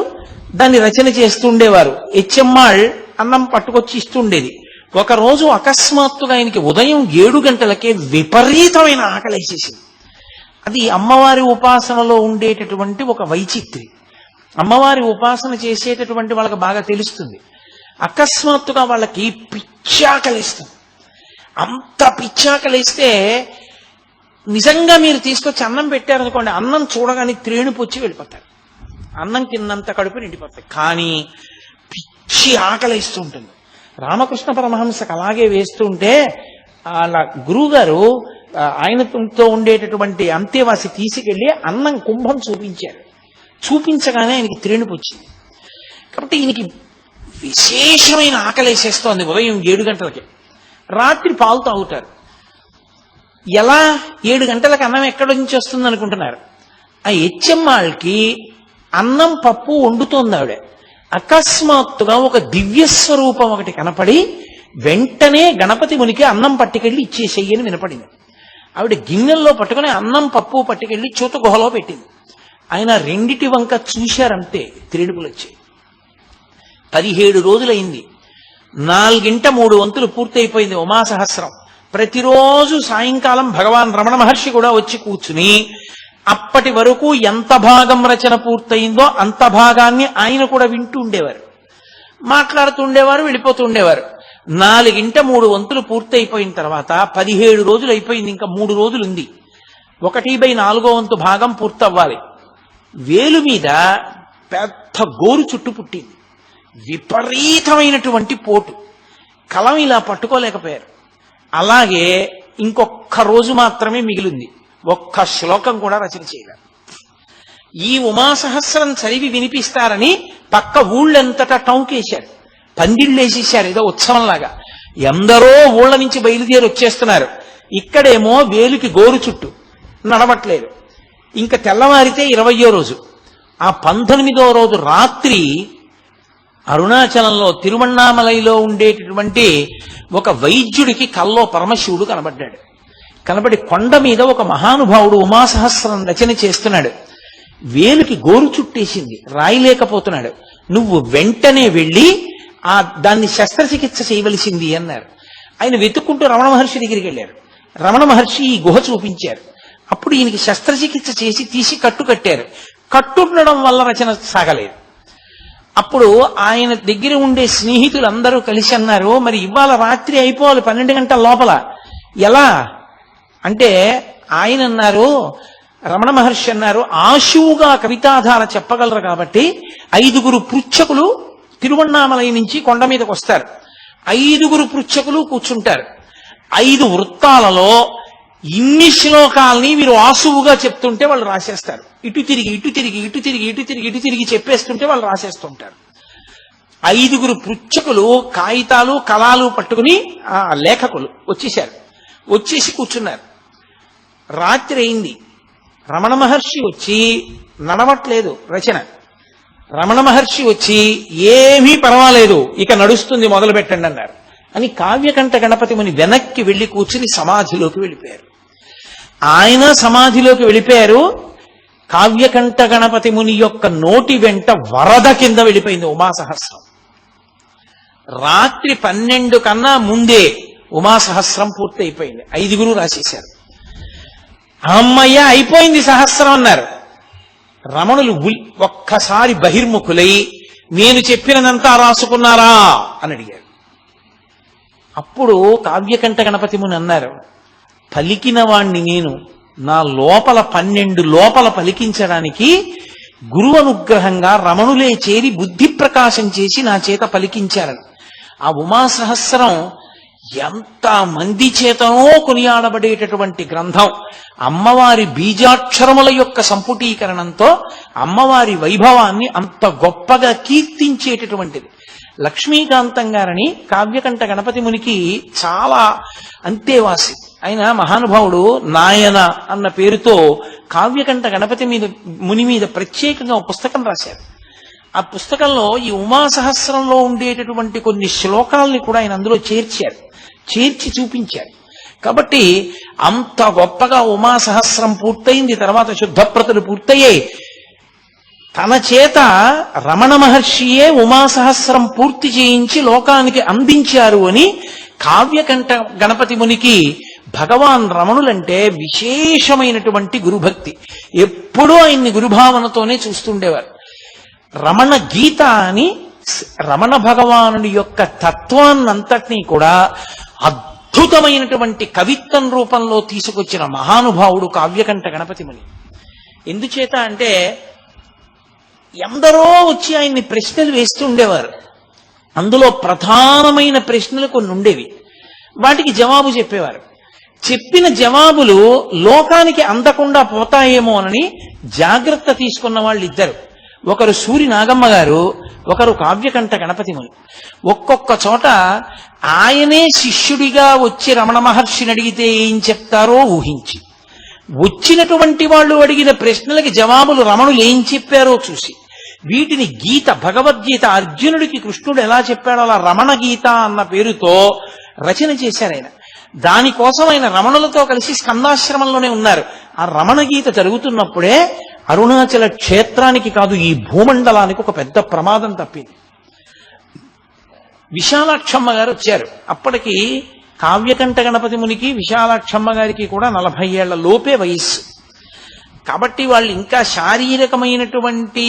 దాన్ని రచన చేస్తుండేవారు. హెచ్ఎమ్మాళ్ అన్నం పట్టుకొచ్చి ఇస్తుండేది. ఒకరోజు అకస్మాత్తుగా ఆయనకి ఉదయం 7 గంటలకే విపరీతమైన ఆకలేసేసింది. అది అమ్మవారి ఉపాసనలో ఉండేటటువంటి ఒక వైచిత్రి. అమ్మవారి ఉపాసన చేసేటటువంటి వాళ్ళకి బాగా తెలుస్తుంది. అకస్మాత్తుగా వాళ్ళకి పిచ్చాకలేస్తుంది. అంత పిచ్చాకలేస్తే నిజంగా మీరు తీసుకొచ్చి అన్నం పెట్టారనుకోండి, అన్నం చూడగానే త్రేణుపు వచ్చి వెళ్ళిపోతారు. అన్నం తిన్నంత కడుపు నిండిపోతాయి. కానీ పిచ్చి ఆకలేస్తూ ఉంటుంది. రామకృష్ణ పరమహంసకు అలాగే వేస్తుంటే అలా గురువుగారు ఆయనతో ఉండేటటువంటి అంతేవాసి తీసుకెళ్లి అన్నం కుంభం చూపించారు. చూపించగానే ఆయనకి త్రేణుపు వచ్చింది. కాబట్టి ఈయనకి విశేషమైన ఆకలేసేస్తోంది ఉదయం 7 గంటలకి. రాత్రి పాలు తాగుతారు. ఎలా 7 గంటలకు అన్నం ఎక్కడి నుంచి వస్తుంది అనుకుంటున్నారు? ఆ హెచ్ఎమ్మాళ్ళకి అన్నం పప్పు వండుతోంది ఆవిడ. అకస్మాత్తుగా ఒక దివ్యస్వరూపం ఒకటి కనపడి వెంటనే గణపతి మునికి అన్నం పట్టుకెళ్ళి ఇచ్చేసేయని వినపడింది. ఆవిడ గిన్నెల్లో పట్టుకుని అన్నం పప్పు పట్టుకెళ్ళి చూత గుహలో పెట్టింది. ఆయన రెండిటి వంక చూశారంతే త్రేడుపులు వచ్చాయి. 17 రోజులైంది. 4 వంతులు పూర్తయిపోయింది ఉమాసహస్రం. ప్రతిరోజు సాయంకాలం భగవాన్ రమణ మహర్షి కూడా వచ్చి కూర్చుని అప్పటి వరకు ఎంత భాగం రచన పూర్తయిందో అంత భాగాన్ని ఆయన కూడా వింటూ ఉండేవారు, మాట్లాడుతుండేవారు, వెళ్ళిపోతుండేవారు. 4 వంతులు పూర్తయిపోయిన తర్వాత 17 రోజులు అయిపోయింది. ఇంకా 3 రోజులు ఉంది. 1/4 వంతు భాగం పూర్తవ్వాలి. వేలు మీద పెద్ద గోరు చుట్టు పుట్టింది. విపరీతమైనటువంటి పోటు. కలం ఇలా పట్టుకోలేకపోయారు. అలాగే ఇంకొక్క రోజు మాత్రమే మిగిలింది. ఒక్క శ్లోకం కూడా రచన చేయలేరు. ఈ ఉమాసహస్రం చదివి వినిపిస్తారని పక్క ఊళ్ళంతటా టౌకేశారు, పందిళ్ళేసేశారు. ఏదో ఉత్సవంలాగా ఎందరో ఊళ్ళ నుంచి బయలుదేరి వచ్చేస్తున్నారు. ఇక్కడేమో వేలుకి గోరు చుట్టు, నడవట్లేదు. ఇంకా తెల్లవారితే 20వ రోజు. ఆ 19వ రోజు రాత్రి అరుణాచలంలో తిరువణ్ణామలైలో ఉండేటటువంటి ఒక వైద్యుడికి కల్లో పరమశివుడు కనబడ్డాడు. కనబడి కొండ మీద ఒక మహానుభావుడు ఉమాసహస్రం రచన చేస్తున్నాడు. వేలుకి గోరు చుట్టేసింది, రాయలేకపోతున్నాడు. నువ్వు వెంటనే వెళ్ళి దాన్ని శస్త్రచికిత్స చేయవలసింది అన్నారు. ఆయన వెతుక్కుంటూ రమణ మహర్షి దగ్గరికి వెళ్ళారు. రమణ మహర్షి ఈ గుహ చూపించారు. అప్పుడు ఈయనకి శస్త్రచికిత్స చేసి తీసి కట్టు కట్టారు. కట్టుండడం వల్ల రచన సాగలేదు. అప్పుడు ఆయన దగ్గర ఉండే స్నేహితులందరూ కలిసి అన్నారు, మరి ఇవాళ రాత్రి అయిపోవాలి 12 గంటల లోపల, ఎలా అంటే ఆయన అన్నారు, రమణ మహర్షి అన్నారు, ఆశువుగా కవితాధార చెప్పగలరు కాబట్టి 5 పృచ్ఛకులు తిరువణ్ణామలై నుంచి కొండ మీదకి వస్తారు. 5 పృచ్ఛకులు కూర్చుంటారు. 5 వృత్తాలలో ఇన్ని శ్లోకాలని వీరు ఆశువుగా చెప్తుంటే వాళ్ళు రాసేస్తారు. ఇటు తిరిగి ఇటు తిరిగి ఇటు తిరిగి ఇటు తిరిగి ఇటు తిరిగి చెప్పేస్తుంటే వాళ్ళు రాసేస్తుంటారు. 5 పృచ్ఛకులు కాగితాలు కలాలు పట్టుకుని ఆ లేఖకులు వచ్చేసి కూర్చున్నారు. రాత్రి అయింది. రమణ మహర్షి వచ్చి నడవట్లేదు రచన. రమణ మహర్షి వచ్చి ఏమీ పర్వాలేదు, ఇక నడుస్తుంది, మొదలు పెట్టండి అన్నారు. అని కావ్యకంఠ గణపతి ముని వెనక్కి వెళ్లి కూర్చుని సమాధిలోకి వెళ్ళిపోయారు. ఆయన సమాధిలోకి వెళ్ళిపోయారు. కావ్యకంఠ గణపతి ముని యొక్క నోటి వెంట వరద కింద వెళ్ళిపోయింది ఉమాసహస్రం. రాత్రి 12 కన్నా ముందే ఉమాసహస్రం పూర్తి అయిపోయింది. 5 రాసేశారు. అమ్మయ్య అయిపోయింది సహస్రం అన్నారు. రమణులు ఒక్కసారి బహిర్ముఖులై, నేను చెప్పినదంతా రాసుకున్నారా అని అడిగారు. అప్పుడు కావ్యకంఠ గణపతి ముని అన్నారు, పలికిన వాణ్ణి నేను, నా లోపల 12 లోపల పలికించడానికి గురువు అనుగ్రహంగా రమణులే చేరి బుద్ధి ప్రకాశం చేసి నా చేత పలికించారని. ఆ ఉమాసహస్రం ఎంత మంది చేతనో కొనియాడబడేటటువంటి గ్రంథం. అమ్మవారి బీజాక్షరముల యొక్క సంపుటీకరణంతో అమ్మవారి వైభవాన్ని అంత గొప్పగా కీర్తించేటటువంటిది. లక్ష్మీకాంతం గారని కావ్యకంఠ గణపతి మునికి చాలా అంతేవాసి. ఆయన మహానుభావుడు నాయన అన్న పేరుతో కావ్యకంఠ గణపతి ముని మీద ప్రత్యేకంగా ఒక పుస్తకం రాశారు. ఆ పుస్తకంలో ఈ ఉమాసహస్రంలో ఉండేటటువంటి కొన్ని శ్లోకాలని కూడా ఆయన అందులో చేర్చి చూపించారు. కాబట్టి అంత గొప్పగా ఉమాసహస్రం పూర్తయింది. తర్వాత శుద్ధప్రతులు పూర్తయ్యాయి. తన చేత రమణ మహర్షియే ఉమాసహస్రం పూర్తి చేయించి లోకానికి అందించారు అని కావ్యకంఠ గణపతి మునికి భగవాన్ రమణులంటే విశేషమైనటువంటి గురుభక్తి. ఎప్పుడూ ఆయన్ని గురుభావనతోనే చూస్తుండేవారు. రమణ గీత అని రమణ భగవానుడి యొక్క తత్వాన్నంతటినీ కూడా అద్భుతమైనటువంటి కవిత్వం రూపంలో తీసుకొచ్చిన మహానుభావుడు కావ్యకంఠ గణపతి ముని. ఎందుచేత అంటే ఎందరో వచ్చి ఆయన్ని ప్రశ్నలు వేస్తూ ఉండేవారు. అందులో ప్రధానమైన ప్రశ్నలు కొన్ని ఉండేవి. వాటికి జవాబు చెప్పేవారు. చెప్పిన జవాబులు లోకానికి అందకుండా పోతాయేమోనని జాగ్రత్త తీసుకున్న వాళ్ళు ఇద్దరు. ఒకరు సూరి నాగమ్మ గారు, ఒకరు కావ్యకంఠ గణపతి ముని. ఒక్కొక్క చోట ఆయనే శిష్యుడిగా వచ్చి రమణ మహర్షిని అడిగితే ఏం చెప్తారో ఊహించి, వచ్చినటువంటి వాళ్ళు అడిగిన ప్రశ్నలకి జవాబులు రమణులు ఏం చెప్పారో చూసి, వీటిని గీత, భగవద్గీత అర్జునుడికి కృష్ణుడు ఎలా చెప్పాడో అలా రమణ గీత అన్న పేరుతో రచన చేశారు ఆయన. దానికోసం ఆయన రమణులతో కలిసి స్కందాశ్రమంలోనే ఉన్నారు. ఆ రమణ గీత జరుగుతున్నప్పుడే అరుణాచల క్షేత్రానికి కాదు, ఈ భూమండలానికి ఒక పెద్ద ప్రమాదం తప్పింది. విశాలాక్షమ్మ గారు వచ్చారు. అప్పటికి కావ్యకంఠ గణపతి మునికి విశాలాక్షమ్మ గారికి కూడా 40 ఏళ్ల లోపే వయస్సు. కాబట్టి వాళ్ళు ఇంకా శారీరకమైనటువంటి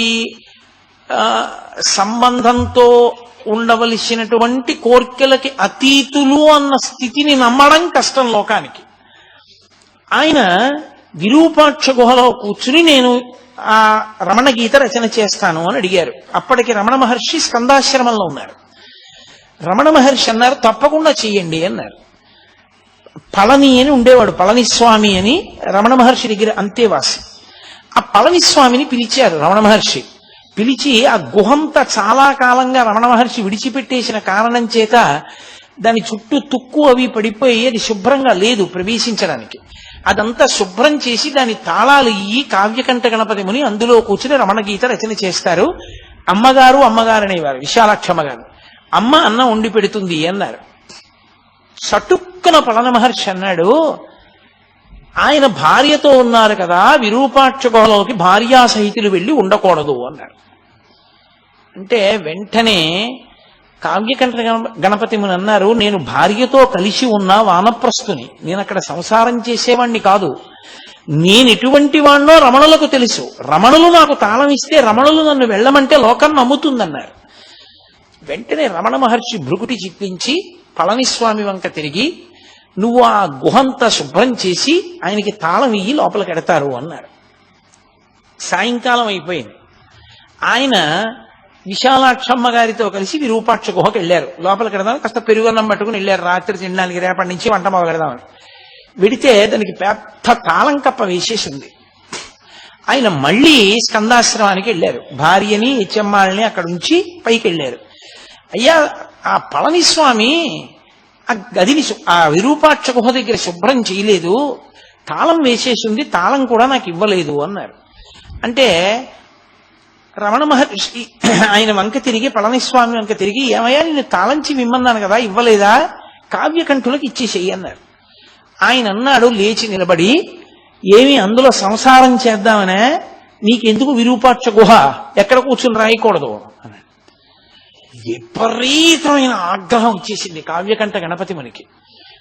సంబంధంతో ఉండవలసినటువంటి కోర్కెలకి అతీతులు అన్న స్థితిని నమ్మడం కష్టం లోకానికి. ఆయన విరూపాక్ష గుహలో కూర్చుని నేను ఆ రమణ గీత రచన చేస్తాను అని అడిగారు. అప్పటికి రమణ మహర్షి స్కందాశ్రమంలో ఉన్నారు. రమణ మహర్షి అన్నారు, తప్పకుండా చెయ్యండి అన్నారు. పళని అని ఉండేవాడు, పళనిస్వామి అని రమణ మహర్షి దగ్గర అంతేవాసి. ఆ పళనిస్వామిని పిలిచారు రమణ మహర్షి. పిలిచి ఆ గుహంతా చాలా కాలంగా రమణ మహర్షి విడిచిపెట్టేసిన కారణం చేత దాని చుట్టూ తుక్కు అవి పడిపోయి అది శుభ్రంగా లేదు ప్రవేశించడానికి. అదంతా శుభ్రం చేసి దాని తాళాలు ఇయ్యి కావ్యకంఠ గణపతి ముని అందులో కూర్చుని రమణ గీత రచన చేస్తారు. అమ్మగారు అనేవారు విశాలాక్షమ్మ గారు. అమ్మ అన్నం వండి పెడుతుంది అన్నారు. చటుక్కున పళన మహర్షి అన్నాడు, ఆయన భార్యతో ఉన్నారు కదా, విరూపాక్ష గుహలోకి భార్యా సహితులు వెళ్ళి ఉండకూడదు అన్నాడు. అంటే వెంటనే కావ్యకంఠ గణపతి ముని అన్నారు, నేను భార్యతో కలిసి ఉన్న వానప్రస్థుని, నేను అక్కడ సంసారం చేసేవాణ్ణి కాదు, నేను ఎటువంటి వాణ్ణో రమణులకు తెలుసు, రమణులు నాకు తాళం ఇస్తే రమణులు నన్ను వెళ్ళమంటే లోకం నమ్ముతుందన్నారు. వెంటనే రమణ మహర్షి భృకుటి చిట్లించి పళనిస్వామి వంక తిరిగి, నువ్వు ఆ గుహంతా శుభ్రం చేసి ఆయనకి తాళం ఇయ్యి లోపలికి ఎడతారు అన్నారు. సాయంకాలం అయిపోయింది. ఆయన విశాలాక్షమ్మ గారితో కలిసి విరూపాక్ష గుహకి వెళ్ళారు. లోపలికి వెడదామని కాస్త పెరుగన్నం పట్టుకుని వెళ్ళారు. రాత్రి తినడానికి రేపటి నుంచి వంట మొదలెడదామని వెడితే దానికి పెద్ద తాళం కప్ప వేసేసింది. ఆయన మళ్ళీ స్కందాశ్రమానికి వెళ్ళారు. భార్యని చెమ్మాళ్ళని అక్కడ ఉంచి పైకి వెళ్ళారు. అయ్యా, ఆ పళనిస్వామి ఆ గదిని ఆ విరూపాక్ష గుహ దగ్గర శుభ్రం చేయలేదు, తాళం వేసేసింది, తాళం కూడా నాకు ఇవ్వలేదు అన్నారు. అంటే రమణ మహర్షి ఆయన వంక తిరిగి పళనిస్వామి వంక తిరిగి, ఏమయ్యా నేను తాళంచి విమ్మన్నాను కదా, ఇవ్వలేదా, కావ్యకంఠులకు ఇచ్చేసేయి అన్నారు. ఆయన అన్నాడు లేచి నిలబడి, ఏమి అందులో సంసారం చేద్దామనే, నీకెందుకు విరూపాక్ష గుహ, ఎక్కడ కూర్చుని రాయకూడదు అన్నాడు. విపరీతమైన ఆగ్రహం వచ్చేసింది కావ్యకంఠ గణపతి మునికి.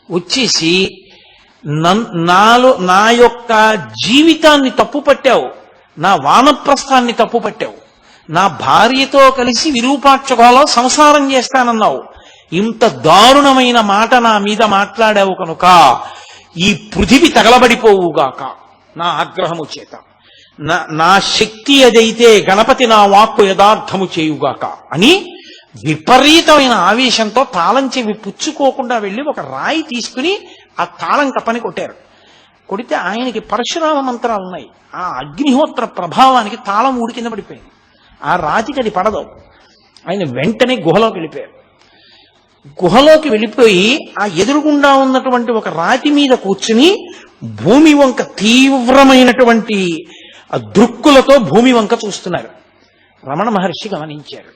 వచ్చేసి నా యొక్క జీవితాన్ని తప్పు పట్టావు, నా వానప్రస్థాన్ని తప్పు పట్టావు, నా భార్యతో కలిసి విరూపాక్ష గుహలో సంసారం చేస్తానన్నావు, ఇంత దారుణమైన మాట నా మీద మాట్లాడావు కనుక ఈ పృథివి తగలబడిపోవుగాక నా ఆగ్రహము చేత, నా శక్తి అదైతే గణపతి నా వాక్కు యథార్థము చేయుగాక అని విపరీతమైన ఆవేశంతో తాళం చెవి పుచ్చుకోకుండా వెళ్ళి ఒక రాయి తీసుకుని ఆ తాళం కప్పని కొట్టారు. కొడితే ఆయనకి పరశురామ మంత్రాలు ఉన్నాయి. ఆ అగ్నిహోత్ర ప్రభావానికి తాళం ఊడి కింద పడిపోయింది. ఆ రాతికి అది పడదు. ఆయన వెంటనే గుహలోకి వెళ్ళిపోయారు. గుహలోకి వెళ్ళిపోయి ఆ ఎదురుగుండా ఉన్నటువంటి ఒక రాతి మీద కూర్చుని భూమి వంక తీవ్రమైనటువంటి దృక్కులతో భూమి వంక చూస్తున్నారు. రమణ మహర్షి గమనించారు.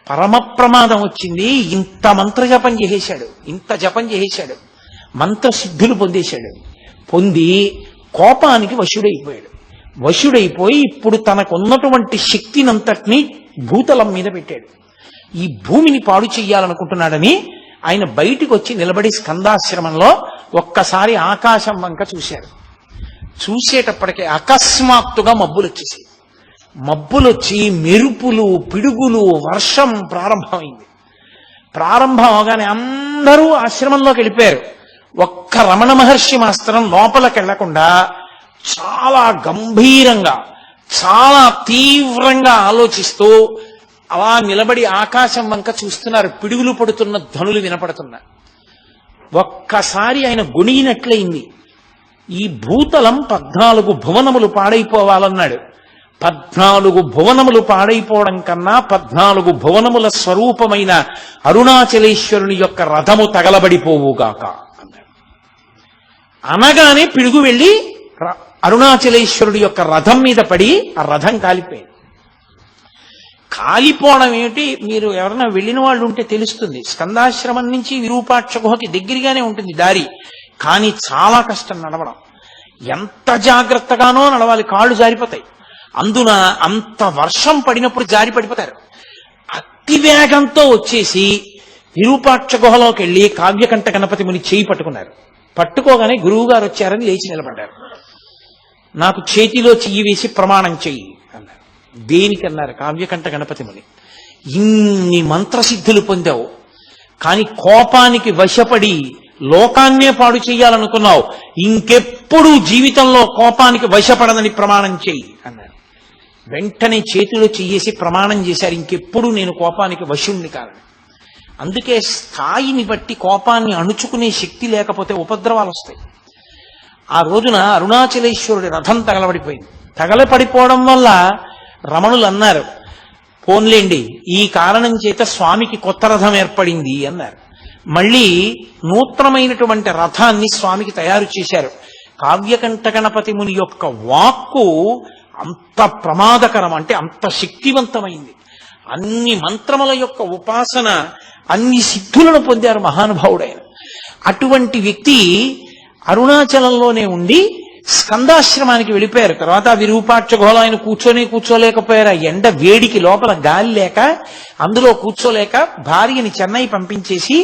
పరమ ప్రమాదం వచ్చింది. ఇంత మంత్రజపం చేసేశాడు, ఇంత జపం చేసేశాడు, మంత్రసిద్ధులు పొందేశాడు. పొంది కోపానికి వశుడైపోయాడు. వశుడైపోయి ఇప్పుడు తనకున్నటువంటి శక్తినంతటినీ భూతలం మీద పెట్టాడు. ఈ భూమిని పాడు చెయ్యాలనుకుంటున్నాడని ఆయన బయటికి వచ్చి నిలబడి స్కందాశ్రమంలో ఒక్కసారి ఆకాశం వంక చూశారు. చూసేటప్పటికే అకస్మాత్తుగా మబ్బులొచ్చేసి, మబ్బులొచ్చి మెరుపులు, పిడుగులు, వర్షం ప్రారంభమైంది. ప్రారంభం అవగానే అందరూ ఆశ్రమంలోకి వెళ్ళిపోయారు. ఒక్క రమణ మహర్షి మాత్రం లోపలికి వెళ్లకుండా చాలా గంభీరంగా, చాలా తీవ్రంగా ఆలోచిస్తూ అలా నిలబడి ఆకాశం వంక చూస్తున్నారు. పిడుగులు పడుతున్న ధ్వనులు వినపడుతున్నా. ఒక్కసారి ఆయన గొణిగినట్లయింది. ఈ భూతలం 14 భువనములు పాడైపోవాలన్నాడు. 14 భువనములు పాడైపోవడం కన్నా 14 భువనముల స్వరూపమైన అరుణాచలేశ్వరుని యొక్క రథము తగలబడిపోవుగాక అన్నాడు. అనగానే పిడుగు వెళ్ళి అరుణాచలేశ్వరుడి యొక్క రథం మీద పడి ఆ రథం కాలిపోయింది. కాలిపోవడం ఏమిటి, మీరు ఎవరైనా వెళ్ళిన వాళ్ళు ఉంటే తెలుస్తుంది. స్కందాశ్రమం నుంచి విరూపాక్ష గుహకి దగ్గరగానే ఉంటుంది దారి, కానీ చాలా కష్టం నడవడం. ఎంత జాగ్రత్తగానో నడవాలి, కాళ్ళు జారిపోతాయి. అందున అంత వర్షం పడినప్పుడు జారి పడిపోతారు. అతి వేగంతో వచ్చేసి విరూపాక్ష గుహలోకి వెళ్ళి కావ్యకంఠ గణపతి ముని చేయి పట్టుకున్నారు. పట్టుకోగానే గురువు గారు వచ్చారని లేచి నిలబడ్డారు. నాకు చేతిలో చెయ్యి వేసి ప్రమాణం చెయ్యి అన్నారు. దేనికన్నారు కావ్యకంఠ గణపతి ముని, ఇన్ని మంత్రసిద్ధులు పొందావు, కానీ కోపానికి వశపడి లోకాన్నే పాడు చెయ్యాలనుకున్నావు, ఇంకెప్పుడు జీవితంలో కోపానికి వశపడదని ప్రమాణం చెయ్యి అన్నారు. వెంటనే చేతిలో చెయ్యేసి ప్రమాణం చేశారు, ఇంకెప్పుడు నేను కోపానికి వశుణ్ణి కాదని. అందుకే స్థాయిని బట్టి కోపాన్ని అణుచుకునే శక్తి లేకపోతే ఉపద్రవాలు వస్తాయి. ఆ రోజున అరుణాచలేశ్వరుడి రథం తగలబడిపోయింది. తగలపడిపోవడం వల్ల రమణులు అన్నారు, పోన్లేండి ఈ కారణం చేత స్వామికి కొత్త రథం ఏర్పడింది అన్నారు. మళ్ళీ నూతనమైనటువంటి రథాన్ని స్వామికి తయారు చేశారు. కావ్యకంఠ గణపతి ముని యొక్క వాక్కు అంత ప్రమాదకరం, అంటే అంత శక్తివంతమైంది. అన్ని మంత్రముల యొక్క ఉపాసన, అన్ని సిద్ధులను పొందారు మహానుభావుడైన. అటువంటి వ్యక్తి అరుణాచలంలోనే ఉండి స్కందాశ్రమానికి వెళ్ళిపోయారు. తర్వాత విరూపాక్ష ఘోళ ఆయన కూర్చోలేకపోయారు. ఎండ వేడికి లోపల గాలి లేక అందులో కూర్చోలేక భార్యని చెన్నై పంపించేసి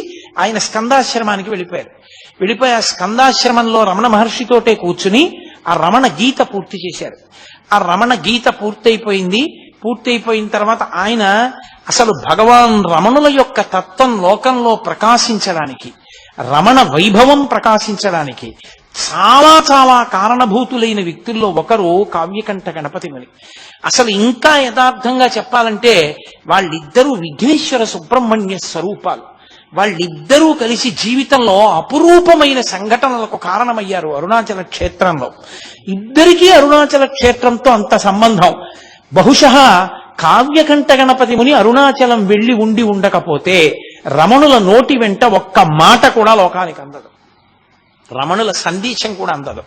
ఆయన స్కందాశ్రమానికి వెళ్ళిపోయారు. వెళ్ళిపోయి ఆ స్కందాశ్రమంలో రమణ మహర్షితోటే కూర్చుని ఆ రమణ గీత పూర్తి చేశారు. ఆ రమణ గీత పూర్తయిపోయిన తర్వాత ఆయన అసలు భగవాన్ రమణుల యొక్క తత్వం లోకంలో ప్రకాశించడానికి, రమణ వైభవం ప్రకాశించడానికి చాలా చాలా కారణభూతులైన వ్యక్తుల్లో ఒకరు కావ్యకంఠ గణపతి ముని. అసలు ఇంకా యథార్థంగా చెప్పాలంటే వాళ్ళిద్దరూ విఘ్నేశ్వర సుబ్రహ్మణ్య స్వరూపాలు. వాళ్ళిద్దరూ కలిసి జీవితంలో అపురూపమైన సంఘటనలకు కారణమయ్యారు అరుణాచల క్షేత్రంలో. ఇద్దరికీ అరుణాచల క్షేత్రంతో అంత సంబంధం. బహుశః కావ్యకంఠ గణపతి ముని అరుణాచలం వెళ్లి ఉండకపోతే రమణుల నోటి వెంట ఒక్క మాట కూడా లోకానికి అందదు, రమణుల సందేశం కూడా అందదు.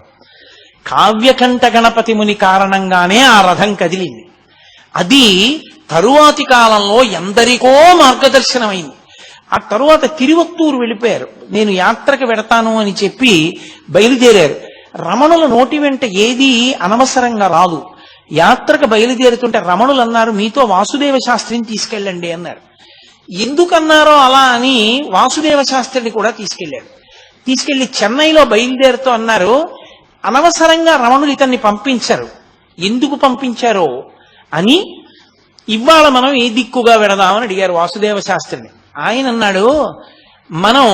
కావ్యకంఠ గణపతి ముని కారణంగానే ఆ రథం కదిలింది. అది తరువాతి కాలంలో ఎందరికో మార్గదర్శనమైంది. ఆ తరువాత తిరువత్తూరు వెళ్ళిపోయారు. నేను యాత్రకు వెడతాను అని చెప్పి బయలుదేరారు. రమణుల నోటి వెంట ఏది అనవసరంగా రాదు. యాత్రకు బయలుదేరుతుంటే రమణులు అన్నారు, మీతో వాసుదేవ శాస్త్రిని తీసుకెళ్ళండి అన్నారు. ఎందుకన్నారో అలా అని వాసుదేవ శాస్త్రిని కూడా తీసుకెళ్లి చెన్నైలో బయలుదేరుతూ అన్నారు, అనవసరంగా రమణులు ఇతన్ని పంపించారు, ఎందుకు పంపించారో అని ఇవాళ మనం ఏ దిక్కుగా వెడదామని అడిగారు వాసుదేవ శాస్త్రిని. ఆయన అన్నాడు, మనం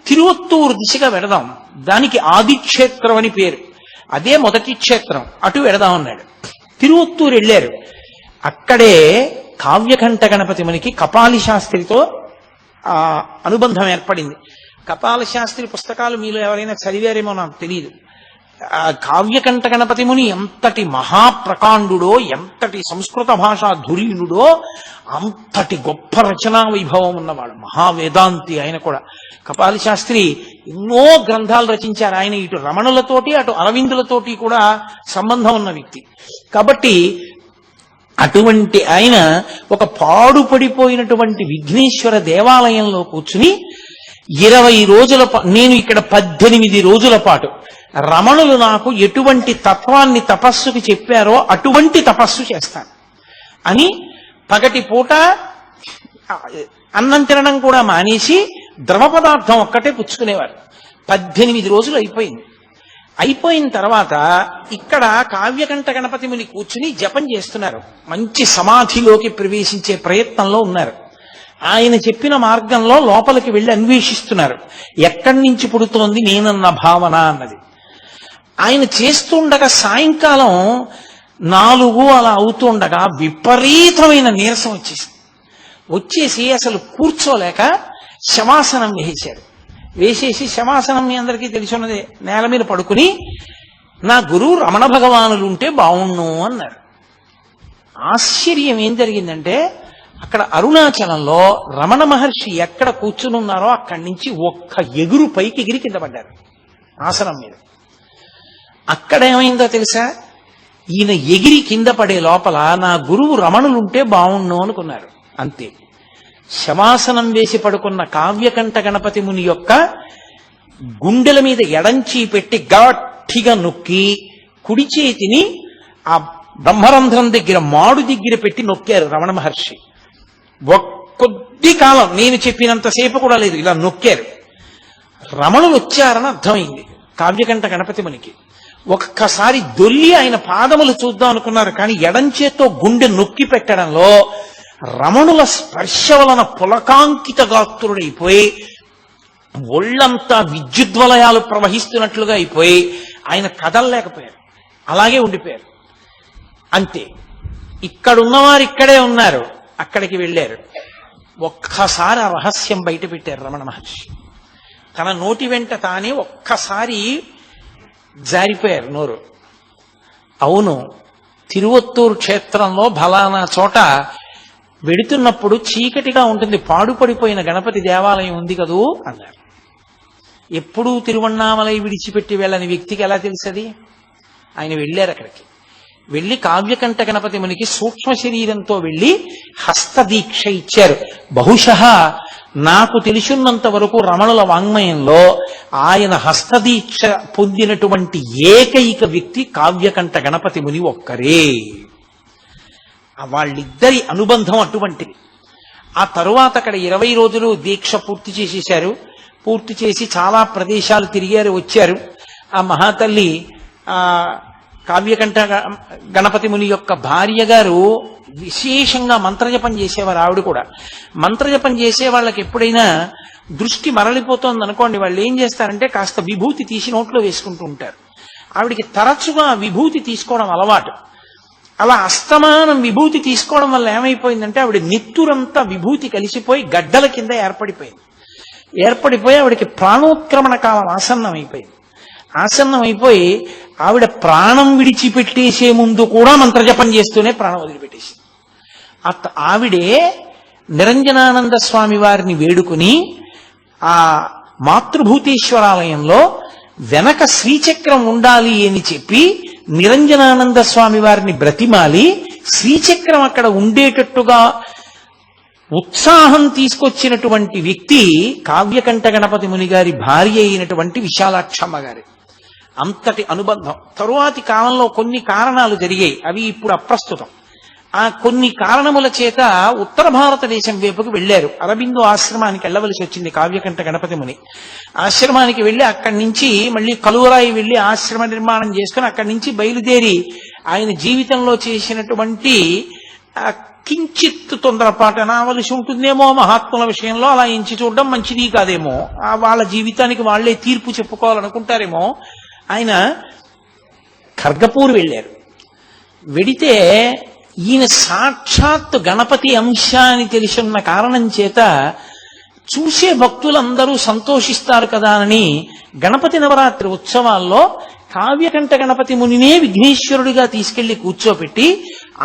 తిరువత్తూరు దిశగా వెడదాం, దానికి ఆదిక్షేత్రం అని పేరు, అదే మొదటి క్షేత్రం, అటు వెడదామన్నాడు. తిరువత్తూరు వెళ్ళారు. అక్కడే కావ్యకంఠ గణపతి మునికి కపాలి శాస్త్రితో అనుబంధం ఏర్పడింది. కపాల శాస్త్రి పుస్తకాలు మీలో ఎవరైనా చదివారేమో నాకు తెలియదు. కావ్యకంఠ గణపతి ముని ఎంతటి మహాప్రకాండుడో, ఎంతటి సంస్కృత భాషా ధురీనుడో, అంతటి గొప్ప రచనా వైభవం ఉన్నవాడు, మహావేదాంతి ఆయన కూడా. కపాలి శాస్త్రి ఎన్నో గ్రంథాలు రచించారు. ఆయన ఇటు రమణులతోటి అటు అరవిందులతోటి కూడా సంబంధం ఉన్న వ్యక్తి. కాబట్టి అటువంటి ఆయన ఒక పాడుపడిపోయినటువంటి విఘ్నేశ్వర దేవాలయంలో కూర్చుని 20 రోజుల నేను ఇక్కడ 18 రోజుల పాటు రమణులు నాకు ఎటువంటి తత్వాన్ని తపస్సుకి చెప్పారో అటువంటి తపస్సు చేస్తాను అని పగటి పూట అన్నం తినడం కూడా మానేసి ద్రవ పదార్థం ఒక్కటే పుచ్చుకునేవారు. 18 రోజులు అయిపోయిన తర్వాత ఇక్కడ కావ్యకంఠ గణపతి ముని కూర్చుని జపం చేస్తున్నారు. మంచి సమాధిలోకి ప్రవేశించే ప్రయత్నంలో ఉన్నారు. ఆయన చెప్పిన మార్గంలో లోపలికి వెళ్ళి అన్వేషిస్తున్నారు, ఎక్కడి నుంచి పుడుతోంది నేనన్న భావన అన్నది. ఆయన చేస్తుండగా సాయంకాలం 4 అలా అవుతుండగా విపరీతమైన నీరసం వచ్చేసి అసలు కూర్చోలేక శవాసనం వేసేసి శవాసనం మీ అందరికీ తెలిసినదే, నేల మీద పడుకుని నా గురువు రమణ భగవానులు ఉంటే బావుణ్ణు అన్నారు. ఆశ్చర్యం ఏం జరిగిందంటే, అక్కడ అరుణాచలంలో రమణ మహర్షి ఎక్కడ కూర్చుని ఉన్నారో అక్కడి నుంచి ఒక్క ఎగురు పైకి ఎగిరి కింద పడ్డారు ఆసనం మీద. అక్కడ ఏమైందో తెలుసా, ఈయన ఎగిరి కింద పడే లోపల నా గురువు రమణులుంటే బావుణ్ణు అనుకున్నారు. అంతే. శవాసనం వేసి పడుకున్న కావ్యకంఠ గణపతి ముని యొక్క గుండెల మీద ఎడంచి పెట్టి గట్టిగా నొక్కి కుడి చేతిని ఆ బ్రహ్మరంధ్రం దగ్గర మాడు దగ్గర పెట్టి నొక్కారు రమణ మహర్షి. కొద్ది కాలం, నేను చెప్పినంతసేపు కూడా లేదు, ఇలా నొక్కారు. రమణులు వచ్చారని అర్థమైంది కావ్యకంఠ గణపతి మునికి. ఒక్కసారి దొల్లి ఆయన పాదములు చూద్దాం అనుకున్నారు, కానీ ఎడంచేతో గుండె నొక్కి పెట్టడంలో రమణుల స్పర్శ వలన పులకాంకిత గాత్రుడైపోయి ఒళ్ళంతా విద్యుద్వలయాలు ప్రవహిస్తున్నట్లుగా అయిపోయి ఆయన కదలలేకపోయారు, అలాగే ఉండిపోయారు. అంతే. ఇక్కడున్నవారు ఇక్కడే ఉన్నారు, అక్కడికి వెళ్ళారు. ఒక్కసారి ఆ రహస్యం బయట పెట్టారు రమణ మహర్షి. తన నోటి వెంట తానే ఒక్కసారి జారిపోయారు నోరు. అవును, తిరువత్తూరు క్షేత్రంలో ఫలానా చోట వెడుతున్నప్పుడు చీకటిగా ఉంటుంది, పాడుపడిపోయిన గణపతి దేవాలయం ఉంది కదూ అన్నారు. ఎప్పుడూ తిరువణ్ణామలై విడిచిపెట్టి వెళ్ళని వ్యక్తికి ఎలా తెలుసది? ఆయన వెళ్ళారు అక్కడికి. వెళ్ళి కావ్యకంఠ గణపతి మునికి సూక్ష్మ శరీరంతో వెళ్ళి హస్తదీక్ష ఇచ్చారు. బహుశః నాకు తెలిసినంత వరకు రమణుల వాంగ్మయంలో ఆయన హస్తదీక్ష పొందినటువంటి ఏకైక వ్యక్తి కావ్యకంఠ గణపతి ముని ఒక్కరే. వాళ్ళిద్దరి అనుబంధం అటువంటిది. ఆ తరువాత అక్కడ 20 రోజులు దీక్ష పూర్తి చేసేశారు. పూర్తి చేసి చాలా ప్రదేశాలు తిరిగారు, వచ్చారు. ఆ మహాతల్లి ఆ కావ్యకంఠ గణపతి ముని యొక్క భార్య గారు విశేషంగా మంత్రజపం చేసేవారు. ఆవిడ కూడా మంత్రజపం చేసే వాళ్ళకి ఎప్పుడైనా దృష్టి మరలిపోతోంది అనుకోండి, వాళ్ళు ఏం చేస్తారంటే కాస్త విభూతి తీసి నోట్లో వేసుకుంటూ ఉంటారు. ఆవిడికి తరచుగా విభూతి తీసుకోవడం అలవాటు. అలా అస్తమానం విభూతి తీసుకోవడం వల్ల ఏమైపోయిందంటే ఆవిడ నెత్తురంతా విభూతి కలిసిపోయి గడ్డల కింద ఏర్పడిపోయి ఆవిడకి ప్రాణోత్క్రమణ కాలం ఆసన్నం అయిపోయి ఆవిడ ప్రాణం విడిచిపెట్టేసే ముందు కూడా మంత్రజపం చేస్తూనే ప్రాణం వదిలిపెట్టేసింది. ఆవిడే నిరంజనానంద స్వామి వారిని వేడుకుని ఆ మాతృభూతేశ్వరాలయంలో వెనక శ్రీచక్రం ఉండాలి అని చెప్పి నిరంజనానంద స్వామి వారిని బ్రతిమాలి శ్రీచక్రం అక్కడ ఉండేటట్టుగా ఉత్సాహం తీసుకొచ్చినటువంటి వ్యక్తి కావ్యకంఠ గణపతి ముని గారి భార్య అయినటువంటి విశాలాక్షమ్మ గారి. అంతటి అనుబంధం. తరువాతి కాలంలో కొన్ని కారణాలు జరిగాయి, అవి ఇప్పుడు అప్రస్తుతం. ఆ కొన్ని కారణముల చేత ఉత్తర భారతదేశం వైపుకు వెళ్లారు. అరబిందో ఆశ్రమానికి వెళ్ళవలసి వచ్చింది కావ్యకంఠ గణపతి ముని. ఆశ్రమానికి వెళ్లి అక్కడి నుంచి మళ్ళీ కలువరాయి వెళ్లి ఆశ్రమ నిర్మాణం చేసుకుని అక్కడి నుంచి బయలుదేరి ఆయన జీవితంలో చేసినటువంటి కించిత్ తొందరపాటు అనవలసి ఉంటుందేమో మహాత్ముల విషయంలో, అలా ఎంచి చూడడం మంచిది కాదేమో, వాళ్ళ జీవితానికి వాళ్లే తీర్పు చెప్పుకోవాలనుకుంటారేమో. ఆయన ఖర్గపూర్ వెళ్ళారు. వెడితే ఈయన సాక్షాత్తు గణపతి అంశ అని తెలిసిన కారణం చేత చూసే భక్తులందరూ సంతోషిస్తారు కదా అని గణపతి నవరాత్రి ఉత్సవాల్లో కావ్యకంఠ గణపతి మునినే విఘ్నేశ్వరుడిగా తీసుకెళ్లి కూర్చోపెట్టి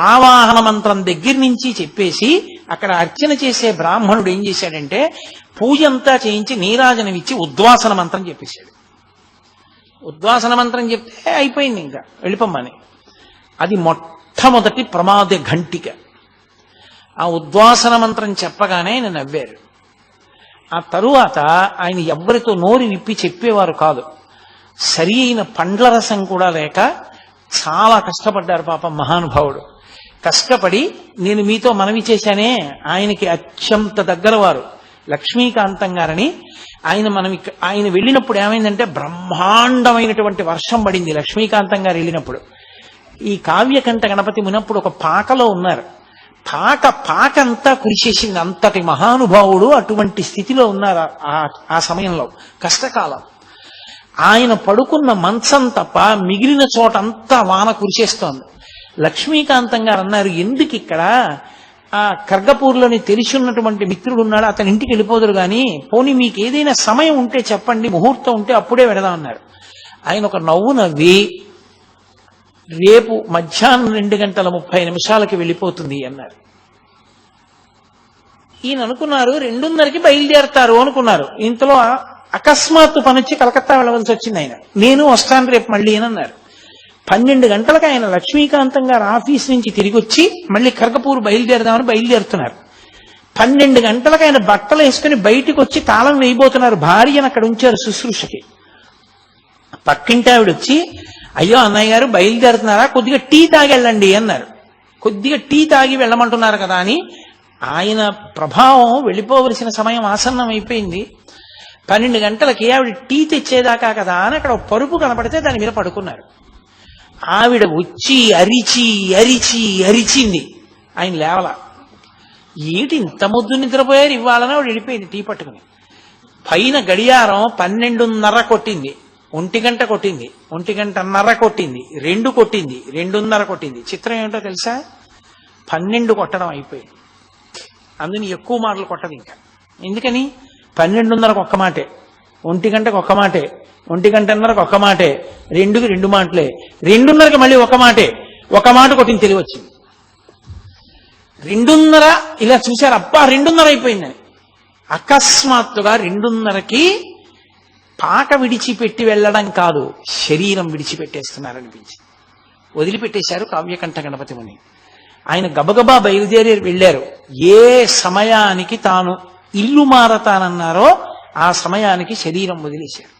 ఆవాహన మంత్రం దగ్గర నుంచి చెప్పేసి అక్కడ అర్చన చేసే బ్రాహ్మణుడు ఏం చేశాడంటే పూజ అంతా చేయించి నీరాజనమిచ్చి ఉద్వాసన మంత్రం చెప్పేశాడు. ఉద్వాసన మంత్రం చెప్తే అయిపోయింది, ఇంకా వెళ్ళిపోమ్మని. అది మొట్టమొదటి ప్రమాద ఘంటిక. ఆ ఉద్వాసన మంత్రం చెప్పగానే ఆయన నవ్వారు. ఆ తరువాత ఆయన ఎవ్వరితో నోరు విప్పి చెప్పేవారు కాదు. సరి అయిన పండ్ల రసం కూడా లేక చాలా కష్టపడ్డారు పాపం మహానుభావుడు. కష్టపడి నేను మీతో మనవి చేశానే, ఆయనకి అత్యంత దగ్గర వారు లక్ష్మీకాంతం గారని. ఆయన వెళ్ళినప్పుడు ఏమైందంటే బ్రహ్మాండమైనటువంటి వర్షం పడింది. లక్ష్మీకాంతం గారు వెళ్ళినప్పుడు ఈ కావ్యకంఠ గణపతి మునప్పుడు ఒక పాకలో ఉన్నారు. పాకంతా కురిసేసింది. అంతటి మహానుభావుడు అటువంటి స్థితిలో ఉన్నారు ఆ సమయంలో, కష్టకాలం. ఆయన పడుకున్న మంచం తప్ప మిగిలిన చోటంతా వాన కురిసేస్తోంది. లక్ష్మీకాంతం గారు అన్నారు, ఎందుకు ఇక్కడ ఆ ఖర్గపూర్లోని తెలిసి ఉన్నటువంటి మిత్రుడు ఉన్నాడు, అతని ఇంటికి వెళ్ళిపోదురు కానీ పోనీ మీకు ఏదైనా సమయం ఉంటే చెప్పండి, ముహూర్తం ఉంటే అప్పుడే వెడదామన్నారు. ఆయన ఒక నవ్వు నవ్వి రేపు మధ్యాహ్నం 2:30 వెళ్ళిపోతుంది అన్నారు. ఈయన అనుకున్నారు 2:30కి బయలుదేరతారు అనుకున్నారు. ఇంతలో అకస్మాత్తు పనొచ్చి కలకత్తా వెళ్ళవలసి వచ్చింది. ఆయన నేను వస్తాను రేపు మళ్ళీ అని అన్నారు. 12 గంటలకు ఆయన లక్ష్మీకాంతం గారు ఆఫీస్ నుంచి తిరిగి వచ్చి మళ్ళీ ఖర్గపూర్ బయలుదేరదామని బయలుదేరుతున్నారు. 12 గంటలకు ఆయన బట్టలు వేసుకుని బయటికి వచ్చి తాళం వేయబోతున్నారు. భార్యను అక్కడ ఉంచారు శుశ్రూషకి. పక్కింటి ఆవిడ వచ్చి, అయ్యో అన్నయ్య గారు బయలుదేరుతున్నారా, కొద్దిగా టీ తాగి వెళ్ళండి అన్నారు. కొద్దిగా టీ తాగి వెళ్ళమంటున్నారు కదా అని ఆయన ప్రభావం వెళ్ళిపోవలసిన సమయం ఆసన్నం అయిపోయింది. 12 గంటలకి ఆవిడ టీ తెచ్చేదాకా కదా అని అక్కడ పరుపు కనపడితే దాని మీద పడుకున్నారు. ఆవిడ వచ్చి అరిచి అరిచి అరిచింది. ఆయన లేవల. ఏంటి ఇంత ముద్దు నిద్రపోయారు ఇవ్వాలని ఆవిడ వెళ్ళిపోయింది టీ పట్టుకుని. పైన గడియారం 12:30 కొట్టింది, 1 గంట కొట్టింది, 1:30 కొట్టింది, 2 కొట్టింది, 2:30 కొట్టింది. చిత్రం ఏమిటో తెలుసా, 12 కొట్టడం అయిపోయింది. అందుని ఎక్కువ మాటలు కొట్టదు ఇంకా. ఎందుకని 12:30కు ఒక్క మాటే, 1 గంటకు ఒక్క మాటే, 1:30కు ఒక్క మాటే, 2కి 2 మాటలే, 2:30కి మళ్ళీ ఒక మాటే. ఒక మాట కొట్టింది తెలివి వచ్చింది. 2:30 ఇలా చూశారు, అబ్బా 2:30 అయిపోయిందని. అకస్మాత్తుగా 2:30కి పాక విడిచిపెట్టి వెళ్ళడం కాదు, శరీరం విడిచిపెట్టేస్తున్నారనిపించింది. వదిలిపెట్టేశారు కావ్యకంఠ గణపతి ముని. ఆయన గబగబా బయలుదేరి వెళ్ళారు. ఏ సమయానికి తాను ఇల్లు మారతానన్నారో ఆ సమయానికి శరీరం వదిలేశారు.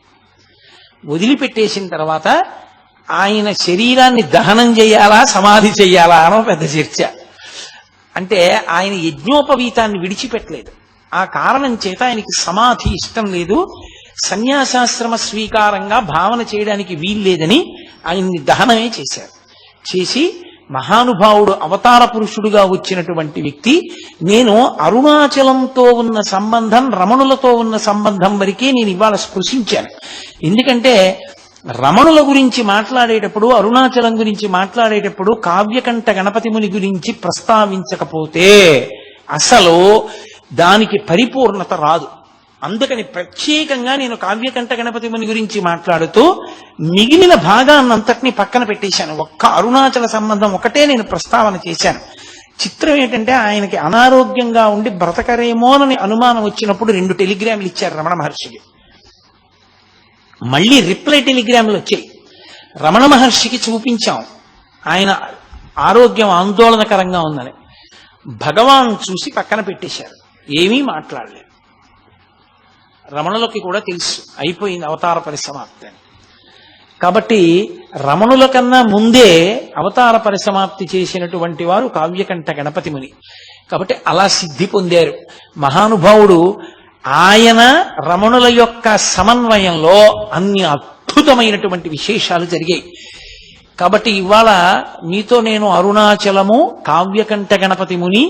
వదిలిపెట్టేసిన తర్వాత ఆయన శరీరాన్ని దహనం చేయాలా సమాధి చెయ్యాలా అనో పెద్ద చర్చ. అంటే ఆయన యజ్ఞోపవీతాన్ని విడిచిపెట్టలేదు. ఆ కారణం చేత ఆయనకి సమాధి ఇష్టం లేదు, సన్యాసాశ్రమ స్వీకారంగా భావన చేయడానికి వీల్లేదని ఆయన్ని దహనమే చేశారు. చేసి మహానుభావుడు అవతార పురుషుడుగా వచ్చినటువంటి వ్యక్తి, నేను అరుణాచలంతో ఉన్న సంబంధం రమణులతో ఉన్న సంబంధం వరకే నేను ఇవాళ స్పృశించాను. ఎందుకంటే రమణుల గురించి మాట్లాడేటప్పుడు, అరుణాచలం గురించి మాట్లాడేటప్పుడు కావ్యకంఠ గణపతి ముని గురించి ప్రస్తావించకపోతే అసలు దానికి పరిపూర్ణత రాదు. అందుకని ప్రత్యేకంగా నేను కావ్యకంఠ గణపతి ముని గురించి మాట్లాడుతూ మిగిలిన భాగాన్నంతటినీ పక్కన పెట్టేశాను. ఒక్క అరుణాచల సంబంధం ఒకటే నేను ప్రస్తావన చేశాను. చిత్రం ఏంటంటే ఆయనకి అనారోగ్యంగా ఉండి బ్రతకరేమోనని అనుమానం వచ్చినప్పుడు 2 టెలిగ్రాములు ఇచ్చారు రమణ మహర్షికి. మళ్ళీ రిప్లై టెలిగ్రాములు వచ్చాయి. రమణ మహర్షికి చూపించాం, ఆయన ఆరోగ్యం ఆందోళనకరంగా ఉందని. భగవాన్ చూసి పక్కన పెట్టేశారు, ఏమీ మాట్లాడలేదు. రమణులకి కూడా తెలుసు అయిపోయింది అవతార పరిసమాప్తి అని. కాబట్టి రమణుల కన్నా ముందే అవతార పరిసమాప్తి చేసినటువంటి వారు కావ్యకంఠ గణపతి ముని. కాబట్టి అలా సిద్ధి పొందారు మహానుభావుడు. ఆయన రమణుల యొక్క సమన్వయంలో అన్ని అద్భుతమైనటువంటి విశేషాలు జరిగాయి. కాబట్టి ఇవాళ మీతో నేను అరుణాచలము, కావ్యకంఠ గణపతి ముని,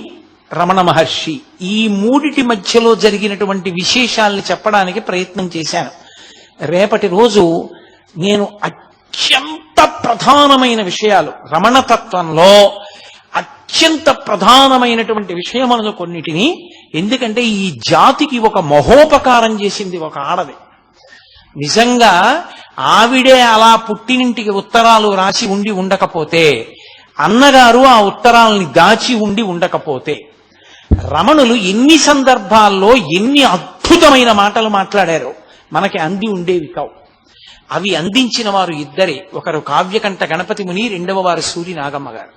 రమణ మహర్షి ఈ 3 మధ్యలో జరిగినటువంటి విశేషాల్ని చెప్పడానికి ప్రయత్నం చేశాను. రేపటి రోజు నేను అత్యంత ప్రధానమైన విషయాలు, రమణతత్వంలో అత్యంత ప్రధానమైనటువంటి విషయములను కొన్నిటిని, ఎందుకంటే ఈ జాతికి ఒక మహోపకారం చేసింది ఒక ఆడది. నిజంగా ఆవిడే అలా పుట్టినింటికి ఉత్తరాలు రాసి ఉండి ఉండకపోతే, అన్నగారు ఆ ఉత్తరాలని దాచి ఉండి ఉండకపోతే, రమణులు ఎన్ని సందర్భాల్లో ఎన్ని అద్భుతమైన మాటలు మాట్లాడారో మనకి అంది ఉండేవి కావు. అవి అందించిన వారు ఇద్దరే. ఒకరు కావ్యకంఠ గణపతి ముని, రెండవ వారు సూరి నాగమ్మ గారు.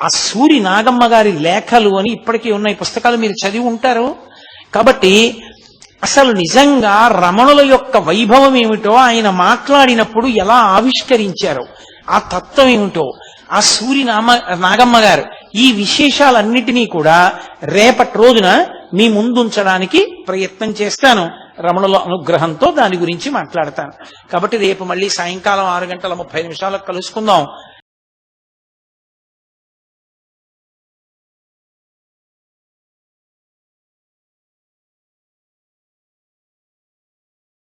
ఆ సూరి నాగమ్మ గారి లేఖలు అని ఇప్పటికీ ఉన్నాయి, పుస్తకాలు మీరు చదివి ఉంటారు. కాబట్టి అసలు నిజంగా రమణుల యొక్క వైభవం ఏమిటో, ఆయన మాట్లాడినప్పుడు ఎలా ఆవిష్కరించారో ఆ తత్వం ఏమిటో ఆ సూరి నాగమ్మ గారు, ఈ విశేషాలన్నిటినీ కూడా రేపటి రోజున మీ ముందుంచడానికి ప్రయత్నం చేస్తాను. రమణుల అనుగ్రహంతో దాని గురించి మాట్లాడతాను. కాబట్టి రేపు మళ్ళీ సాయంకాలం 6:30 కలుసుకుందాం.